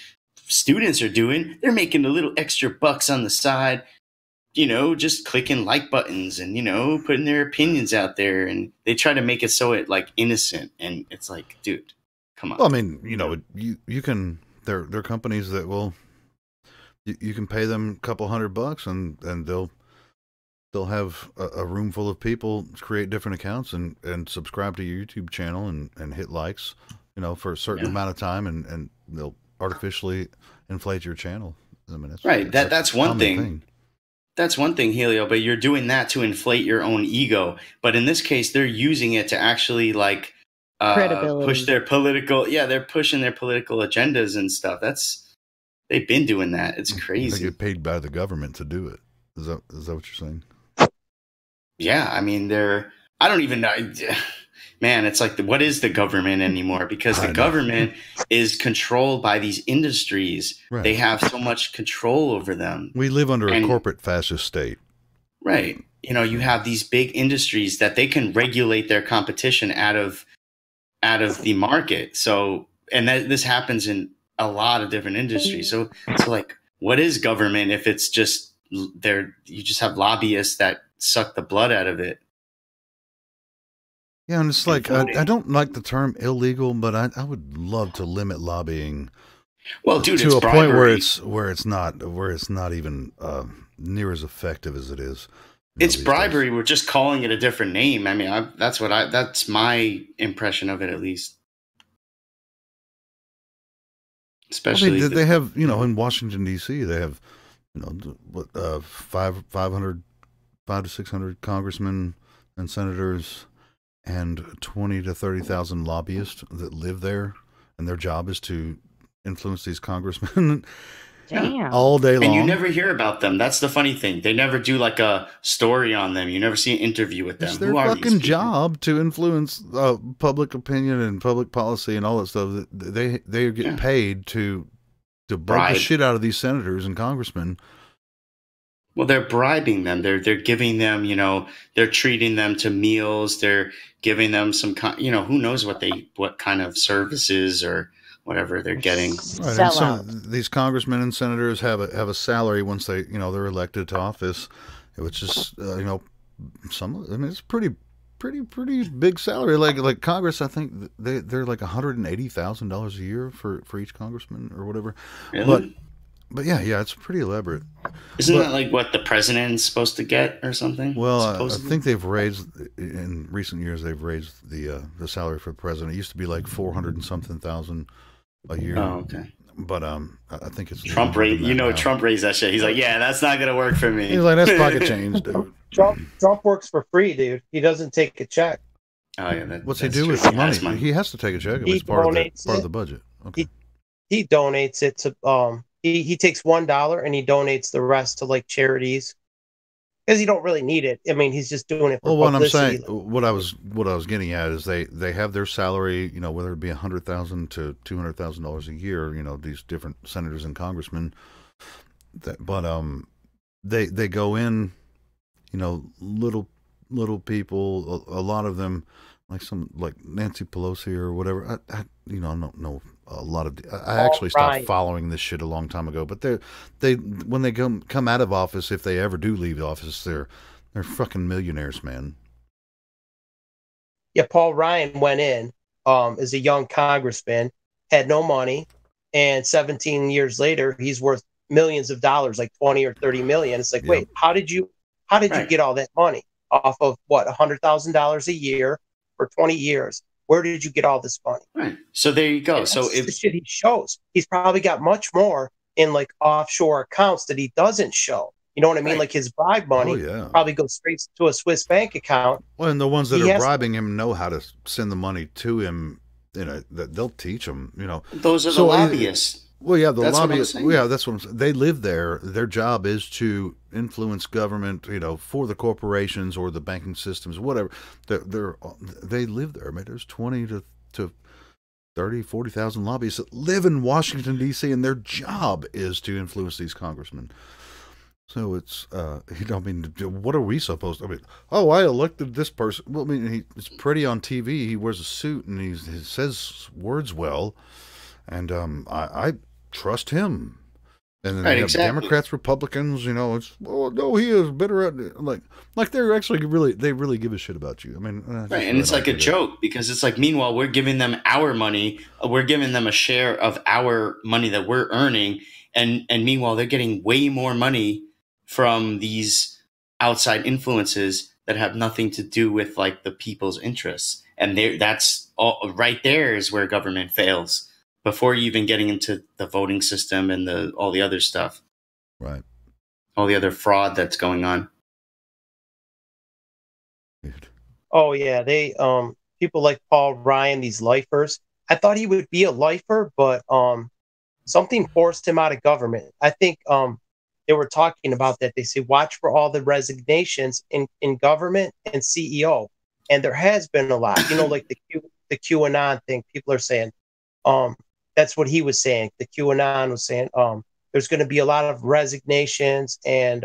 students are doing. They're making a little extra bucks on the side, just clicking like buttons and, putting their opinions out there. And they try to make it so it like innocent. And it's like, dude, come on. Well, I mean, you can, there are companies that will, you can pay them a couple $100 and they'll have a room full of people create different accounts and subscribe to your YouTube channel and hit likes, for a certain amount of time and they'll artificially inflate your channel. I mean, that's one thing. That's one thing, Helio, but you're doing that to inflate your own ego. But in this case, they're using it to actually like push their they're pushing their political agendas and stuff. They've been doing that. It's crazy. They get paid by the government to do it. Is that what you're saying? Yeah, I mean, I don't even know. Man, it's like, what is the government anymore? Because the government is controlled by these industries. Right. They have so much control over them. We live under a corporate fascist state. Right. You have these big industries that they can regulate their competition out of the market. So, and this happens in a lot of different industries. So like, what is government if it's just you just have lobbyists that suck the blood out of it? Yeah, and it's like I don't like the term illegal, but I would love to limit lobbying. Well, dude, to a point where it's not even near as effective as it is. It's bribery. We're just calling it a different name. I mean, that's my impression of it, at least. Especially, they have in Washington D.C. they have 500 to 600 congressmen and senators and 20 to 30,000 lobbyists that live there, and their job is to influence these congressmen all day long. And you never hear about them. That's the funny thing. They never do like a story on them. You never see an interview with them. It's their fucking job to influence public opinion and public policy and all that stuff. They get paid to bug the shit out of these senators and congressmen. Well, they're bribing them. They're giving them, they're treating them to meals. They're giving them some, who knows what kind of services or whatever they're getting. Right. And some these congressmen and senators have a salary once they're elected to office, which is it's pretty big salary. Like Congress, I think they're like $180,000 a year for each congressman or whatever. Really? But yeah, it's pretty elaborate. Isn't that like what the president's supposed to get or something? Well, I think they've raised in recent years. They've raised the salary for the president. It used to be like 400 and something thousand a year. Oh, okay. But I think it's Trump raised. Trump raised that shit. He's like, yeah, that's not gonna work for me. He's like, that's pocket change, dude. Trump works for free, dude. He doesn't take a check. Oh yeah. What's he do with the money? He has to take a check. It's part of the budget. Okay. He donates it to He takes $1 and he donates the rest to like charities because he don't really need it. I mean, he's just doing it for publicity. What I was getting at is they have their salary, whether it be $100,000 to $200,000 a year, these different senators and congressmen. But they go in, little people. A lot of them, like Nancy Pelosi or whatever. I don't know a lot of. I actually stopped following this shit a long time ago. But they when they come out of office, if they ever do leave office, they're fucking millionaires, man. Yeah, Paul Ryan went in as a young congressman, had no money, and 17 years later, he's worth millions of dollars, like 20 or 30 million. It's like, wait, how did you get all that money off of what, $100,000 a year for 20 years? Where did you get all this money? Right. So there you go. So if the shit he shows, he's probably got much more in like offshore accounts that he doesn't show. You know what I mean? Right. Like his bribe money probably goes straight to a Swiss bank account. Well, and the ones that are bribing him know how to send the money to him. That they'll teach him. Those are the lobbyists. Well, yeah, the That's what I'm lobbyists. saying. Yeah, that's what I'm saying. They live there. Their job is to influence government, for the corporations or the banking systems, whatever. They live there. I mean, there's 20 to 30, 40,000 lobbyists that live in Washington D.C. and their job is to influence these congressmen. So it's, I mean, what are we supposed to? I mean, oh, I elected this person. Well, I mean, it's pretty on TV. He wears a suit and he says words well, and I trust him. And then Right, they have exactly. Democrats, Republicans. It's no, he is better at like they're actually they really give a shit about you. I mean, Right, and it's like a joke because it's like, meanwhile, we're giving them our money, we're giving them a share of our money that we're earning, and meanwhile, they're getting way more money from these outside influences that have nothing to do with like the people's interests, and that's all right. There is where government fails before you even getting into the voting system and all the other stuff, right? All the other fraud that's going on. Oh yeah, they people like Paul Ryan, these lifers. I thought he would be a lifer, but something forced him out of government. I think they were talking about that. They say watch for all the resignations in government and CEO, and there has been a lot. Like the QAnon thing. People are saying that's what he was saying. The QAnon was saying there's going to be a lot of resignations and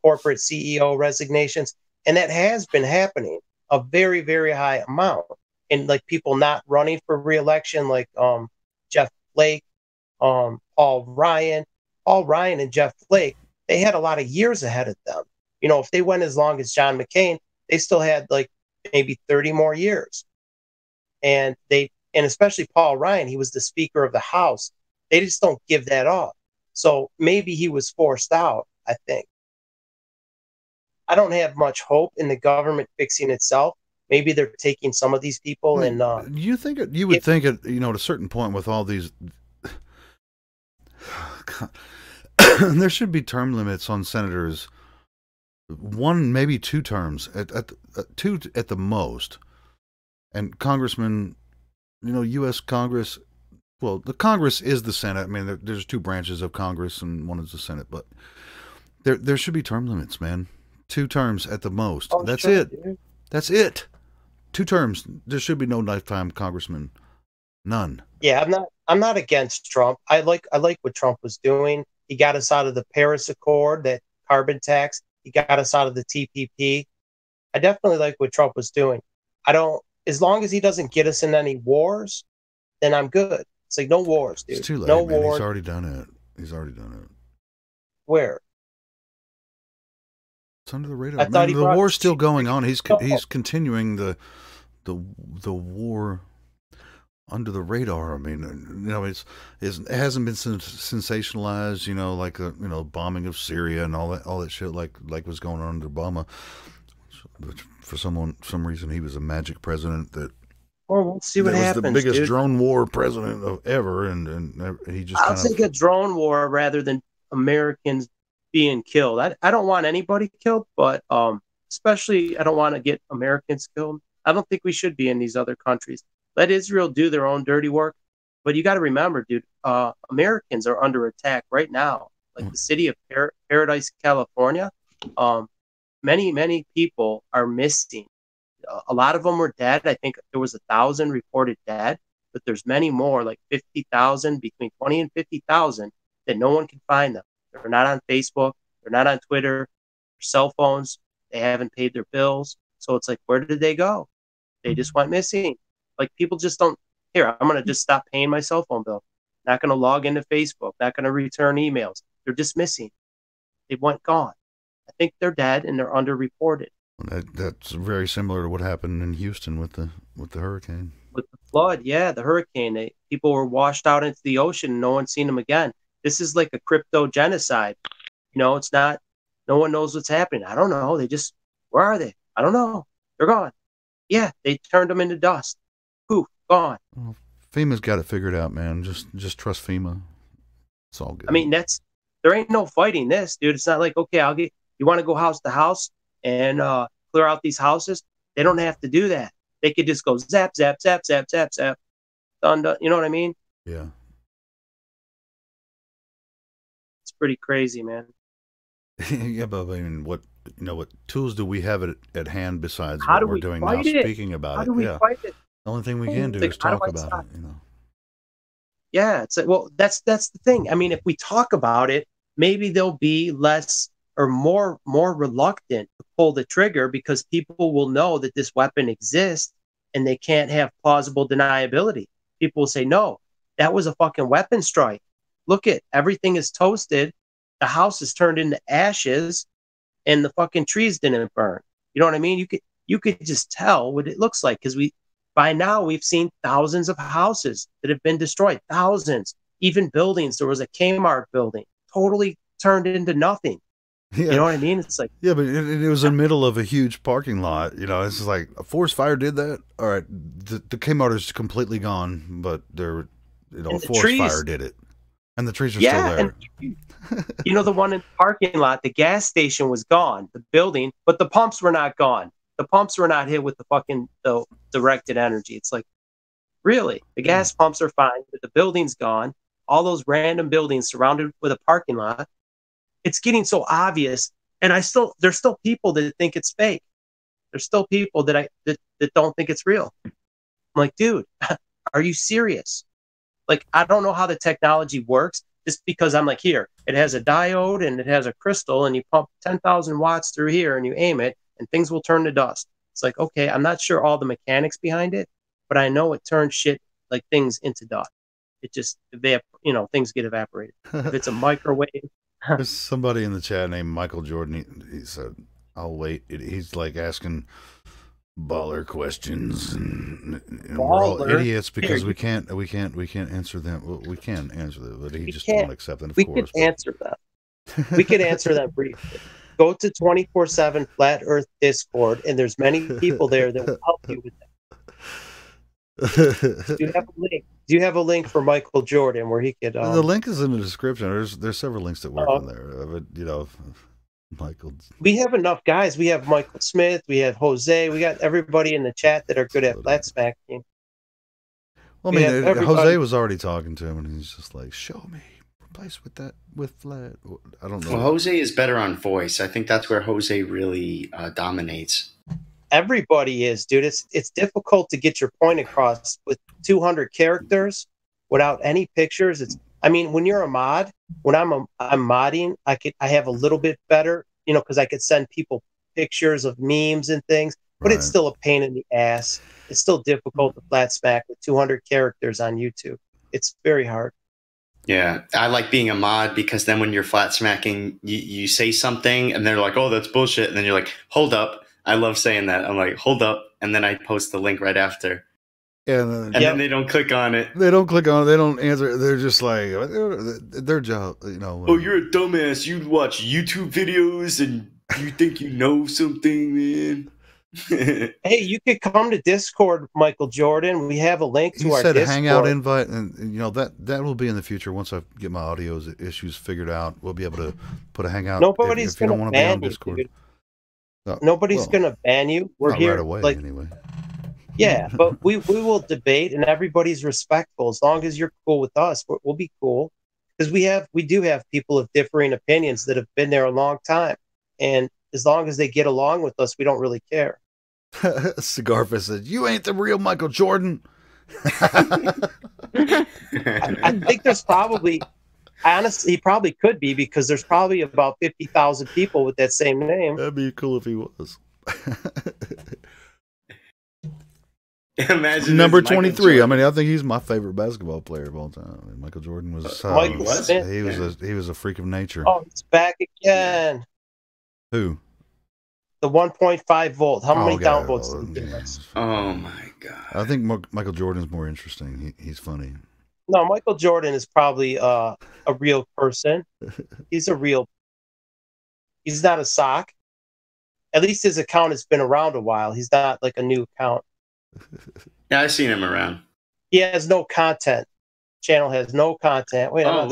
corporate CEO resignations, and that has been happening a very, very high amount. And like people not running for reelection, like Jeff Flake, Paul Ryan and Jeff Flake, they had a lot of years ahead of them. If they went as long as John McCain, they still had like maybe 30 more years. And especially Paul Ryan, he was the Speaker of the House. They just don't give that up. So maybe he was forced out, I think. I don't have much hope in the government fixing itself. Maybe they're taking some of these people and you think it? You would think it. At a certain point with all these, there should be term limits on senators. 1, maybe 2 terms at 2 at the most, and congressmen. U.S. Congress. Well, the Congress is the Senate. I mean, there's 2 branches of Congress, and one is the Senate. But there should be term limits, man. 2 terms at the most. Oh, That's sure, it. Dude. That's it. 2 terms. There should be no lifetime congressman. None. Yeah, I'm not against Trump. I like what Trump was doing. He got us out of the Paris Accord, that carbon tax. He got us out of the TPP. I definitely like what Trump was doing. As long as he doesn't get us in any wars, then I'm good. It's like no wars, dude. It's too late, no man. wars. He's already done it. Where? It's under the radar. I thought Man, the war's still going on. He's continuing the war under the radar. I mean, it hasn't been sensationalized. Like the bombing of Syria and all that shit like was going on under Obama. For some reason, he was a magic president that. Well, we'll see what happens. Was the biggest dude. drone war president of ever, and he just. I'll take a drone war rather than Americans being killed. I don't want anybody killed, but especially I don't want to get Americans killed. I don't think we should be in these other countries. Let Israel do their own dirty work. But you got to remember, dude, Americans are under attack right now. Like the city of Paradise, California, many people are missing. A lot of them were dead. I think there was 1,000 reported dead, but there's many more, like 50,000, between 20 and 50,000, that no one can find them. They're not on Facebook. They're not on Twitter. Their cell phones. They haven't paid their bills. So it's like, where did they go? They just went missing. Like people just don't. Here, I'm going to just stop paying my cell phone bill. Not going to log into Facebook. Not going to return emails. They're just missing. They went gone. I think they're dead and they're underreported. That's very similar to what happened in Houston with the hurricane. With the flood, yeah, the hurricane. People were washed out into the ocean and no one's seen them again. This is like a crypto genocide. It's not, no one knows what's happening. I don't know. Where are they? I don't know. They're gone. Yeah, they turned them into dust. Poof, gone. Well, FEMA's got it figured out, man. Just trust FEMA. It's all good. I mean, there ain't no fighting this, dude. It's not like, okay, you want to go house to house and clear out these houses? They don't have to do that. They could just go zap, zap, zap, zap, zap, zap. Done, done. You know what I mean? Yeah. pretty crazy, man. Yeah, but I mean, what tools do we have at hand besides How what do we're we doing now? fight it? Speaking about How it, do we yeah. fight it? The only thing we can do Like, is how do talk I about stop? it. Yeah, it's like, well, that's the thing. I mean, if we talk about it, maybe they'll be less or more reluctant to pull the trigger because people will know that this weapon exists and they can't have plausible deniability. People will say, no, that was a fucking weapon strike. Look at everything is toasted, the house is turned into ashes, and the fucking trees didn't burn. You know what I mean? You could just tell what it looks like because by now we've seen thousands of houses that have been destroyed, thousands, even buildings. There was a Kmart building totally turned into nothing. Yeah. You know what I mean? It's like, yeah, but it was in the middle of a huge parking lot. It's just like a forest fire did that. All right, the Kmart is completely gone, but a forest fire did it, and the trees are still there. The one in the parking lot, the gas station was gone, the building, but the pumps were not gone. The pumps were not hit with the fucking directed energy. It's like, really? The gas pumps are fine, but the building's gone. All those random buildings surrounded with a parking lot. It's getting so obvious, and there's still people that think it's fake. There's still people that don't think it's real. I'm like, dude, are you serious? Like, I don't know how the technology works. Just because I'm like, here, it has a diode and it has a crystal, and you pump 10,000 watts through here and you aim it, and things will turn to dust. It's like, okay, I'm not sure all the mechanics behind it, but I know it turns shit like things into dust. It just, things get evaporated. If it's a microwave. There's somebody in the chat named Michael Jordan. He said, "I'll wait." He's like asking baller questions, and we're all idiots because we can't answer them. Well, we can answer them, but he just won't accept them. We could answer them. We could answer them briefly. Go to 24/7 Flat Earth Discord, and there's many people there that will help you with that. Do you have a link? Do you have a link for Michael Jordan where he could? The link is in the description. There's several links that work on there. But Michael. We have enough guys. We have Michael Smith. We have Jose. We got everybody in the chat that are good at flat smacking. Well, I mean, Jose was already talking to him, and he's just like, "Show me, replace with flat." I don't know. Well, Jose is better on voice. I think that's where Jose really dominates. Everybody is, dude. It's difficult to get your point across with 200 characters without any pictures. I mean, when you're a mod, when I'm modding, I have a little bit better, because I could send people pictures of memes and things, but It's still a pain in the ass. It's still difficult to flat smack with 200 characters on YouTube. It's very hard. Yeah, I like being a mod because then when you're flat smacking, you say something and they're like, "Oh, that's bullshit," and then you're like, "Hold up." I love saying that. I'm like, "Hold up," and then I post the link right after. And then they don't click on it. They don't click on it. They don't answer. They're just like, their job, Oh, you're a dumbass. You watch YouTube videos and you think you know something, man. Hey, you could come to Discord, Michael Jordan. We have a link to our Discord. He said hangout invite, and that will be in the future once I get my audio issues figured out. We'll be able to put a hangout. Nobody's going to ban you, dude. Nobody's going to ban you. We're here right away, anyway. Yeah, but we will debate, and everybody's respectful. As long as you're cool with us, we'll be cool, because we do have people of differing opinions that have been there a long time, and as long as they get along with us, we don't really care. Cigarfist says, "You ain't the real Michael Jordan." I think there's probably, honestly, he probably could be, because there's probably about 50,000 people with that same name. That'd be cool if he was. Imagine number 23. I mean, I think he's my favorite basketball player of all time. I mean, Michael Jordan was. He was a freak of nature. Oh, it's back again. Who? The 1.5 volt. How many downvotes did he give us? Oh my god! I think Michael Jordan's more interesting. He's funny. No, Michael Jordan is probably a real person. He's He's not a sock. At least his account has been around a while. He's not like a new account. Yeah, I've seen him around. He has no content. Channel has no content. Wait, I'm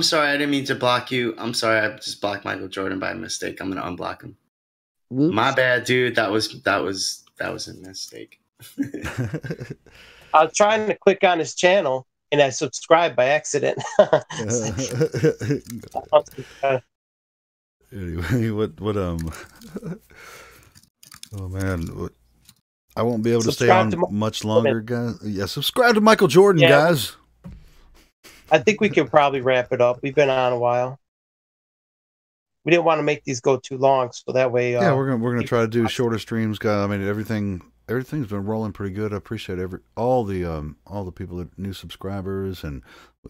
sorry, I didn't mean to block you. I'm sorry, I just blocked Michael Jordan by mistake. I'm gonna unblock him. Oops. My bad, dude. That was a mistake. I was trying to click on his channel and I subscribed by accident. Anyway, what oh man, I won't be able to stay on much longer, guys. Yeah, subscribe to Michael Jordan, guys. I think we could probably wrap it up. We've been on a while. We didn't want to make these go too long, so that way. Yeah, we're gonna try to do shorter streams, guys. I mean, everything's been rolling pretty good. I appreciate all the people that new subscribers, and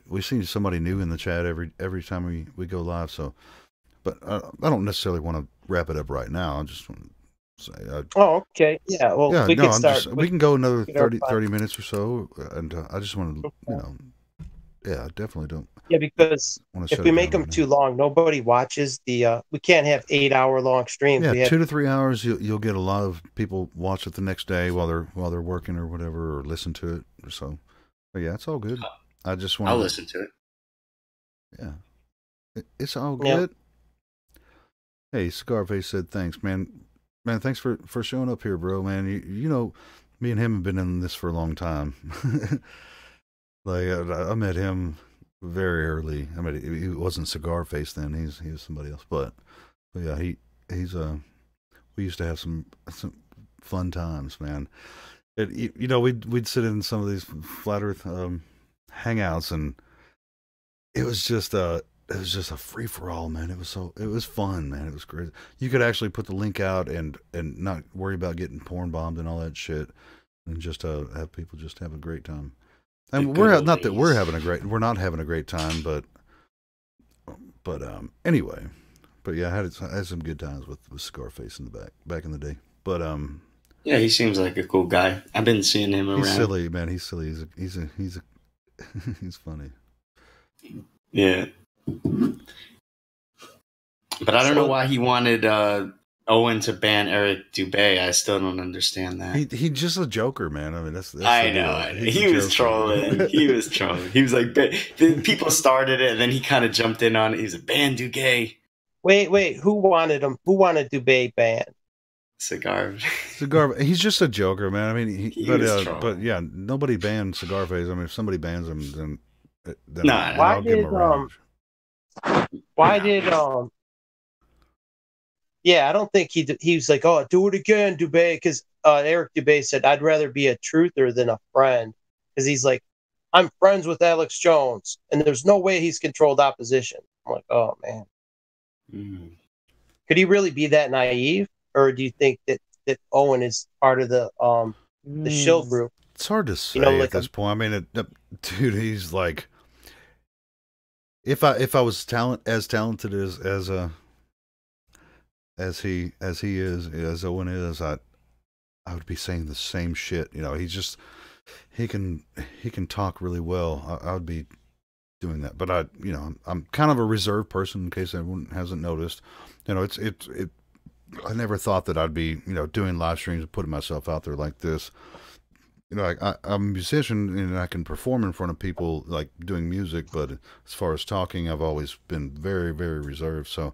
we see somebody new in the chat every time we go live. So, but I don't necessarily want to wrap it up right now. I just want to say. Oh, okay. Yeah. Well, yeah, we can start. We can go another 30 minutes or so, and I just want to, yeah, I definitely don't. Yeah, because if we make them too long, nobody watches the. We can't have 8-hour long streams. Yeah, 2 to 3 hours. You'll get a lot of people watch it the next day while they're working or whatever, or listen to it or so. But yeah, it's all good. I just want. I'll listen to it. Yeah, it's all good. Hey, Scarface said thanks, man. Man, thanks for showing up here, bro. Man, you know, me and him have been in this for a long time. Like I met him very early. I mean, he wasn't Cigar Face then. He was somebody else. But yeah, he's we used to have some fun times, man. You know, we'd sit in some of these flat Earth hangouts, and it was just a free for all, man. It was fun, man. It was great. You could actually put the link out and not worry about getting porn bombed and all that shit, and just have people just have a great time. And we're not having a great time, but anyway, but yeah, I had some good times with Scarface in the back in the day. But yeah, he seems like a cool guy. I've been seeing him around. He's silly, man. He's silly. He's he's funny. Yeah, but I don't know why he wanted Owen to ban Eric Dubay. I still don't understand that. He's just a joker, man. I mean, that's I know. He was trolling. He was trolling. He was like, people started it, and then he kind of jumped in on it. He was like, ban Dubay. Wait. Who wanted him? Who wanted Dubay banned? Cigar. He's just a joker, man. I mean, but yeah, nobody banned Cigar Face. I mean, if somebody bans him, then I'll give him a range. Why did Yeah, I don't think he was like, oh, do it again, Dubay, because Eric Dubay said, I'd rather be a truther than a friend, because he's like, I'm friends with Alex Jones, and there's no way he's controlled opposition. I'm like, oh, man. Mm. Could he really be that naive, or do you think that Owen is part of the shill group? It's hard to say at this point. I mean, dude, he's like, if I was as talented as he is, as Owen is, I would be saying the same shit. You know, he can talk really well. I would be doing that, but I'm kind of a reserved person, in case everyone hasn't noticed. You know, I never thought that I'd be, doing live streams and putting myself out there like this. You know, I'm a musician and I can perform in front of people, like doing music, but as far as talking, I've always been very, very reserved. So,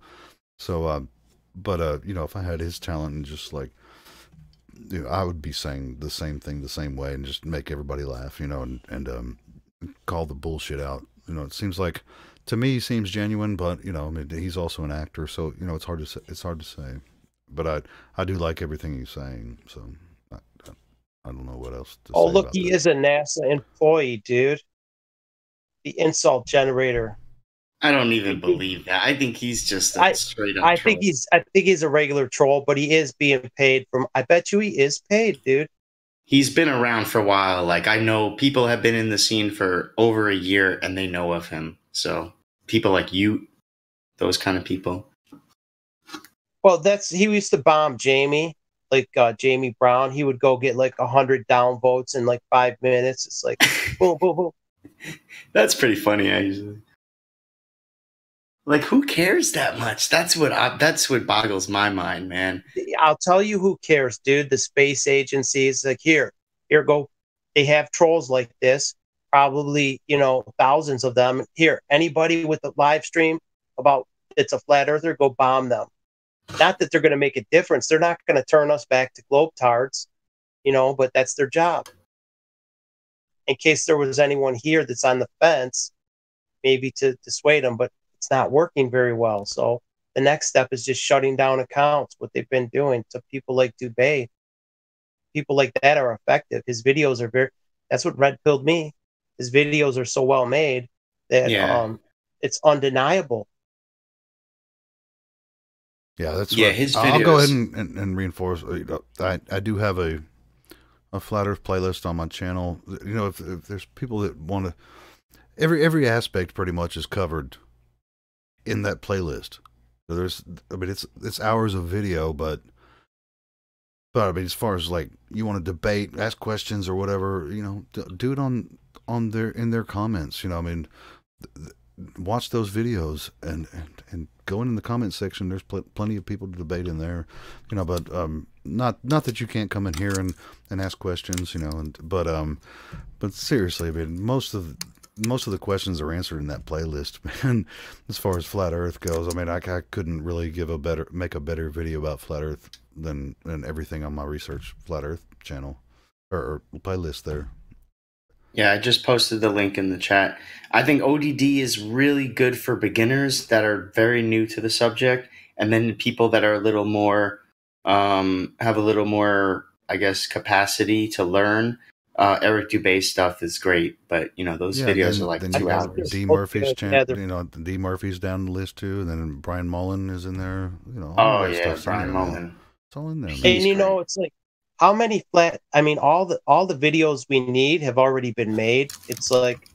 if I had his talent and just like, I would be saying the same thing the same way and just make everybody laugh, and call the bullshit out. It seems like, to me, he seems genuine, but I mean, he's also an actor, so it's hard to say. It's hard to say, but I do like everything he's saying. So I don't know what else to say. Oh, look, he is a NASA employee, dude. The insult generator. I don't even believe that. I think he's just a straight up troll. I think he's a regular troll, but he is being paid from. I bet you he is paid, dude. He's been around for a while. Like, I know people have been in the scene for over a year and they know of him. So people like you, those kind of people. Well, he used to bomb Jamie, like Jamie Brown. He would go get like 100 downvotes in like 5 minutes. It's like boom, boom, boom. That's pretty funny, actually. Like, who cares that much? That's what boggles my mind, man. I'll tell you who cares, dude. The space agency is like, here go. They have trolls like this, probably, thousands of them. Here, anybody with a live stream about it's a flat earther, go bomb them. Not that they're going to make a difference. They're not going to turn us back to globetards, but that's their job. in case there was anyone here that's on the fence, maybe to dissuade them, but it's not working very well. So the next step is just shutting down accounts, what they've been doing to people like Dubé. People like that are effective. His videos are that's what red pilled me. His videos are so well made that it's undeniable. Yeah, that's his videos. I'll go ahead and reinforce. I do have a Flat Earth playlist on my channel. You know, if there's people that want to, every aspect pretty much is covered in that playlist. So it's hours of video, but I mean, as far as like you want to debate, ask questions or whatever, you know, do it in their comments. You know, I mean, watch those videos and go in the comment section. There's plenty of people to debate in there, you know. But not that you can't come in here and ask questions, you know. But seriously, I mean, most of the questions are answered in that playlist, man. As far as Flat Earth goes, I mean, I couldn't really make a better video about Flat Earth than everything on my Research Flat Earth channel or playlist there. Yeah, I just posted the link in the chat. I think ODD is really good for beginners that are very new to the subject, and then people that are a little more have a little more, I guess, capacity to learn. Eric Dubé stuff is great, but you know those videos are like 2 hours. D Murphy's channel, you know, D Murphy's down the list too, and then Brian Mullen is in there. You know, all that stuff's Brian in there, Mullen. man. It's all in there, man. And you know, it's like how many all the videos we need have already been made. It's like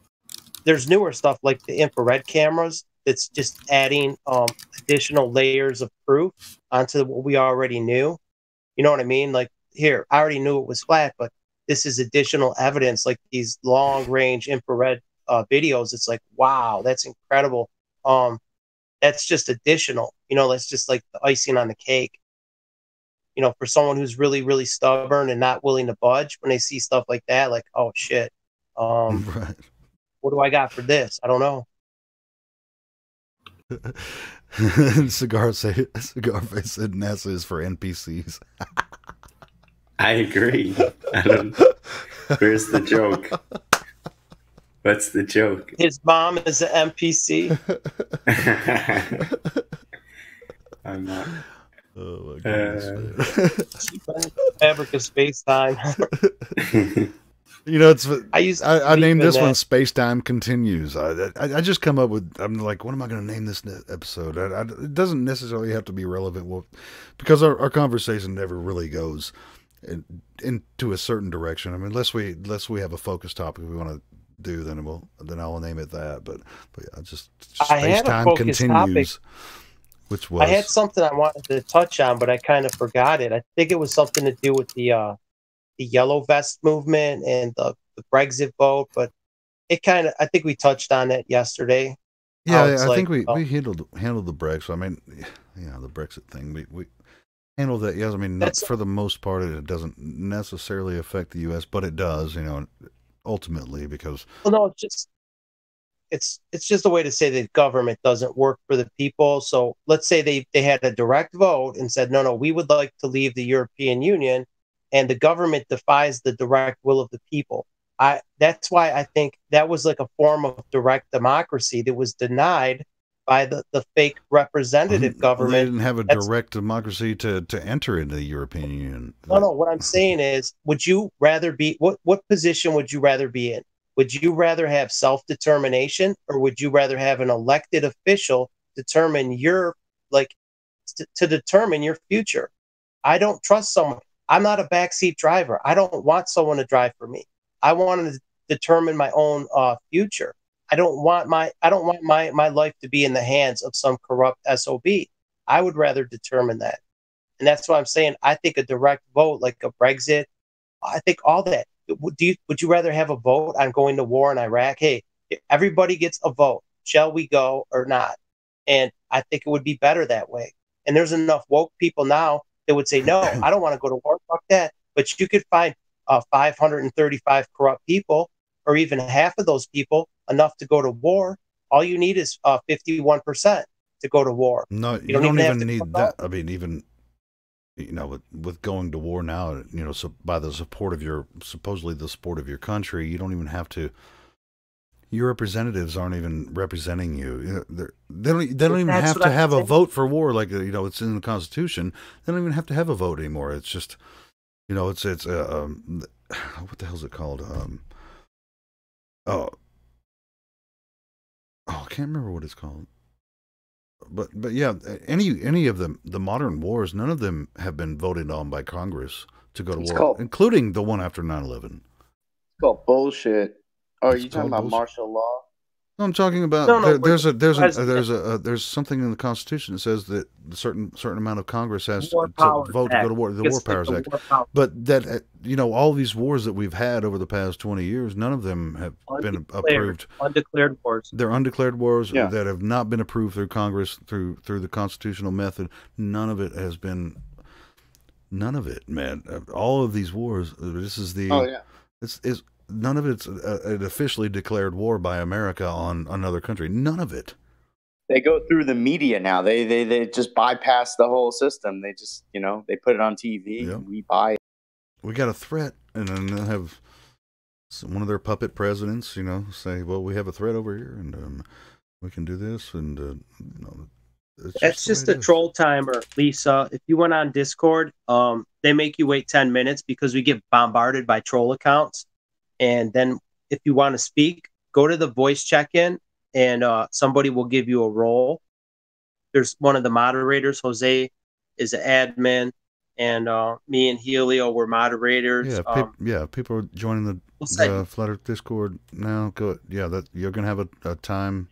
there's newer stuff like the infrared cameras that's just adding additional layers of proof onto what we already knew. You know what I mean? Like here, I already knew it was flat, but this is additional evidence, like these long-range infrared videos. It's like, wow, that's incredible. That's just additional. You know, that's just like the icing on the cake. You know, for someone who's really, really stubborn and not willing to budge, when they see stuff like that, like, oh shit, Right. what do I got for this? I don't know. Cigar face said NASA is for NPCs. I agree. Where's the joke? What's the joke? His mom is an NPC. I'm not. Oh my goodness, man. Fabric of space time. You know, it's I named this one Space Time Continues. I just come up with, I'm like, what am I going to name this episode? It doesn't necessarily have to be relevant, because our conversation never really goes into a certain direction. I mean, unless we have a focus topic we want to do, then I'll name it that. But yeah, just Space Time Continues. Topic. Which was, I had something I wanted to touch on, but I kind of forgot it. I think it was something to do with the yellow vest movement and the Brexit vote, but it kind of, I think we touched on it yesterday. Yeah, I think we handled the Brexit. I mean, yeah, the Brexit thing. We handled that. Yes, I mean, for the most part, it doesn't necessarily affect the U.S., but it does, you know, ultimately, because. Well, no, it's just a way to say that government doesn't work for the people. So let's say they had a direct vote and said, no, we would like to leave the European Union, and the government defies the direct will of the people. That's why I think that was like a form of direct democracy that was denied by the fake representative government. They didn't have a direct democracy to enter into the European Union. No, what I'm saying is, would you rather be, what position would you rather be in? Would you rather have self-determination, or would you rather have an elected official determine your, to determine your future? I don't trust someone. I'm not a backseat driver. I don't want someone to drive for me. I want to determine my own future. I don't want my life to be in the hands of some corrupt SOB. I would rather determine that. And that's why I'm saying I think a direct vote, like a Brexit, I think all that. Would you rather have a vote on going to war in Iraq? Hey, everybody gets a vote. Shall we go or not? And I think it would be better that way. And there's enough woke people now that would say, no, I don't want to go to war. Fuck that. But you could find 535 corrupt people, or even half of those people, enough to go to war. All you need is 51% to go to war. No, you don't even need that. I mean, you know, with going to war now, you know, so by the support of your supposedly the support of your country, you don't even have to. Your representatives aren't even representing you. You know, they don't even That's have what to I'm have a saying. vote for war, like you know, it's in the Constitution. They don't even have to have a vote anymore. It's just, you know, it's what the hell's it called? Oh, I can't remember what it's called. But yeah, any of the modern wars, none of them have been voted on by Congress to go to It's war, called including the one after 9/11. bullshit. Oh, are It's you talking called about bullshit. martial law? No, I'm talking No, about no, where the president there's something in the Constitution that says that a certain amount of Congress has war to powers vote to go act. to war, the War It's like Powers the Act. war power, But that you know, all these wars that we've had over the past 20 years, none of them have been approved. undeclared wars. They're undeclared wars Yeah. that have not been approved through Congress through the constitutional method. None of it has been. None of it, man. All of these wars. This is the. Oh yeah. It's none of it's an officially declared war by America on another country. None of it. They go through the media now. They just bypass the whole system. They just they put it on TV. Yep. And we buy it. We got a threat, and then they'll have one of their puppet presidents, you know, say, "Well, we have a threat over here, and we can do this," and you know, That's just a troll timer, Lisa. If you went on Discord, they make you wait 10 minutes because we get bombarded by troll accounts. And then if you want to speak, go to the voice check-in and somebody will give you a role. There's one of the moderators, Jose, is an admin, and me and Helio were moderators. Yeah, people are joining the Flutter Discord now. Go, yeah, that you're gonna have a time,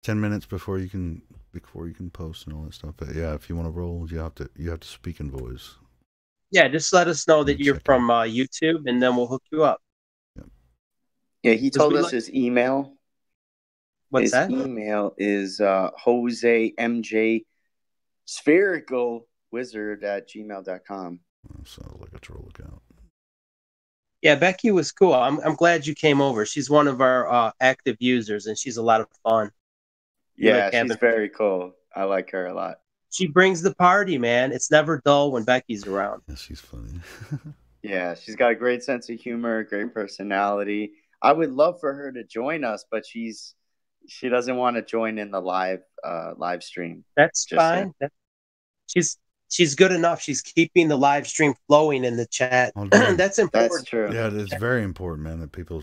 10 minutes before you can post and all that stuff. But yeah, if you want to roll, you have to speak in voice. Yeah, just let us know that you're from YouTube, and then we'll hook you up. Yeah, he told us his email. What's that? His email is Jose MJ Spherical Wizard at gmail.com. Sounds like a troll account. Yeah, Becky was cool. I'm glad you came over. She's one of our active users, and she's a lot of fun. Yeah, she's very cool. I like her a lot. She brings the party, man. It's never dull when Becky's around. Yeah, she's funny. Yeah, she's got a great sense of humor, great personality. I would love for her to join us, but she doesn't want to join in the live stream. That's fine. She's good enough. She's keeping the live stream flowing in the chat. That's important. That's true. Yeah, it's very important, man, that people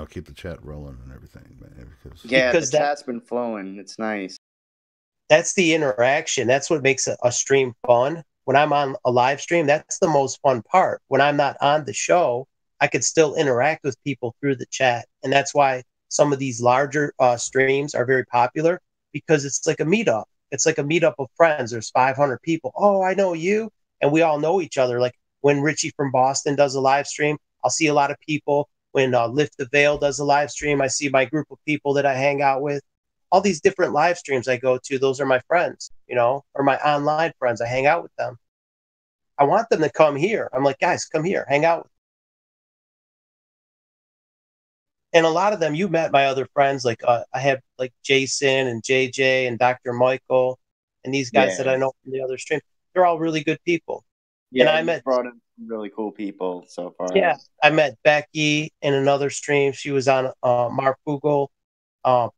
keep the chat rolling and everything, man. Because the chat's been flowing. It's nice. That's the interaction. That's what makes a stream fun. When I'm on a live stream, that's the most fun part. When I'm not on the show, I could still interact with people through the chat. And that's why some of these larger streams are very popular, because it's like a meetup. It's like a meetup of friends. There's 500 people. Oh, I know you. And we all know each other. Like when Richie from Boston does a live stream, I'll see a lot of people. When Lift the Veil does a live stream, I see my group of people that I hang out with. All these different live streams I go to, those are my friends, or my online friends. I hang out with them. I want them to come here. I'm like, guys, come here, hang out with me. And a lot of them, you met my other friends. Like I have like Jason and JJ and Dr. Michael and these guys that I know from the other stream. They're all really good people. Yeah, and I brought in some really cool people so far. Yeah, I met Becky in another stream. She was on Mark Google,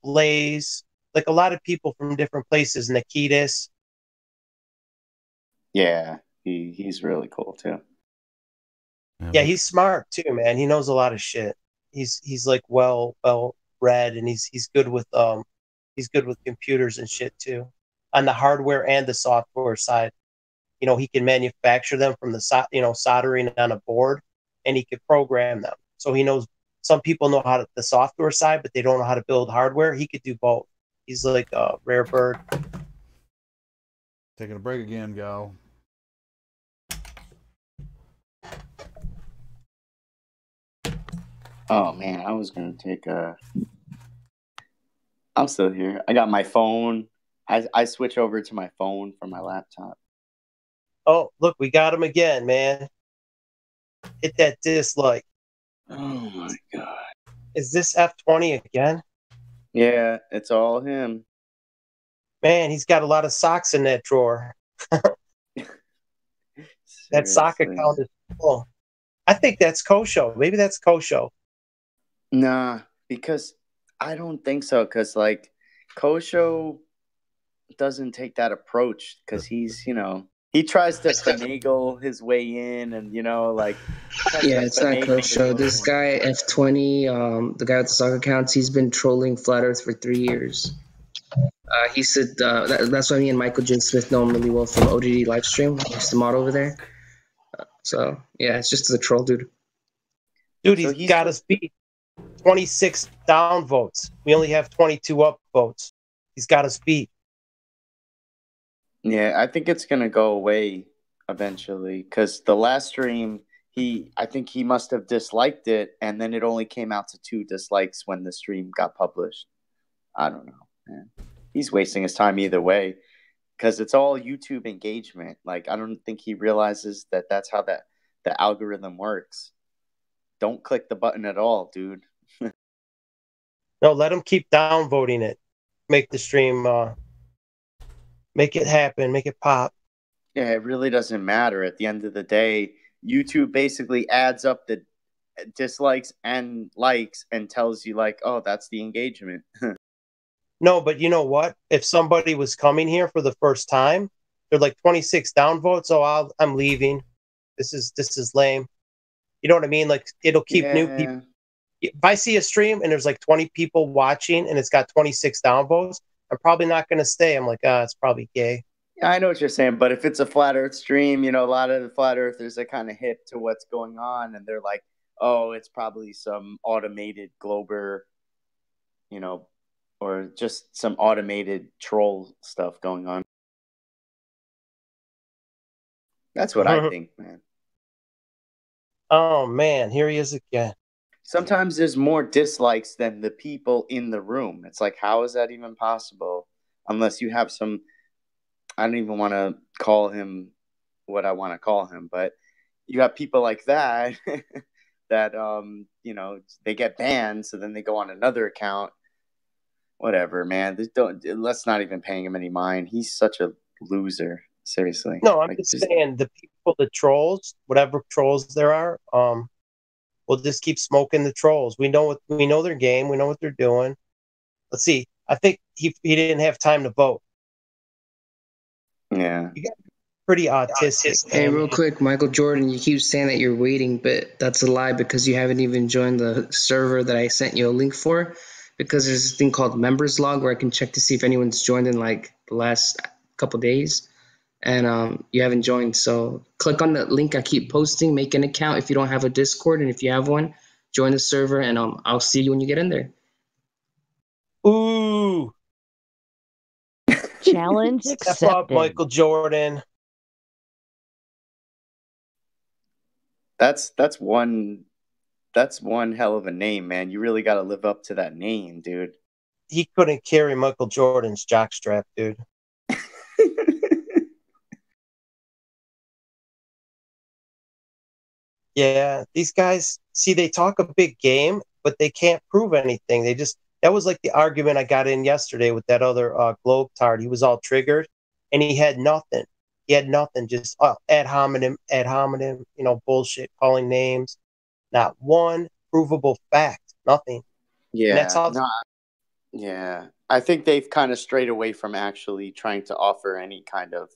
Blaze, like a lot of people from different places. Nikitas. Yeah, he's really cool too. Yeah, he's smart too, man. He knows a lot of shit. He's like well read, and he's good with computers and shit too, on the hardware and the software side. He can manufacture them from the soldering on a board, and he could program them. So he knows. Some people know how to the software side, but they don't know how to build hardware. He could do both. He's like a rare bird. Taking a break again, gal. Oh man, I was gonna take I'm still here. I got my phone. I switch over to my phone from my laptop. Oh, look, we got him again, man. Hit that dislike. Oh my god. Is this F20 again? Yeah, it's all him. Man, he's got a lot of socks in that drawer. That sock Seriously. account is full. I think that's Kosho. Maybe that's Kosho. Nah, because I don't think so. Because like Kosho doesn't take that approach because he's, he tries to finagle his way in, and like tries Yeah, to it's not finagle the Kosho. This motion. guy F20, the guy with the soccer accounts, he's been trolling Flat Earth for 3 years. He said that's why me and Michael J. Smith know him really well from ODD Livestream. He's the mod over there. So yeah, it's just the troll dude. Dude, So he's got us beat. 26 down votes. We only have 22 up votes. He's got us beat. Yeah, I think it's gonna go away eventually because the last stream, I think he must have disliked it, and then it only came out to 2 dislikes when the stream got published. I don't know, man. He's wasting his time either way because it's all YouTube engagement. Like, I don't think he realizes that that's how the algorithm works. Don't click the button at all, dude. No, let him keep downvoting it. Make the stream, make it happen, make it pop. Yeah, it really doesn't matter. At the end of the day, YouTube basically adds up the dislikes and likes and tells you like, oh, that's the engagement. No, but you know what? If somebody was coming here for the first time, they're like 26 downvotes. Oh, I'm leaving. This is lame. You know what I mean? Like, it'll keep new people. If I see a stream and there's like 20 people watching and it's got 26 downvotes, I'm probably not going to stay. I'm like, it's probably gay. Yeah, I know what you're saying, but if it's a flat Earth stream, a lot of the flat Earthers are kind of hip to what's going on, and they're like, "Oh, it's probably some automated Glober, or just some automated troll stuff going on." That's what I think, man. Oh man, here he is again. Sometimes there's more dislikes than the people in the room. It's like, how is that even possible? Unless you have some, I don't even want to call him what I want to call him, but you have people like that that they get banned, so then they go on another account. Whatever, man. Let's not even paying him any mind. He's such a loser. Seriously. No, I'm just saying the people, the trolls, whatever trolls there are, we'll just keep smoking the trolls. We know their game. We know what they're doing. Let's see. I think he didn't have time to vote. Yeah. You got pretty autistic. Hey, real quick, Michael Jordan, you keep saying that you're waiting, but that's a lie because you haven't even joined the server that I sent you a link for. Because there's this thing called members log where I can check to see if anyone's joined in like the last couple days, and you haven't joined. So click on the link I keep posting, make an account if you don't have a Discord, and if you have one, join the server, and I'll see you when you get in there. Ooh. Challenge accepted. Step up, Michael Jordan. That's one hell of a name, man. You really got to live up to that name, dude. He couldn't carry Michael Jordan's jockstrap, dude. Yeah, these guys, see, they talk a big game, but they can't prove anything. That was like the argument I got in yesterday with that other Globetard. He was all triggered, and he had nothing. He had nothing, just ad hominem, bullshit, calling names. Not one provable fact, nothing. Yeah, that's all. Yeah, I think they've kind of strayed away from actually trying to offer any kind of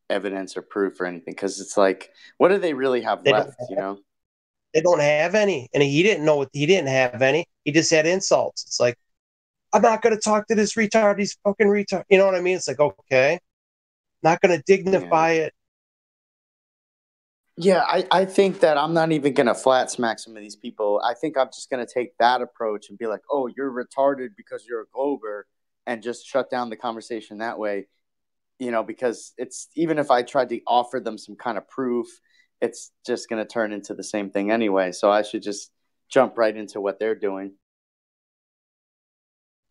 evidence or proof or anything, because it's like, what do they really have left? They don't have any, and he didn't have any. He just had insults. It's like, I'm not going to talk to this retard. He's fucking retard. You know what I mean? It's like, okay, not going to dignify it. Yeah, I think that I'm not even going to flat smack some of these people. I think I'm just going to take that approach and be like, oh, you're retarded because you're a Glober, and just shut down the conversation that way. Because it's, even if I tried to offer them some kind of proof, it's just going to turn into the same thing anyway. So I should just jump right into what they're doing.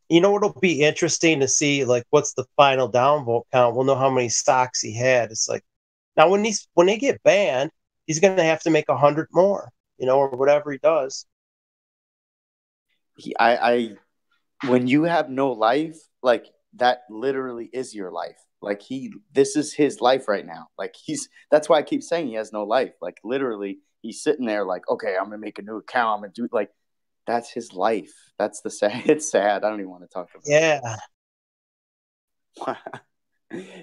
It'll be interesting to see, like, what's the final downvote count. We'll know how many stocks he had. It's like, now when they get banned, he's going to have to make 100 more, or whatever he does. When you have no life, like, that literally is your life. Like this is his life right now. Like that's why I keep saying he has no life. Like literally he's sitting there like, okay, I'm gonna make a new account. I'm gonna do like, that's his life. That's the sad. It's sad. I don't even want to talk about it.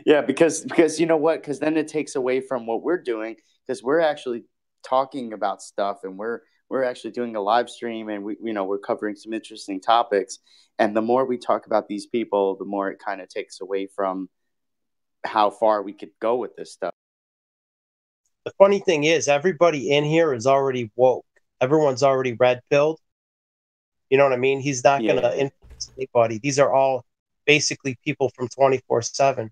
Yeah, because you know what? Because then it takes away from what we're doing, because we're actually talking about stuff, and we're actually doing a live stream, and we're covering some interesting topics. And the more we talk about these people, the more it kind of takes away from how far we could go with this stuff. The funny thing is, everybody in here is already woke. Everyone's already red pilled. You know what I mean? He's not going to influence anybody. These are all basically people from 24/7.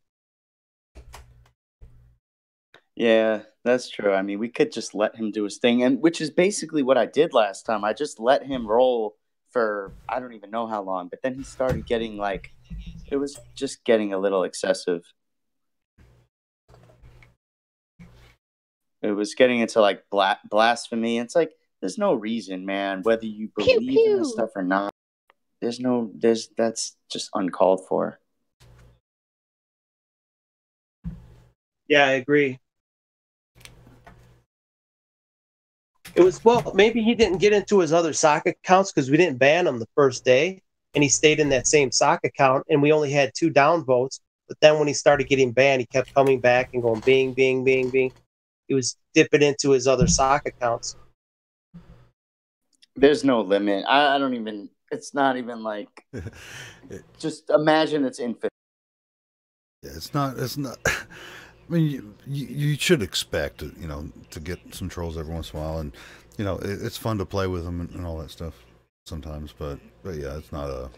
Yeah, that's true. I mean, we could just let him do his thing, and which is basically what I did last time. I just let him roll for I don't even know how long, but then he started getting like, it was just getting a little excessive. It was getting into like blasphemy. It's like, there's no reason, man, whether you believe in this stuff or not. That's just uncalled for. Yeah, I agree. It was, well, maybe he didn't get into his other sock accounts because we didn't ban him the first day, and he stayed in that same sock account, and we only had 2 downvotes. But then when he started getting banned, he kept coming back and going bing, bing, bing, bing. He was dipping into his other sock accounts. There's no limit. I don't even, it's not even like, just imagine it's infinite. Yeah, it's not. I mean, you should expect, to get some trolls every once in a while, and it's fun to play with them and all that stuff sometimes. But yeah, it's not a.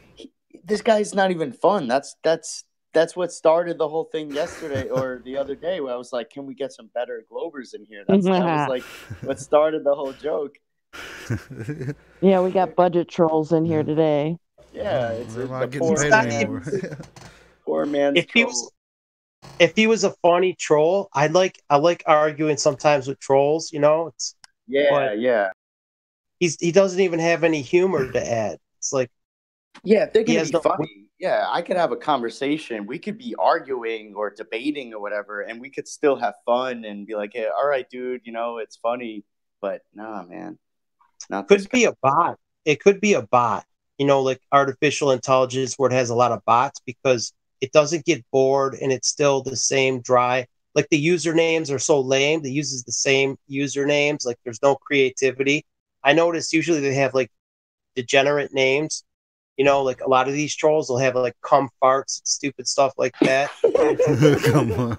This guy's not even fun. That's what started the whole thing yesterday or the other day, where I was like, can we get some better Globers in here? That was like what started the whole joke. Yeah, we got budget trolls in here today. Yeah, it's not getting paid anymore. Poor man's troll. If he was a funny troll, I like arguing sometimes with trolls. It's yeah. He doesn't even have any humor to add. It's like, yeah, if they're gonna be funny, yeah, I could have a conversation. We could be arguing or debating or whatever, and we could still have fun and be like, hey, all right, dude, it's funny. But nah, man. Could be a bot. It could be a bot, like artificial intelligence where it has a lot of bots, because it doesn't get bored and it's still the same dry. Like the usernames are so lame. It uses the same usernames. Like there's no creativity. I notice usually they have like degenerate names. Like a lot of these trolls will have like cum farts and stupid stuff like that. Come on.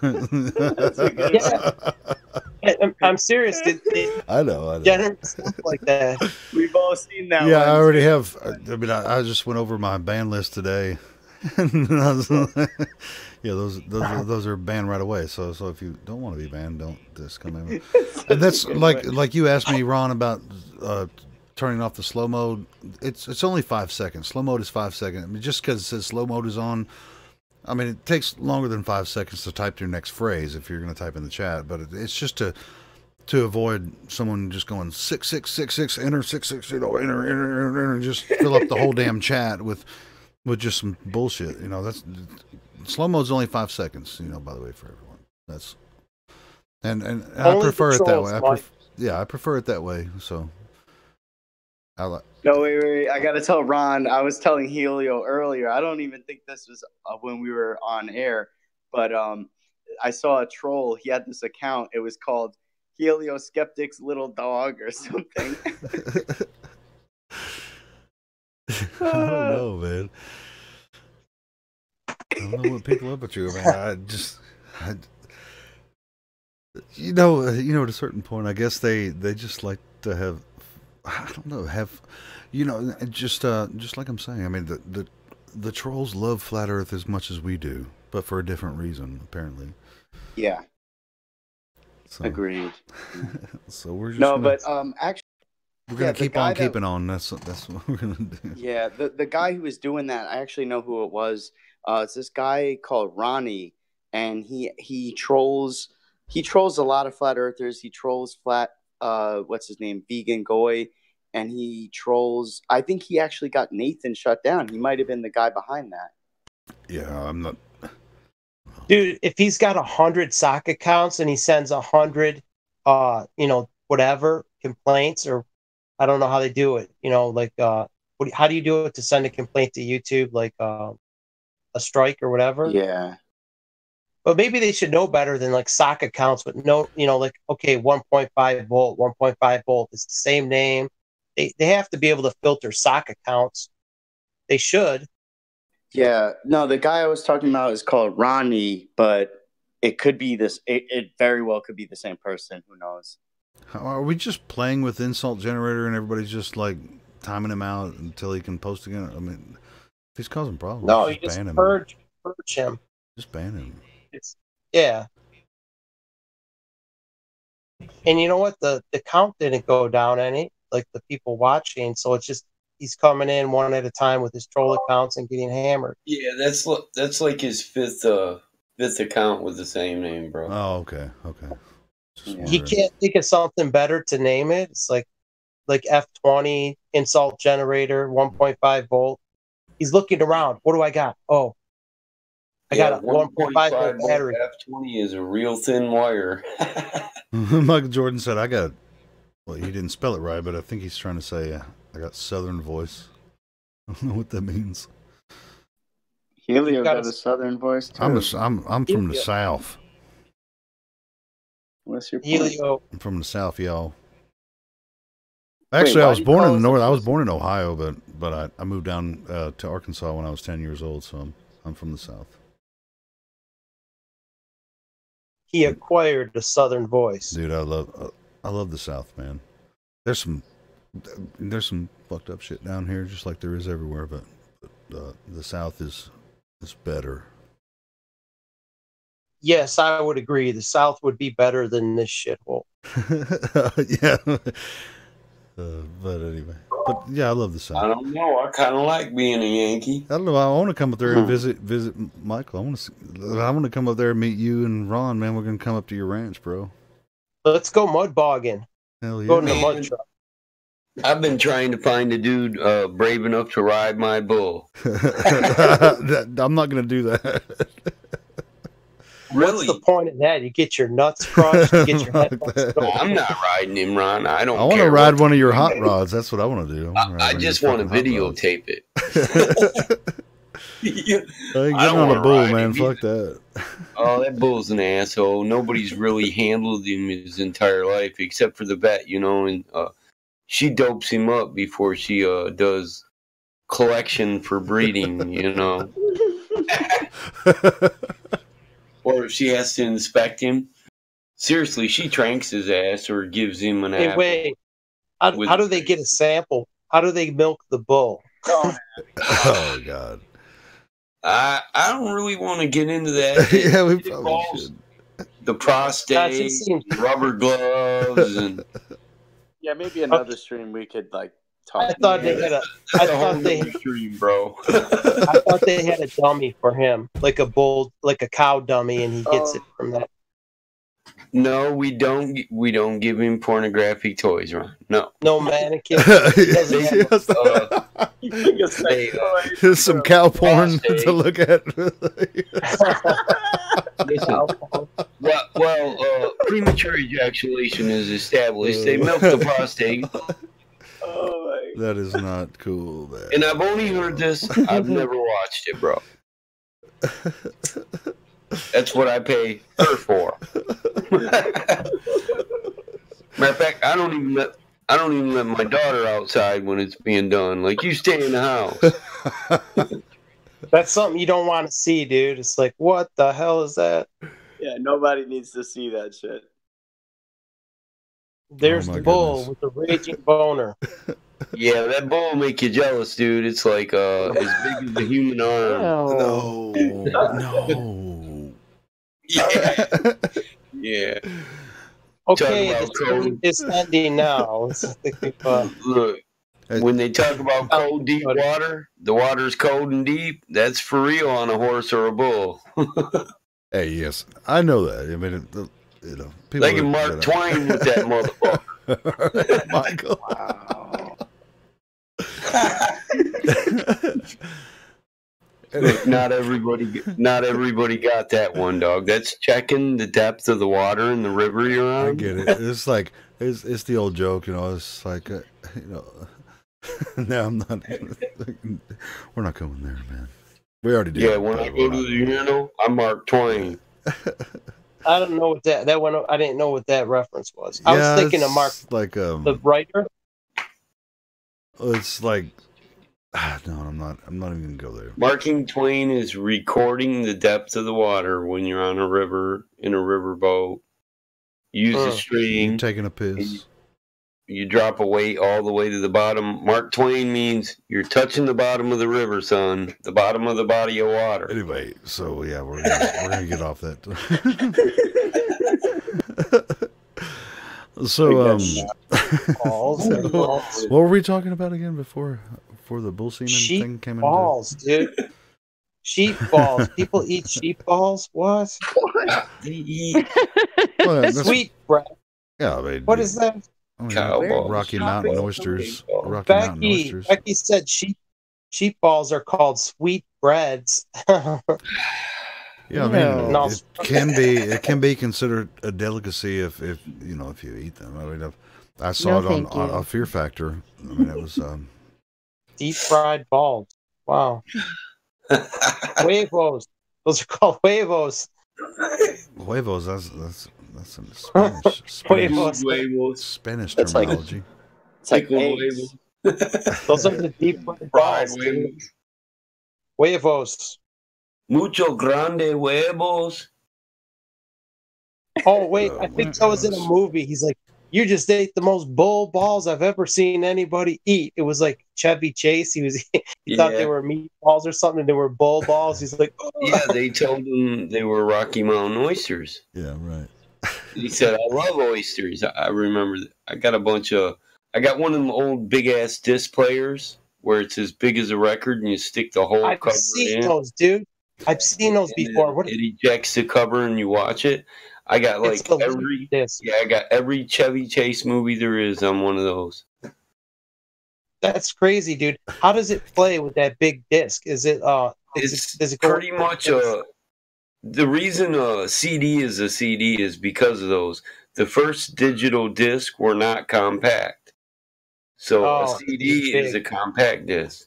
Yeah. I'm serious. I know. Degenerate stuff like that. We've all seen that. Yeah, I already have. I mean, I just went over my ban list today. Yeah, those are banned right away. So if you don't want to be banned, don't just come in. And that's like you asked me, Ron, about turning off the slow mode. It's only 5 seconds. Slow mode is 5 seconds. I mean, just because it says slow mode is on, I mean, it takes longer than 5 seconds to type your next phrase if you're going to type in the chat. But it's just to avoid someone just going 6666 enter 66 enter and just fill up the whole damn chat with just some bullshit. That's slow mode's only 5 seconds. By the way, for everyone. That's and I prefer it that way. I prefer it that way. So. No, wait. I got to tell Ron, I was telling Helio earlier, I don't even think this was when we were on air, but I saw a troll. He had this account. It was called Helio Skeptic's Little Dog or something. I don't know, man. I don't know what people up at you, man. At a certain point, I guess they just like to have, I don't know, just like I'm saying. I mean, the trolls love Flat Earth as much as we do, but for a different reason, apparently. Yeah. So, agreed. So we're just actually, we're gonna keep on keeping on. That's what we're gonna do. Yeah, the guy who was doing that, I actually know who it was. It's this guy called Ronnie, and he trolls a lot of flat earthers. He trolls what's his name, Vegan Goy, and he trolls. I think he actually got Nathan shut down. He might have been the guy behind that. Yeah, I'm not. Dude, if he's got 100 sock accounts and he sends 100, whatever complaints, or I don't know how they do it. Like, how do you do it to send a complaint to YouTube, like a strike or whatever? Yeah. But maybe they should know better than like sock accounts with no, like, okay, 1.5 volt, 1.5 volt. It's the same name. They have to be able to filter sock accounts. They should. Yeah. No, the guy I was talking about is called Ronnie, but it could be this. It very well could be the same person. Who knows? Are we just playing with insult generator and everybody's just like timing him out until he can post again? I mean, if he's causing problems, No, you just ban him. purge him. Just ban him. Yeah. And you know what? The count didn't go down any, like the people watching. So it's just he's coming in one at a time with his troll accounts and getting hammered. Yeah, that's like his fifth account with the same name, bro. Oh, okay. He can't think of something better to name it. It's like F20 insult generator 1.5 volt. He's looking around. What do I got? Oh, I got a 1.5 volt battery. F20 is a real thin wire. Michael Jordan said, well, he didn't spell it right, but I think he's trying to say, I got Southern voice. I don't know what that means. Helio got a Southern voice, too. I'm from the South. What's your point? Helio. I'm from the South, y'all. Actually, I was born in the North. I was born in Ohio, but I moved down to Arkansas when I was 10 years old, so I'm from the South. He acquired the Southern voice. Dude, I love the South, man. There's some fucked up shit down here, just like there is everywhere, but the South is better. Yes, I would agree. The South would be better than this shithole. Yeah. But anyway. But yeah, I love the South. I don't know. I kind of like being a Yankee. I don't know. I want to come up there and visit Michael. I want to come up there and meet you and Ron, man. We're going to come up to your ranch, bro. Let's go mud bogging. Hell yeah. Go to the mud truck. I've been trying to find a dude brave enough to ride my bull. I'm not going to do that. Really? What's the point of that? You get your nuts crushed, you get your head I'm not riding him, Ron. I don't care. I want to ride one of your hot rods. That's what I want to do. I just want to videotape it. I ain't getting on a bull, man. Fuck that. Oh, that bull's an asshole. Nobody's really handled him his entire life except for the vet, and she dopes him up before she does collection for breeding, Or if she has to inspect him. Seriously, she tranks his ass or gives him an apple. Wait. How do they get a sample? How do they milk the bull? Oh, God. I don't really want to get into that. Yeah, we probably should. The prostate, rubber gloves, and yeah, maybe another stream we could talk. I thought they had a stream, bro. I thought they had a dummy for him, like a cow dummy, and he gets it from that. No, we don't give him pornographic toys, Ron. No mannequin. There's some cow porn to look at. Premature ejaculation is established. They milk the prostate. That is not cool, man. And I've only heard this. I've never watched it, bro. That's what I pay her for. Matter of fact, I don't even let my daughter outside when it's being done. Like, you stay in the house. That's something you don't want to see, dude. It's like, what the hell is that? Yeah, nobody needs to see that shit. There's the bull with the raging boner. Yeah, that bull will make you jealous, dude. It's like as big as a human arm. No. Yeah. Okay, the stream is ending now. Look, when they talk about cold, deep water, the water's cold and deep. That's for real on a horse or a bull. Hey, yes, I know that. I mean, people they can Mark Twain with that motherfucker. Michael. Wow. Look, not everybody got that one, dog. That's checking the depth of the water in the river you're on. I get it. It's like it's the old joke, you know. It's like you know. No, I'm not. We're not going there, man. We already did. Yeah, when I go to the urinal, I'm Mark Twain. I don't know what that one. I didn't know what that reference was. I was thinking of Mark, like the writer. It's like no, I'm not even gonna go there. Marking Twain is recording the depth of the water when you're on a river in a riverboat. Use a string. You're taking a piss. You drop a weight all the way to the bottom. Mark Twain means you're touching the bottom of the river, son. The bottom of the body of water. Anyway, so yeah, we're gonna get off that. So what were we talking about again before the bull semen sheep thing came balls, dude. Sheep balls. People eat sheep balls. What? They eat Sweet bread. Yeah, I mean, what is that? Cow balls. Rocky Mountain oysters. Rocky Mountain oysters. Becky said sheep balls are called sweet breads. Yeah, I mean, it can be considered a delicacy if you know if you eat them. I mean, I saw it on Fear Factor. I mean, it was deep fried balls. Wow. Huevos. Those are called huevos. Huevos. That's some Spanish terminology. It's like eggs. Those are the deep fried balls. Huevos. Mucho grande huevos. Oh wait, I think that was in a movie. He's like, "You just ate the most bull balls I've ever seen anybody eat." It was like Chevy Chase. He thought they were meatballs or something, and they were bull balls. He's like, oh. Yeah, they told him they were Rocky Mountain oysters. Yeah, right. He said, "I love oysters." I remember. I got one of them old big ass disc players where it's as big as a record, and you stick the whole cover in. I've seen those, dude. I've seen those before. It ejects the cover and you watch it. I got I got every Chevy Chase movie there is on one of those. That's crazy, dude. How does it play with that big disc? Is it it's pretty much the reason a CD is a CD is because of those. The first digital disc were not compact. So a CD is a compact disc.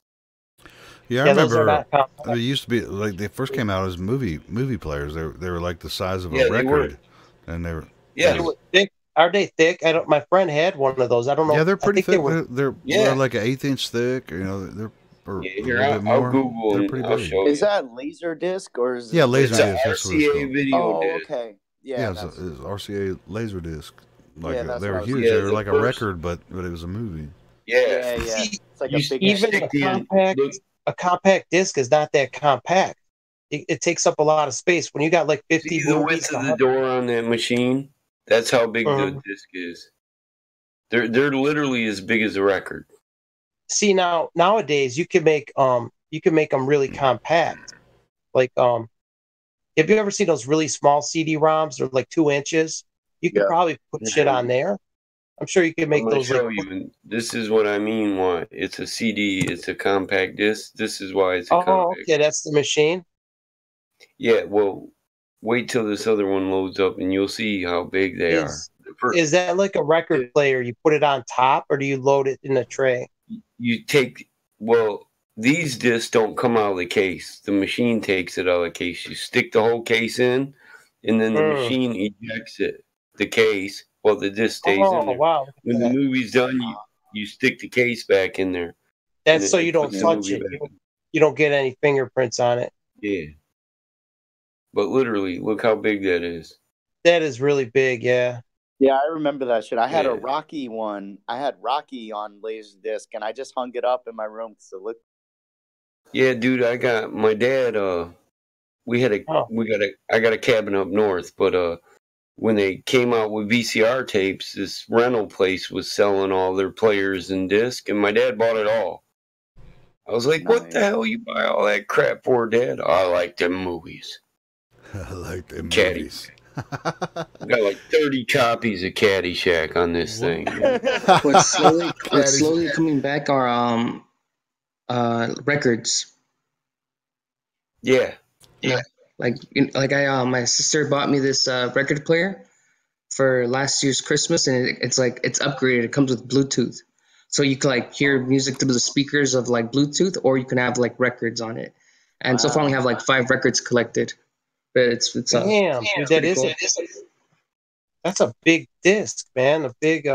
Yeah, I remember they used to be like they first came out as movie players. They were like the size of a record, and they were they were thick. Are they thick? My friend had one of those. I don't know. Yeah, they're pretty thick. They're like an 1/8 inch thick. You know, they're a little bit more. I'll Google they're pretty big. Is that laser disc or is it laser disc? That's what it's called. Video disc. Okay. Yeah, it's RCA laser disc. Like they were huge. They were like a record, but it was a movie. Yeah. See, it's like a big even a compact disc is not that compact. It takes up a lot of space. When you got like 50 See the width of the door on that machine? That's how big the disc is. They're literally as big as a record. See, nowadays you can make them really compact. Like have you ever seen those really small CD-ROMs? They're like 2 inches. You could probably put shit on there. I'm sure you can make those. This is what I mean. Why it's a CD? It's a compact disc. This is why it's a compact. Okay, that's the machine. Yeah, well, wait till this other one loads up, and you'll see how big they are. Is that like a record player? You put it on top, or do you load it in a tray? You take these discs don't come out of the case. The machine takes it out of the case. You stick the whole case in, and then the machine ejects it. The case. Well, the disc stays in there. Wow. When the movie's done, you stick the case back in there. That's so you don't touch it. You don't get any fingerprints on it. Yeah. But literally, look how big that is. That is really big, yeah. Yeah, I remember that shit. I had a Rocky one. I had Rocky on Laserdisc, and I just hung it up in my room because it looked. Yeah, dude, I got my dad. I got a cabin up north, but when they came out with VCR tapes, this rental place was selling all their players and disc, and my dad bought it all. I was like, "What the hell you buy all that crap for, Dad?" I like them movies. I like them movies. I got like 30 copies of Caddyshack on this thing. What's slowly coming back are records. Yeah. Like my sister bought me this record player for last year's Christmas, and it's upgraded. It comes with Bluetooth, so you can like hear music through the speakers of like Bluetooth, or you can have like records on it. And so far, I only have like 5 records collected, but it's Damn, dude, that is cool. that's a big disc, man. A big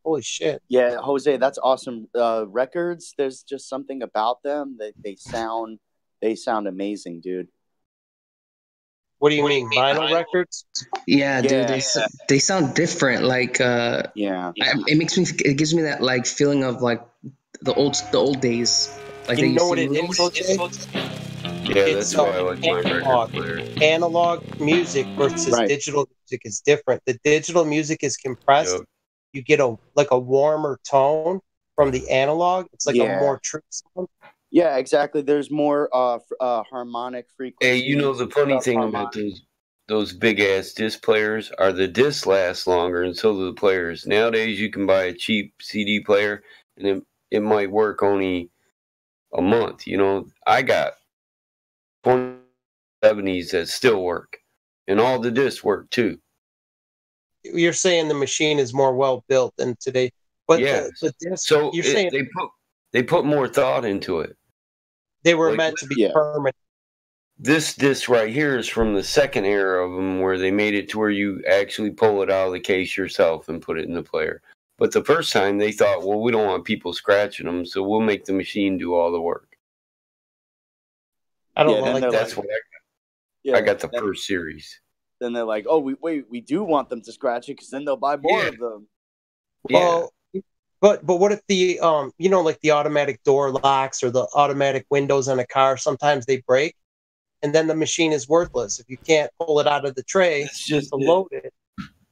holy shit. Yeah, Jose, that's awesome. Records, there's just something about them that they sound amazing, dude. What do you mean, vinyl records? Yeah, dude, they sound different. Like it gives me that like feeling of like the old days. Like You they know used what to it is, Jose? Yeah, It's that's why I like my record player. analog music versus digital music is different. The digital music is compressed. Yep. You get a warmer tone from the analog. It's like a more true sound. Yeah, exactly. There's more harmonic frequency. Hey, you know the funny thing about those big ass disc players are the discs last longer, and so do the players. Nowadays, you can buy a cheap CD player, and it might work only a month. You know, I got 70s that still work, and all the discs work too. You're saying the machine is more well built than today, but the disc. So you're saying they put more thought into it. They were meant to be permanent. This disc right here is from the second era of them, where they made it to where you actually pull it out of the case yourself and put it in the player. But the first time they thought, well, we don't want people scratching them, so we'll make the machine do all the work. I don't know. Like that's what I got. Yeah, I got the first series. Then they're like, oh, we do want them to scratch it because then they'll buy more of them. Well, but what if the like the automatic door locks or the automatic windows on a car, sometimes they break, and then the machine is worthless if you can't pull it out of the tray to load it.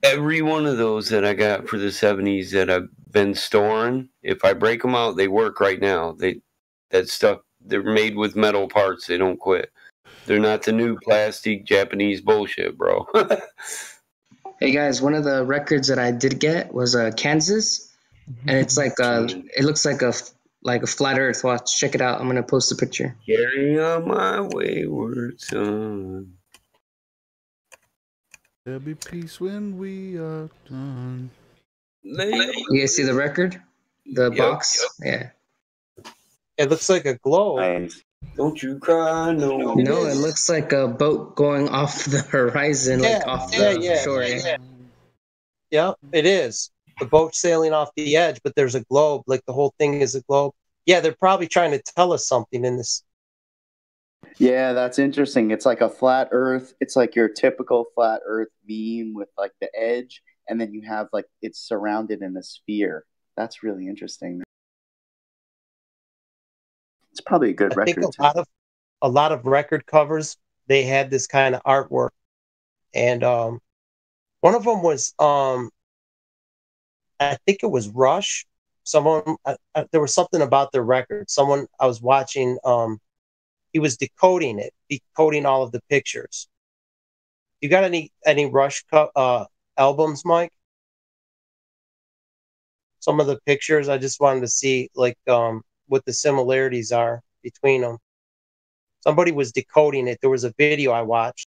Every one of those that I got for the 70s that I've been storing, if I break them out, they work right now. That stuff, they're made with metal parts. They don't quit. They're not the new plastic Japanese bullshit, bro. Hey guys, one of the records that I did get was Kansas, and it's like it looks like a flat Earth. Watch, check it out. I'm gonna post a picture. Carry on my wayward son. There'll be peace when we are done. You guys see the record? The box? Yep. Yeah. It looks like a globe. Don't you cry, no. No, it looks like a boat going off the horizon, like off the shore. Yeah, it is. The boat sailing off the edge, but there's a globe. Like the whole thing is a globe. Yeah, they're probably trying to tell us something in this. Yeah, that's interesting. It's like a flat Earth. It's like your typical flat Earth beam with like the edge, and then you have like it's surrounded in a sphere. That's really interesting. It's probably a good record. I think a lot of record covers, they had this kind of artwork, and one of them was I think it was Rush. Someone there was something about their record. Someone I was watching. He was decoding all of the pictures. You got any Rush albums, Mike? Some of the pictures, I just wanted to see like what the similarities are between them. Somebody was decoding it. There was a video I watched.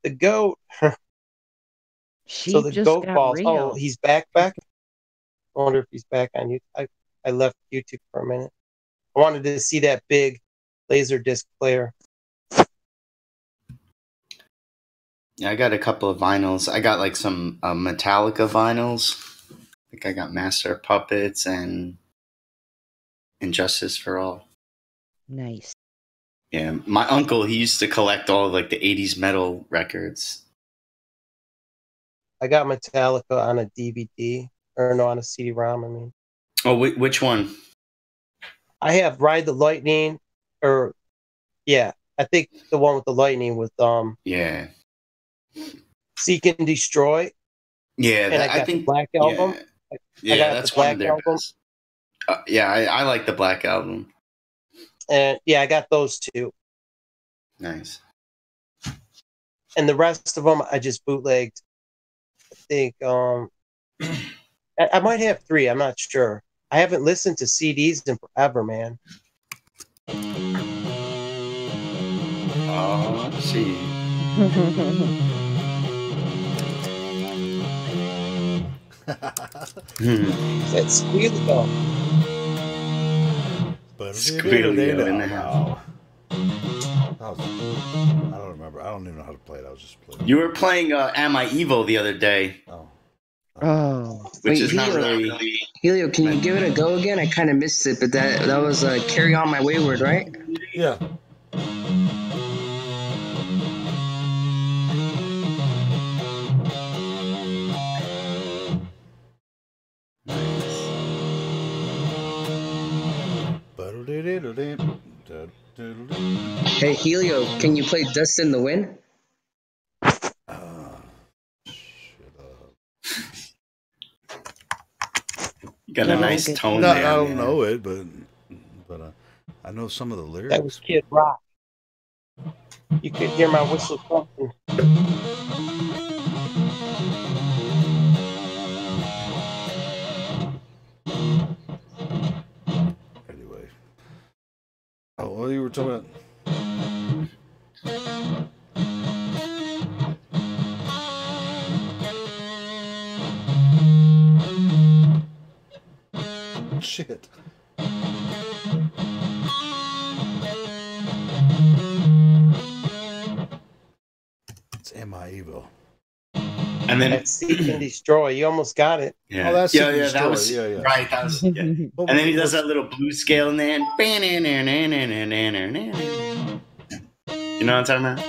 The goat. So the goat balls. real. Oh, he's back. I wonder if he's back on YouTube. I left YouTube for a minute. I wanted to see that big laser disc player. Yeah, I got a couple of vinyls. I got like some Metallica vinyls. I think I got Master of Puppets and Injustice for All. Nice. Yeah, my uncle, he used to collect all of, like the 80s metal records. I got Metallica on a DVD, or no, on a CD-ROM, I mean. Oh, which one? I have Ride the Lightning, I think the one with the lightning with Yeah. Seek and Destroy. Yeah, and I got the Black Album. Yeah, that's one of their best. Yeah, I like the Black Album. And yeah, I got those two. Nice. And the rest of them, I just bootlegged. I think I might have 3. I'm not sure. I haven't listened to CDs in forever, man. Oh, let's see. That's Squealio. Squealio in the house. I don't remember. I don't even know how to play it. I was just playing. You were playing Am I Evil the other day. Oh, which wait, is Helio, not really. Helio, can you give it a go again? I kind of missed it, but that was Carry On My Wayward, right? Yeah. Hey, Helio, can you play Dust in the Wind? You got a nice tone No, there. I don't know it, but I know some of the lyrics. That was Kid Rock. You could hear my whistle thumping. Anyway. Oh, what you were talking about? Shit. It's Am I Evil? And then That's Seek and Destroy. You almost got it. Yeah, Oh, that's yeah, Seek and that was Destroy. Yeah. right. That was, yeah. And then he does that little blues scale in there. You know what I'm talking about?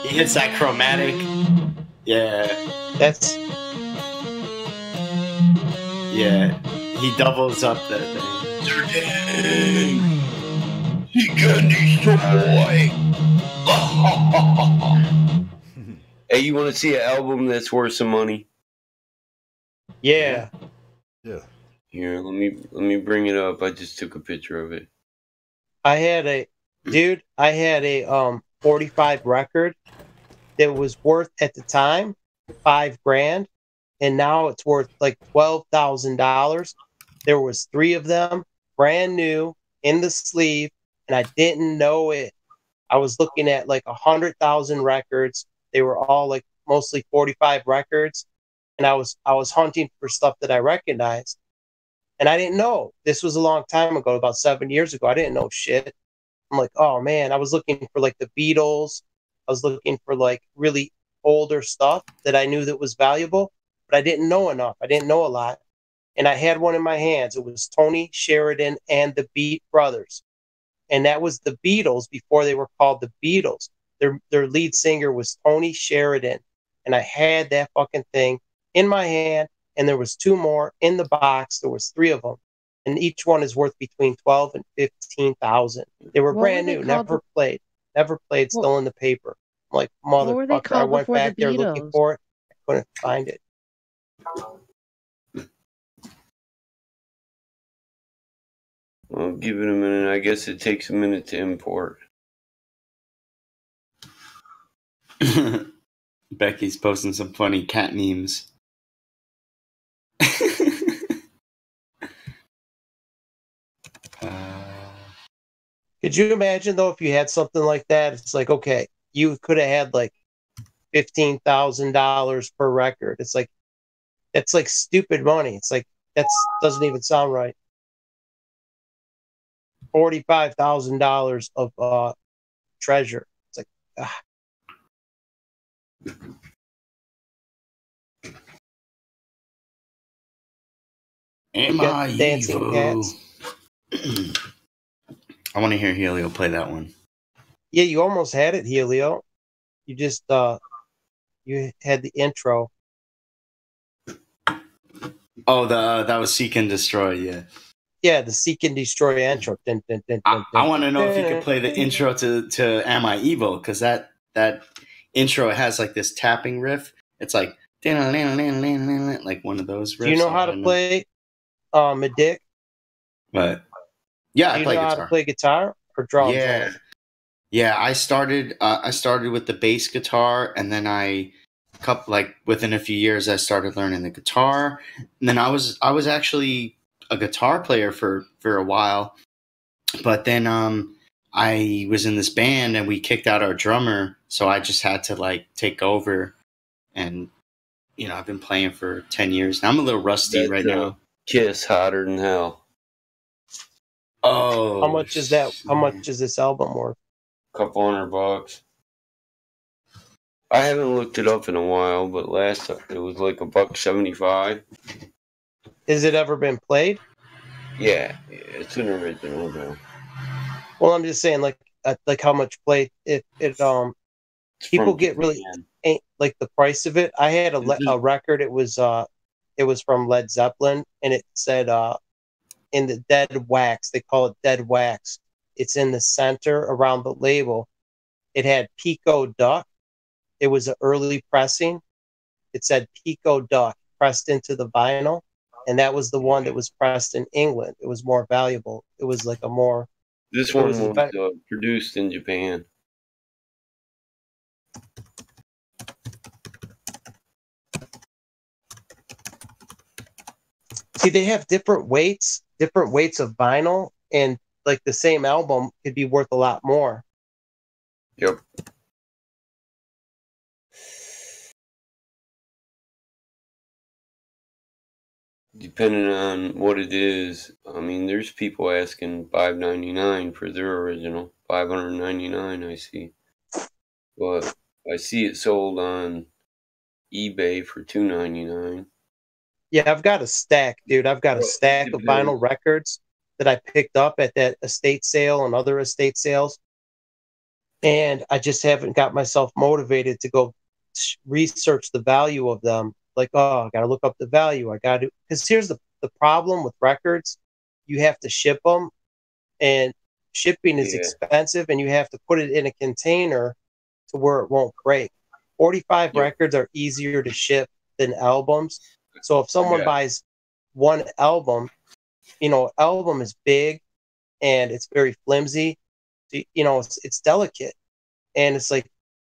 He hits that chromatic. Yeah. That's He doubles up the thing. He can destroy. Hey, you want to see an album that's worth some money? yeah. Yeah. Here, let me bring it up. I just took a picture of it. I had a 45 record that was worth at the time $5,000, and now it's worth like $12,000. There was 3 of them, brand new in the sleeve, and I didn't know it. I was looking at like 100,000 records. They were all like mostly 45 records, and I was hunting for stuff that I recognized, and I didn't know. This was a long time ago, about 7 years ago. I didn't know shit. I'm like, oh man, I was looking for like the Beatles. I was looking for like really older stuff that I knew that was valuable, but I didn't know enough. I didn't know a lot. And I had one in my hands. It was Tony Sheridan and the Beat Brothers. And that was the Beatles before they were called the Beatles. Their lead singer was Tony Sheridan. And I had that fucking thing in my hand, and there was 2 more in the box. There was 3 of them. And each one is worth between 12 and 15,000. They were What brand were they new, called? never played, still in the paper. I'm like, What were they motherfucker, I called went before the back there looking Beatles? for it. I couldn't find it. I'll give it a minute. I guess it takes a minute to import. Becky's posting some funny cat memes. Could you imagine though if you had something like that? It's like, okay, you could have had like $15,000 per record. It's like that's like stupid money. It's like that doesn't even sound right. $45,000 of treasure. It's like Am I dancing evil? cats. I want to hear Helio play that one. Yeah, you almost had it, Helio. You just you had the intro. Oh, that was Seek and Destroy, yeah. Yeah, the Seek and Destroy intro. I want to know if you could play the intro to Am I Evil, because that intro has like this tapping riff. It's like like one of those riffs. Do you know how to play Medic? But yeah, I play guitar. How to play guitar or drums? Yeah. I started with the bass guitar, and then I within a few years, I started learning the guitar, and then I was actually a guitar player for a while, but then I was in this band and we kicked out our drummer, so I just had to like take over, and I've been playing for 10 years now. I'm a little rusty right now. Kiss Hotter Than Hell. Oh, how much is that? How much is this album worth? Couple $100. I haven't looked it up in a while, but last time it was like $1.75. Has it ever been played? Yeah, it's an original though. Well, I'm just saying, like how much play it people get really ain't like the price of it. I had a record. It was from Led Zeppelin, and it said in the dead wax. They call it dead wax. It's in the center around the label. It had Pico Duck. It was an early pressing. It said Pico Duck pressed into the vinyl, and that was the one that was pressed in England. It was more valuable. It was like a more. This one was produced in Japan. See, they have different weights of vinyl, and like the same album could be worth a lot more. Yep. Depending on what it is, I mean, there's people asking $5.99 for their original. $599, I see. But I see it sold on eBay for $2.99. Yeah, I've got a stack, dude. I've got a stack of vinyl records that I picked up at that estate sale and other estate sales. And I just haven't got myself motivated to go research the value of them. Like, oh, I got to look up the value. I got to, because here's the problem with records. You have to ship them, and shipping is expensive, and you have to put it in a container to where it won't break. 45 records are easier to ship than albums. So if someone buys one album, album is big and it's very flimsy. It's delicate, and it's like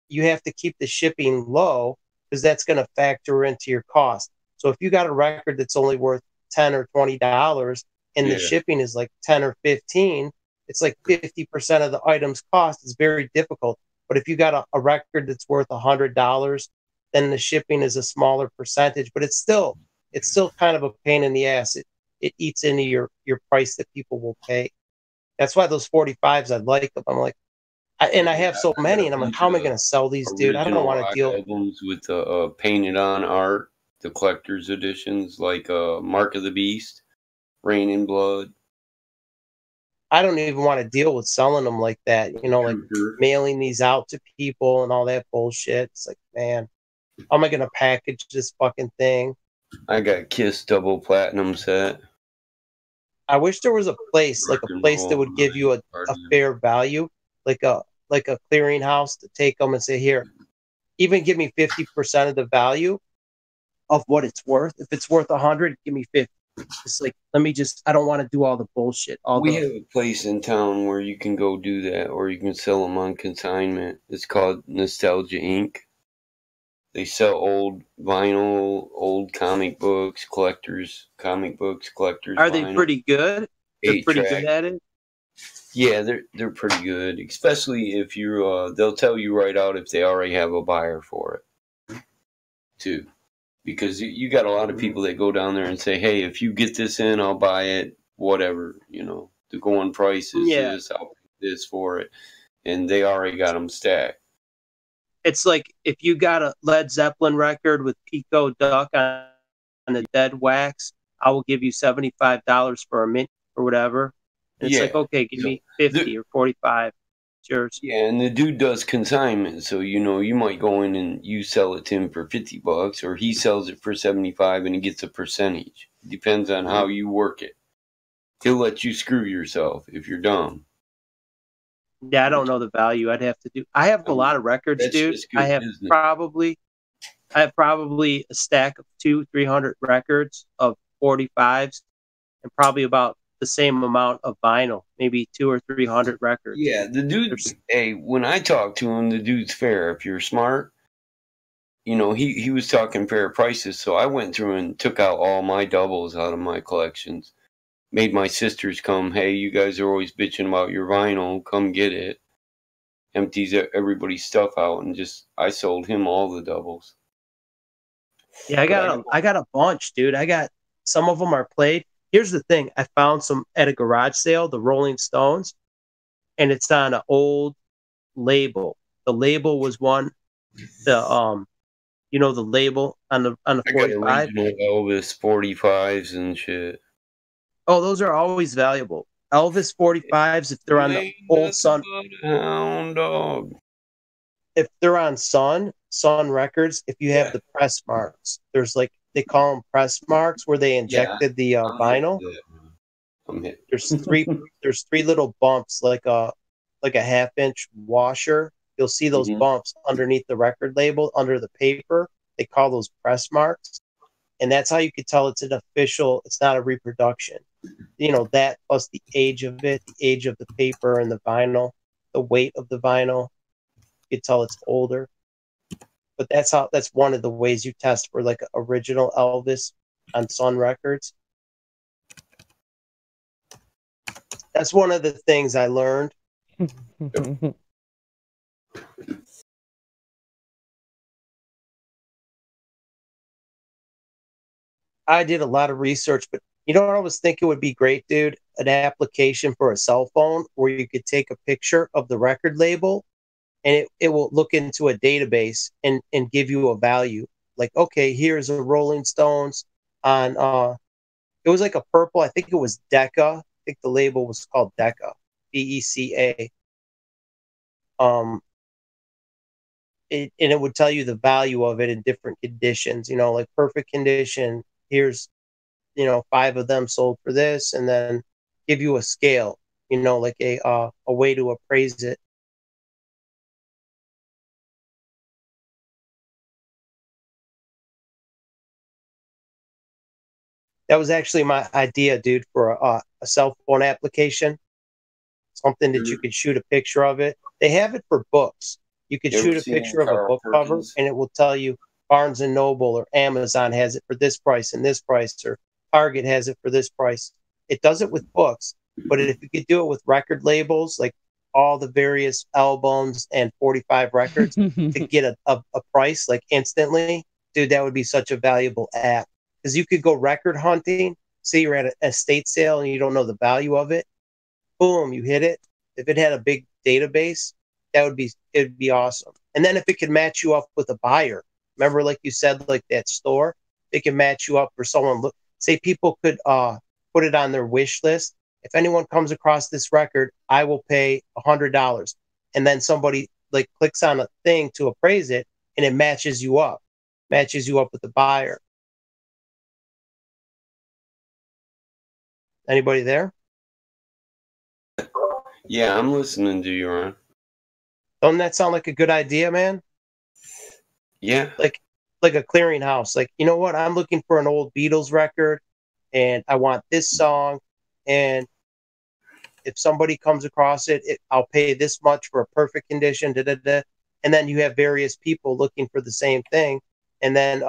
you have to keep the shipping low because that's going to factor into your cost. So if you got a record that's only worth $10 or $20 and the shipping is like 10 or 15, it's like 50% of the item's cost is very difficult. But if you got a record that's worth $100, then the shipping is a smaller percentage, but it's still kind of a pain in the ass. It eats into your price that people will pay. That's why those 45s, I like them. I'm like, I have so many, and I'm like, how am I going to sell these, dude? I don't want to deal. Albums with painted on art, the collector's editions, like Mark of the Beast, Rain and Blood. I don't even want to deal with selling them like that, like mailing these out to people and all that bullshit. It's like, man, how am I going to package this fucking thing? I got Kiss double platinum set. I wish there was a place, like a place that would give you a fair value, like a clearinghouse to take them and say, here, even give me 50% of the value of what it's worth. If it's worth 100, give me 50. It's like, I don't want to do all the bullshit. We have a place in town where you can go do that, or you can sell them on consignment. It's called Nostalgia Inc. They sell old vinyl, old comic books, collectors. Are vinyl. They pretty good? They're pretty good at it? Yeah, they're pretty good, especially if you they'll tell you right out if they already have a buyer for it, too. Because you got a lot of people that go down there and say, hey, if you get this in, I'll buy it, whatever, the going price is this, I'll pay this for it. And they already got them stacked. It's like if you got a Led Zeppelin record with Pico Duck on the dead wax, I will give you $75 for a mint or whatever. And it's like, okay, give me 50 or 45. It's yours. Yeah, and the dude does consignment, so you might go in and you sell it to him for $50, or he sells it for 75 and he gets a percentage. Depends on how you work it. He'll let you screw yourself if you're dumb. Yeah, I don't know the value. I'd have to do. I have a lot of records, dude. I have probably a stack of 200-300 records of 45s, and probably about the same amount of vinyl, maybe 200 or 300 records. Yeah, the dude. Hey, when I talk to him, the dude's fair. If you're smart, he was talking fair prices, so I went through and took out all my doubles out of my collections. Made my sisters come. Hey, you guys are always bitching about your vinyl. Come get it. Empties everybody's stuff out, and I sold him all the doubles. Yeah, I got a bunch, dude. I got some of them are played. Here's the thing: I found some at a garage sale, the Rolling Stones, and it's on an old label. The label was one, the the label on the I got 45. original Elvis 45s and shit. Oh, those are always valuable. Elvis 45s, if they're on the old Sun, Hound dog. if they're on Sun Records, if you have the press marks, there's like they call them press marks where they injected the vinyl. I'm hit. There's three little bumps like a half-inch washer. You'll see those bumps underneath the record label, under the paper. They call those press marks. And that's how you could tell it's an official, it's not a reproduction. That plus the age of it, the age of the paper and the vinyl, the weight of the vinyl, you could tell it's older. But that's one of the ways you test for like original Elvis on Sun Records. That's one of the things I learned. I did a lot of research, but you know what I was thinking would be great, dude? An application for a cell phone where you could take a picture of the record label and it will look into a database and give you a value. Like, okay, here's a Rolling Stones on it was like a purple, I think it was Decca. I think the label was called Decca. DECA. And it would tell you the value of it in different conditions, like perfect condition. Here's, 5 of them sold for this, and then give you a scale, like a way to appraise it. That was actually my idea, dude, for a cell phone application. Something that you could shoot a picture of it. They have it for books. You could shoot a picture of a book cover, and it will tell you Barnes and Noble or Amazon has it for this price and this price, or Target has it for this price. It does it with books, but if you could do it with record labels, like all the various albums and 45 records, to get a price like instantly, dude, that would be such a valuable app. Because you could go record hunting, say you're at an estate sale and you don't know the value of it. Boom, you hit it. If it had a big database, it'd be awesome. And then if it could match you up with a buyer, remember, like you said, like that store, it can match you up for someone. Say people could put it on their wish list. If anyone comes across this record, I will pay $100. And then somebody like clicks on a thing to appraise it, and it matches you up with the buyer. Anybody there? Yeah, I'm listening to you, Ron. Doesn't that sound like a good idea, man? Yeah. Like a clearinghouse. Like, you know what? I'm looking for an old Beatles record and I want this song. And if somebody comes across it, I'll pay this much for a perfect condition. And then you have various people looking for the same thing. And then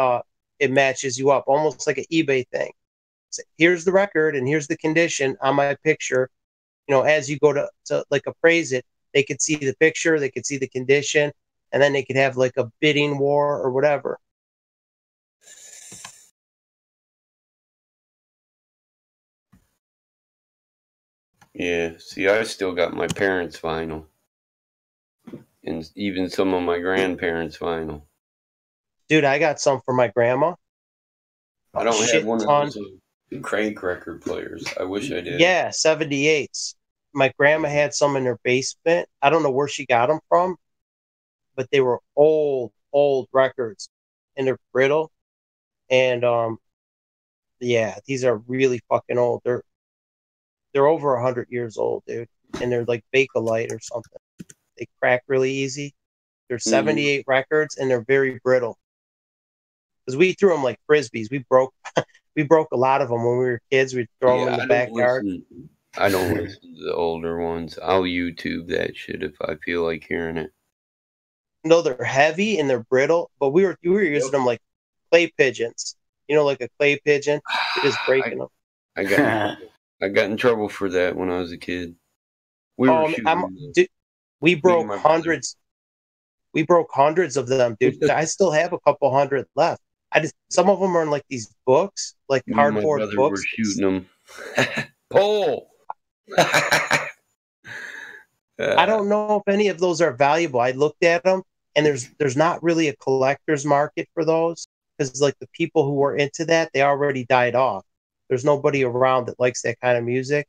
it matches you up, almost like an eBay thing. So here's the record and here's the condition on my picture. As you go to like appraise it, they could see the picture, they could see the condition, and then they could have like a bidding war or whatever. Yeah, see, I still got my parents' vinyl. And even some of my grandparents' vinyl. Dude, I got some for my grandma. I don't have one of those crank record players. I wish I did. Yeah, 78s. My grandma had some in her basement. I don't know where she got them from, but they were old records, and they're brittle. And yeah, these are really fucking old. They're over 100 years old, dude, and they're like Bakelite or something. They crack really easy. They're 78 records, and they're very brittle. Because we threw them like frisbees. We broke a lot of them when we were kids. We'd throw them in the backyard. I don't listen to the older ones. I'll YouTube that shit if I feel like hearing it. No, they're heavy and they're brittle, but we were using them like clay pigeons. You know, like a clay pigeon, just breaking them. I got in trouble for that when I was a kid. We were shooting. We broke hundreds. We broke hundreds of them, dude. I still have a couple hundred left. Some of them are in like these books, like cardboard books. We're shooting them. Pull. I don't know if any of those are valuable. I looked at them, and there's not really a collector's market for those because like the people who were into that, they already died off. There's nobody around that likes that kind of music.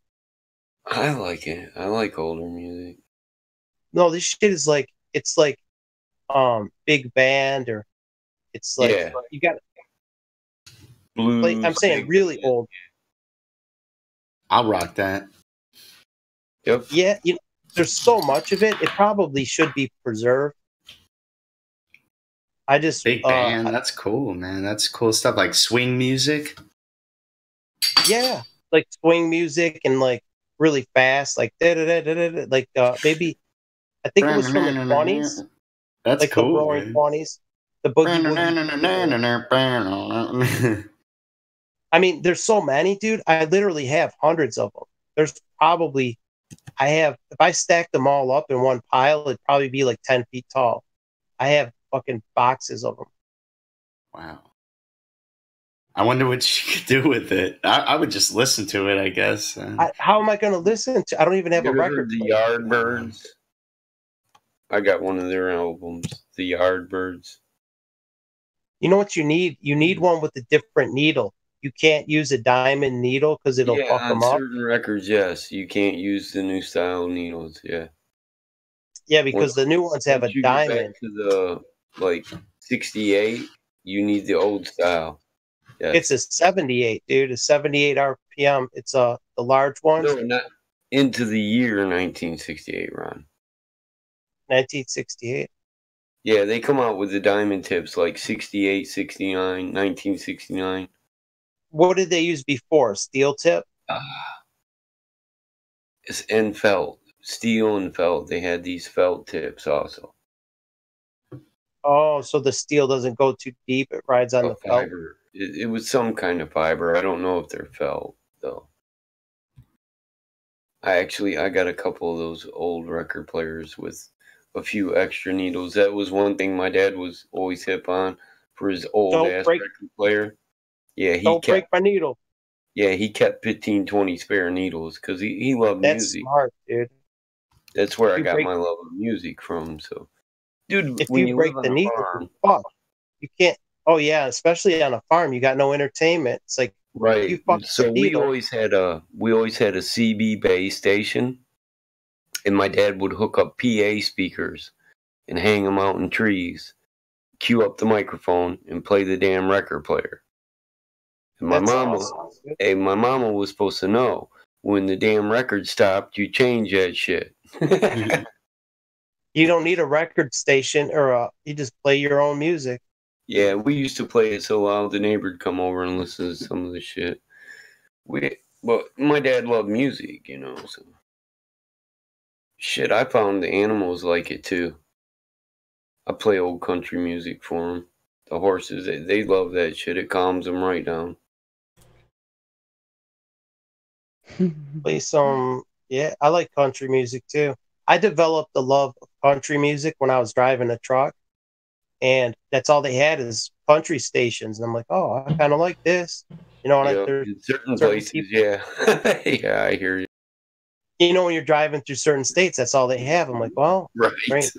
I like it. I like older music. No, this shit is like it's like big band or it's like you got blues. Like, I'm saying really old. I'll rock that. Yep. Yeah, there's so much of it. It probably should be preserved. I just big band. That's cool, man. That's cool stuff. Like swing music. Yeah, like swing music and like really fast, like like maybe I think it was from the 20s. That's like cool. The roaring 20s. The boogie. I mean, there's so many, dude. I literally have hundreds of them. There's probably if I stacked them all up in one pile, it'd probably be like 10 feet tall. I have fucking boxes of them. Wow. I wonder what you could do with it. I would just listen to it, I guess. How am I going to listen to? I don't even have a record. The Yardbirds. I got one of their albums, The Yardbirds. You know what you need? You need one with a different needle. You can't use a diamond needle because it'll fuck them up. On certain records, yes. You can't use the new style needles, yeah. Yeah, because the new ones have a diamond. Back to the 68, you need the old style. Yes. It's a 78, dude. A 78 RPM. It's the large ones. No, not into the year 1968, Ron. 1968. Yeah, they come out with the diamond tips like 68, 69, 1969. What did they use before? Steel tip? And felt. Steel and felt. They had these felt tips also. Oh, so the steel doesn't go too deep. It rides on the felt. Fiber. It was some kind of fiber. I don't know if they're felt, though. I got a couple of those old record players with a few extra needles. That was one thing my dad was always hip on for his old-ass record player. Yeah, Don't break my needle. Yeah, he kept 15, 20 spare needles because he loved music. That's smart, dude. That's where I got my love of music from. So, dude, if you break the needle, fuck. You can't. Oh yeah, especially on a farm, you got no entertainment. It's like right. So we always had a CB base station, and my dad would hook up PA speakers and hang them out in trees, cue up the microphone, and play the damn record player. And my mama was supposed to know when the damn record stopped, you change that shit. You don't need a record station you just play your own music. Yeah, we used to play it so loud the neighbor would come over and listen to some of the shit. But my dad loved music, so shit, I found the animals like it too. I play old country music for them. The horses, they love that shit. It calms them right down. Play some, I like country music too. I developed a love of country music when I was driving a truck, and that's all they had is country stations. And I'm like, oh, I kind of like this, And in certain places, people, yeah, I hear you. When you're driving through certain states, that's all they have. I'm like, well, right.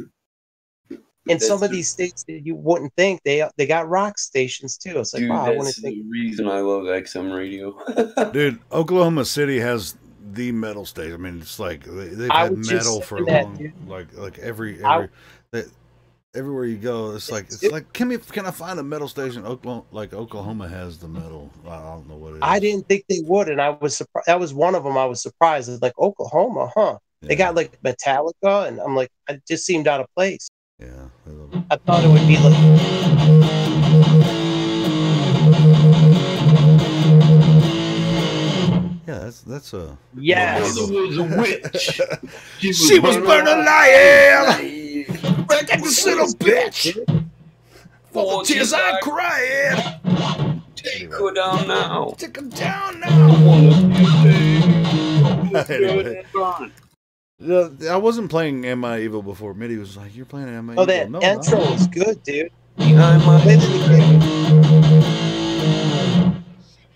In some of these states that you wouldn't think they got rock stations too. It's like, dude, wow, I wouldn't that's think. the reason I love XM radio. Dude, Oklahoma City has the metal station. I mean, it's like they've had metal for a long, like everywhere you go. It's like can I find a metal station? Oklahoma has the metal. I don't know what it is. I didn't think they would, and I was surprised. That was one of them. I was surprised. It's like Oklahoma, huh? Yeah. They got like Metallica, and I'm like, it just seemed out of place. Yeah, I thought it would be like. Yeah, that's a. Yes, mother was a witch. She was burning alive. at this little bitch. For the tears I cried. Take her down now. Take her down now. Anyway. I wasn't playing Am I Evil before. Mitty was like, "You're playing Am I Evil?" Oh, that No, intro no. is good, dude. Behind my Play that again.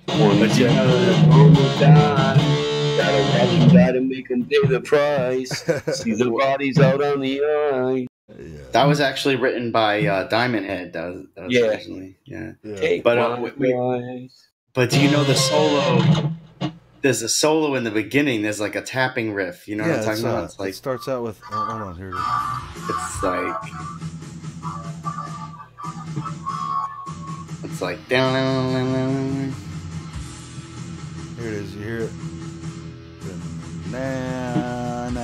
But you know that almost died. Gotta watch him, gotta make him pay the price. See the bodies out on the ice. Yeah. That was actually written by Diamond Head. That was Yeah. originally, yeah. Take But my price. but do you know the solo? There's a solo in the beginning. There's like a tapping riff. You know what I'm talking about? It's like it starts out with. Oh, hold on, here it is. It's like down. Here it is. You hear it. Na na.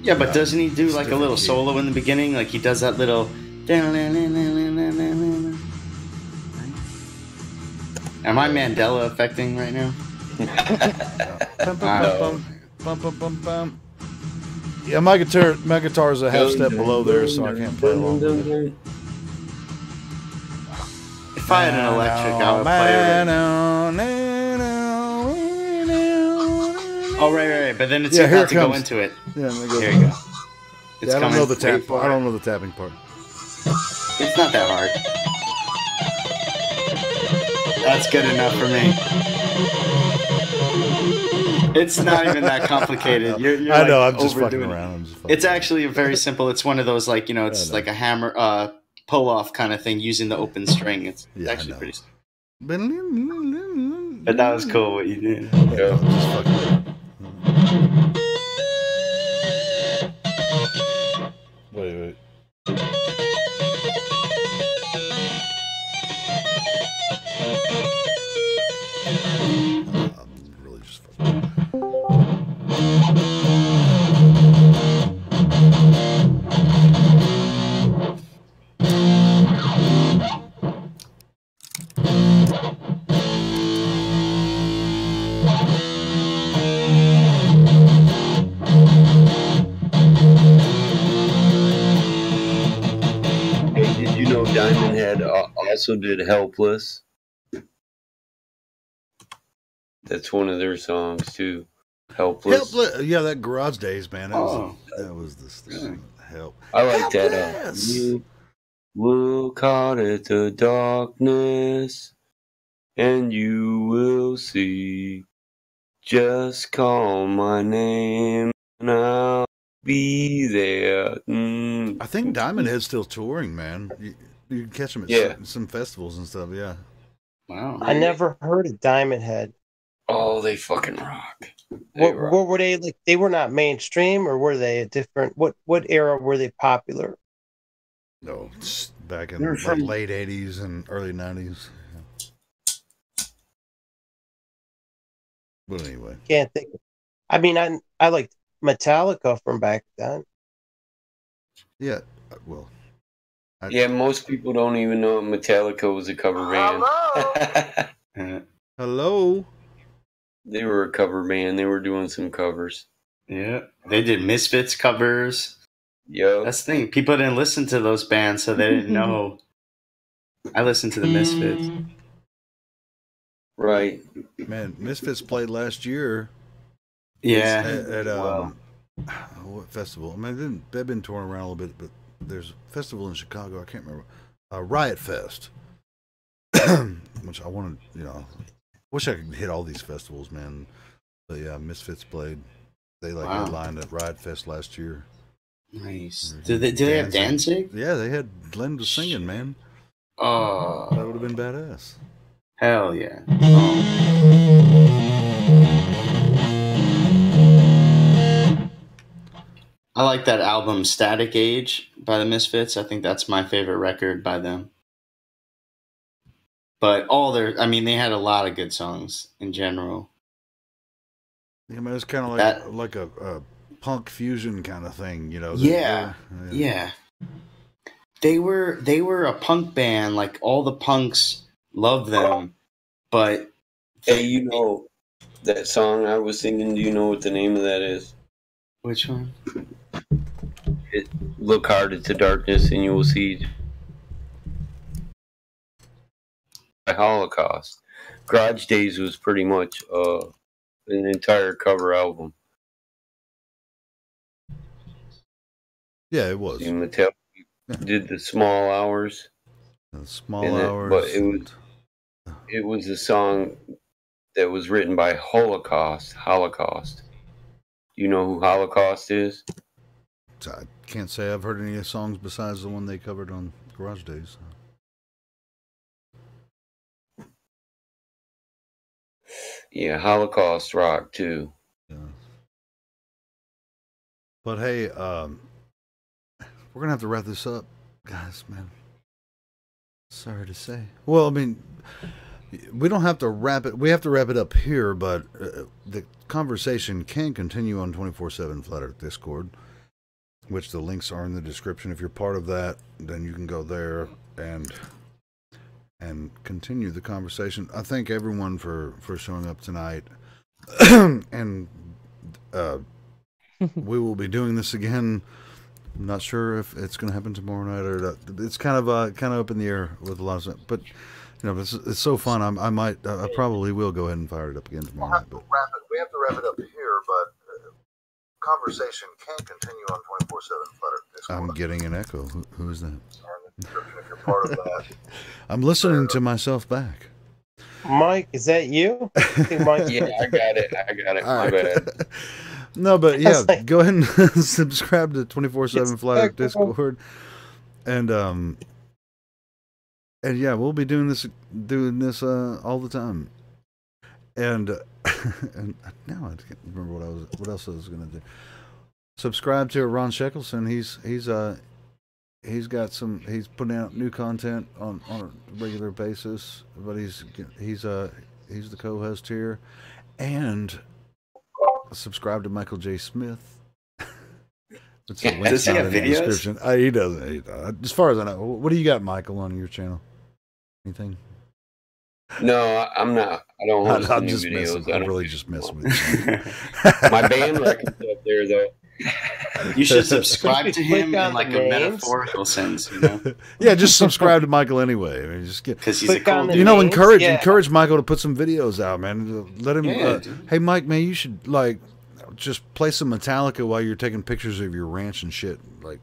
Yeah, but doesn't he do like a little solo in the beginning? Like he does that little. Am I Mandela affecting right now? Yeah, my guitar is a half step below there, so I can't play along with it. If I had an electric, I would play with it. Oh, right. But then it's about to go into it. Yeah, here you go. It's I don't coming. know the tap. I don't know the tapping part. It's not that hard. That's good enough for me. It's not even that complicated. You're I know. like I'm just fucking overdoing it. around. It's actually very simple. It's one of those like it's like a hammer pull off kind of thing using the open string. It's actually pretty simple. But that was cool what you did. Yeah, just fucking around. Wait. I'm really just fucking. Hey, did you know Diamond Head also did Helpless? That's one of their songs too. Helpless. Yeah, that Garage Days, man. That was this help. I like that. Helpless. You look out at the darkness, and you will see. Just call my name, and I'll be there. I think Diamond Head's still touring, man. You can catch them at some festivals and stuff. Yeah. Wow. I never heard of Diamond Head. Oh, they fucking rock. What were they like? They were not mainstream, or were they a different? What era were they popular? No, it's back in the late '80s and early '90s. But anyway, Can't think. I mean, I liked Metallica from back then. Yeah, well. Yeah, most people don't even know Metallica was a cover band. Hello. They were a cover band. They were doing some covers. Yeah, they did Misfits covers. Yo, that's the thing. People didn't listen to those bands, so they didn't know. I listened to the Misfits. Right. Man, Misfits played last year. Yeah. At what festival? I mean, they've been touring around a little bit, but there's a festival in Chicago. I can't remember. Riot Fest, which I wanted. Wish I could hit all these festivals, man. But yeah, Misfits played. They headlined at Riot Fest last year. Nice. Do they have dancing? Yeah, they had Glenn was singing, man. Oh, that would have been badass. Hell yeah. I like that album Static Age by the Misfits. I think that's my favorite record by them. But they had a lot of good songs in general. Yeah, man, it's kind of like a punk fusion kind of thing, Yeah. They were a punk band. Like all the punks love them, but hey, That song I was singing, do you know what the name of that is? Which one? Look hard into darkness and you will see the Holocaust. Garage Days was pretty much an entire cover album. Yeah, it was. And Mattel did the Small Hours. The Small Hours. But it was a song that was written by Holocaust. You know who Holocaust is? I can't say I've heard any songs besides the one they covered on Garage Days. Yeah, Holocaust rock too. Yeah. But hey, we're gonna have to wrap this up, guys. Man, sorry to say. Well, I mean, we don't have to wrap it. We have to wrap it up here, but the conversation can continue on 24/7 Flat Earth Discord, which the links are in the description. If you're part of that, then you can go there and continue the conversation. I thank everyone for showing up tonight, and we will be doing this again. I'm not sure if it's going to happen tomorrow night or not. It's kind of up in the air with a lot of stuff. But you know, it's so fun. I probably will go ahead and fire it up again tomorrow night. But we have to wrap it up here, but conversation can continue on 24/7 Flat Earth Discord. I'm getting an echo. Who is that? If you're part of that. I'm listening to myself back. Mike, is that you? I think Mike. Yeah, I got it. All My bad. No, but yeah, go ahead and subscribe to 24/7 Flat Earth Discord, and yeah, we'll be doing this all the time. And and now I can't remember what else I was gonna do. Subscribe to Ron Sheckelson. He's putting out new content on a regular basis, but he's the co-host here. And subscribe to Michael J. Smith. Does he have videos? He doesn't. As far as I know. What do you got, Michael, on your channel? Anything? No, I'm not. I don't want to see videos. I'm really just messing with you. My band record's up there, though. You should subscribe to him in like a metaphorical sense, you know? Yeah, just subscribe to Michael anyway. I mean, just because he's a cool dude. You know, encourage Michael to put some videos out, man. Let him. Hey, Mike, man, you should just play some Metallica while you're taking pictures of your ranch and shit, like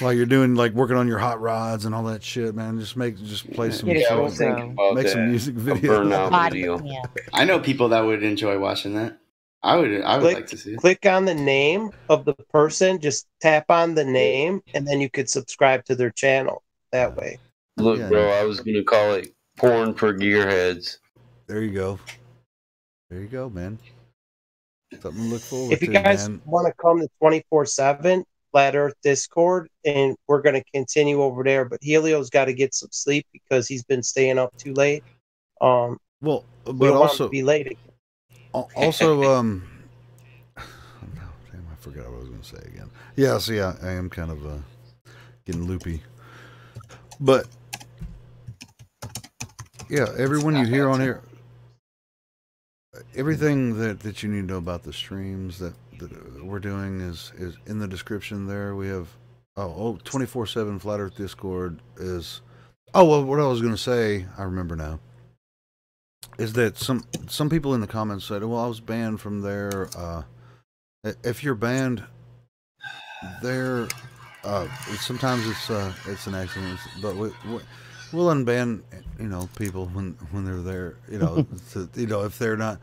while you're doing working on your hot rods and all that shit, man. Just play some. Yeah, I was thinking about make some music videos. Video. I know people that would enjoy watching that. I would like to see it. Click on the name of the person, just tap on the name, and then you could subscribe to their channel that way. Look, bro, I was going to call it Porn for Gearheads. There you go. There you go, man. Something to look forward to. If you guys want to come to 24/7 Flat Earth Discord, and we're going to continue over there, but Helio's got to get some sleep because he's been staying up too late. Well, we but don't want also to be late again. Also, damn, I forgot what I was going to say again. Yeah, see, I am kind of getting loopy. But, yeah, everyone you hear on here, everything that you need to know about the streams that we're doing is in the description there. We have, 24/7 Flat Earth Discord is, what I was going to say, I remember now. Is that some people in the comments said, well, I was banned from there. If you're banned there, sometimes it's an accident, but we'll unban people when they're there. If they're not,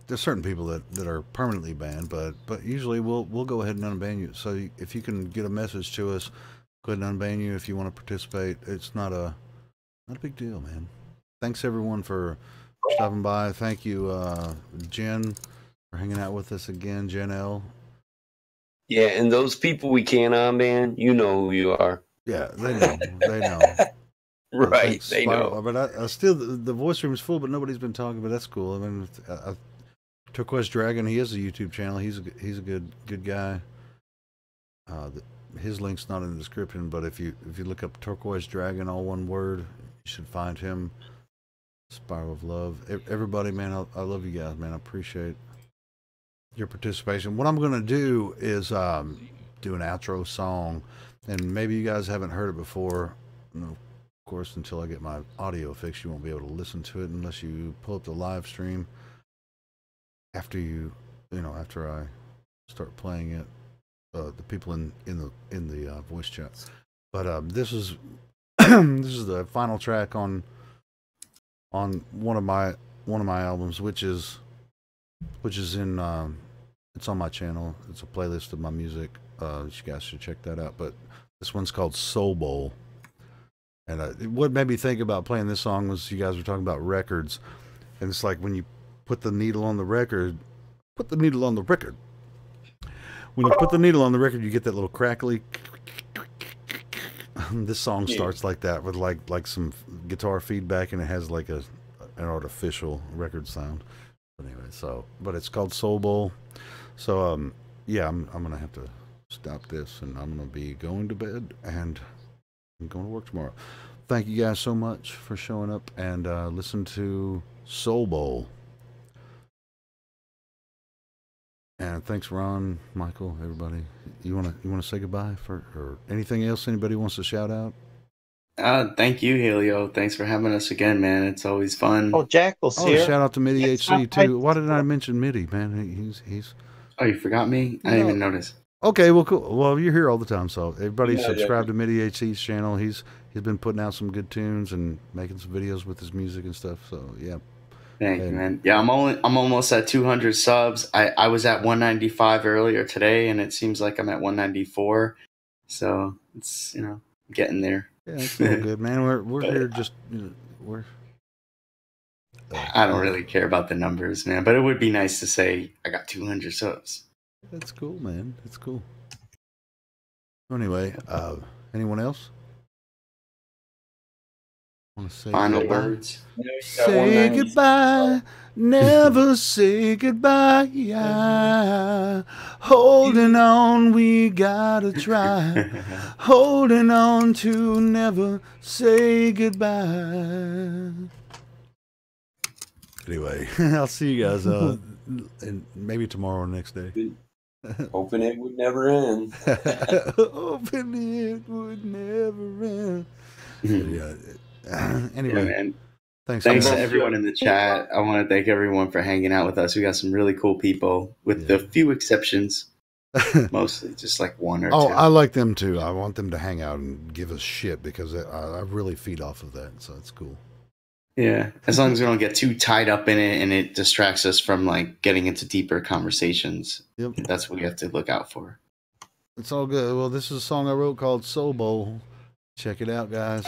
there's certain people that are permanently banned, but usually we'll go ahead and unban you. So if you can get a message to us, go ahead and unban you if you want to participate. It's not a big deal, man. Thanks everyone for stopping by. Thank you, Jen, for hanging out with us again, Jen L. Yeah, and those people we can't unban, you know who you are. Yeah, they know. They know. Right, they know. But I still, the voice room is full, but nobody's been talking. But that's cool. I mean, Turquoise Dragon, he has a YouTube channel. He's a good guy. His link's not in the description, but if you look up Turquoise Dragon, all one word, you should find him. Spiral of Love. Everybody, man, I love you guys, man. I appreciate your participation. What I'm going to do is do an outro song, and maybe you guys haven't heard it before. Of course, until I get my audio fixed, you won't be able to listen to it unless you pull up the live stream after after I start playing it. The people in the voice chat. But this is this is the final track on one of my albums, which is in it's on my channel. It's a playlist of my music. You guys should check that out. But this one's called Soul Bowl. And what made me think about playing this song was you guys were talking about records, and it's like when you put the needle on the record, when you put the needle on the record, you get that little crackly. This song starts like that with like some guitar feedback, and it has like an artificial record sound. But anyway, but it's called Soul Bowl. So yeah, I'm gonna have to stop this, and I'm gonna be going to bed, and I'm going to work tomorrow. Thank you guys so much for showing up and listen to Soul Bowl. And thanks, Ron, Michael, everybody. You wanna say goodbye or anything else anybody wants to shout out? Thank you, Helio. Thanks for having us again, man. It's always fun. Oh, Jackal's here. Shout out to Midi HC too. Why didn't I mention Midi, man? He's. Oh, you forgot me? I didn't even notice. Okay, well, cool. Well, you're here all the time, so everybody subscribe to Midi HC's channel. He's been putting out some good tunes and making some videos with his music and stuff. So yeah. Thank you, man. Yeah, I'm almost at 200 subs. I was at 195 earlier today, and it seems like I'm at 194. So it's getting there. Yeah, it's all good, man. We're here just we're. I don't really care about the numbers, man, but it would be nice to say I got 200 subs. That's cool, man. That's cool. Anyway, anyone else? Want to say final goodbye? Words? Say goodbye, never say goodbye. Yeah. Holding on, we gotta try. Holding on to never say goodbye. Anyway, I'll see you guys and maybe tomorrow or next day. Hoping it would never end. Hoping it would never end. Yeah. Anyway, man. Thanks to everyone in the chat. I want to thank everyone for hanging out with us. We got some really cool people, with a few exceptions. Mostly just like one or two. I like them too. I want them to hang out and give us shit because I really feed off of that. So it's cool. Yeah, as long as we don't get too tied up in it and it distracts us from like getting into deeper conversations. Yep. That's what we have to look out for. It's all good. Well, this is a song I wrote called Soul Bowl. Check it out, guys.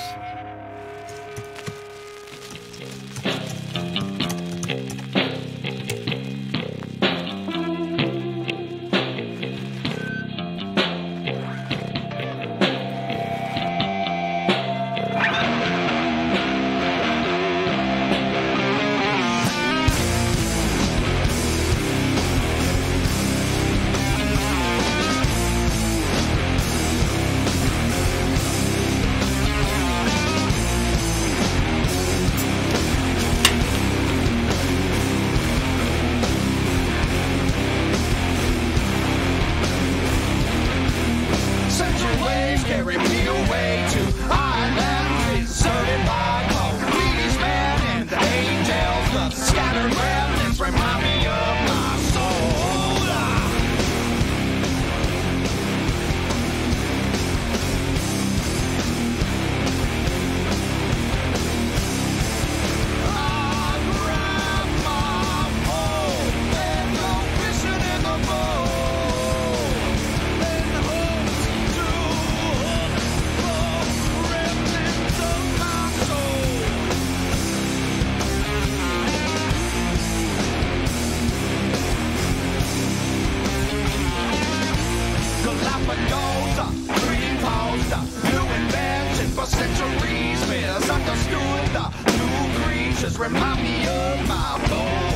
Remind me of my boy.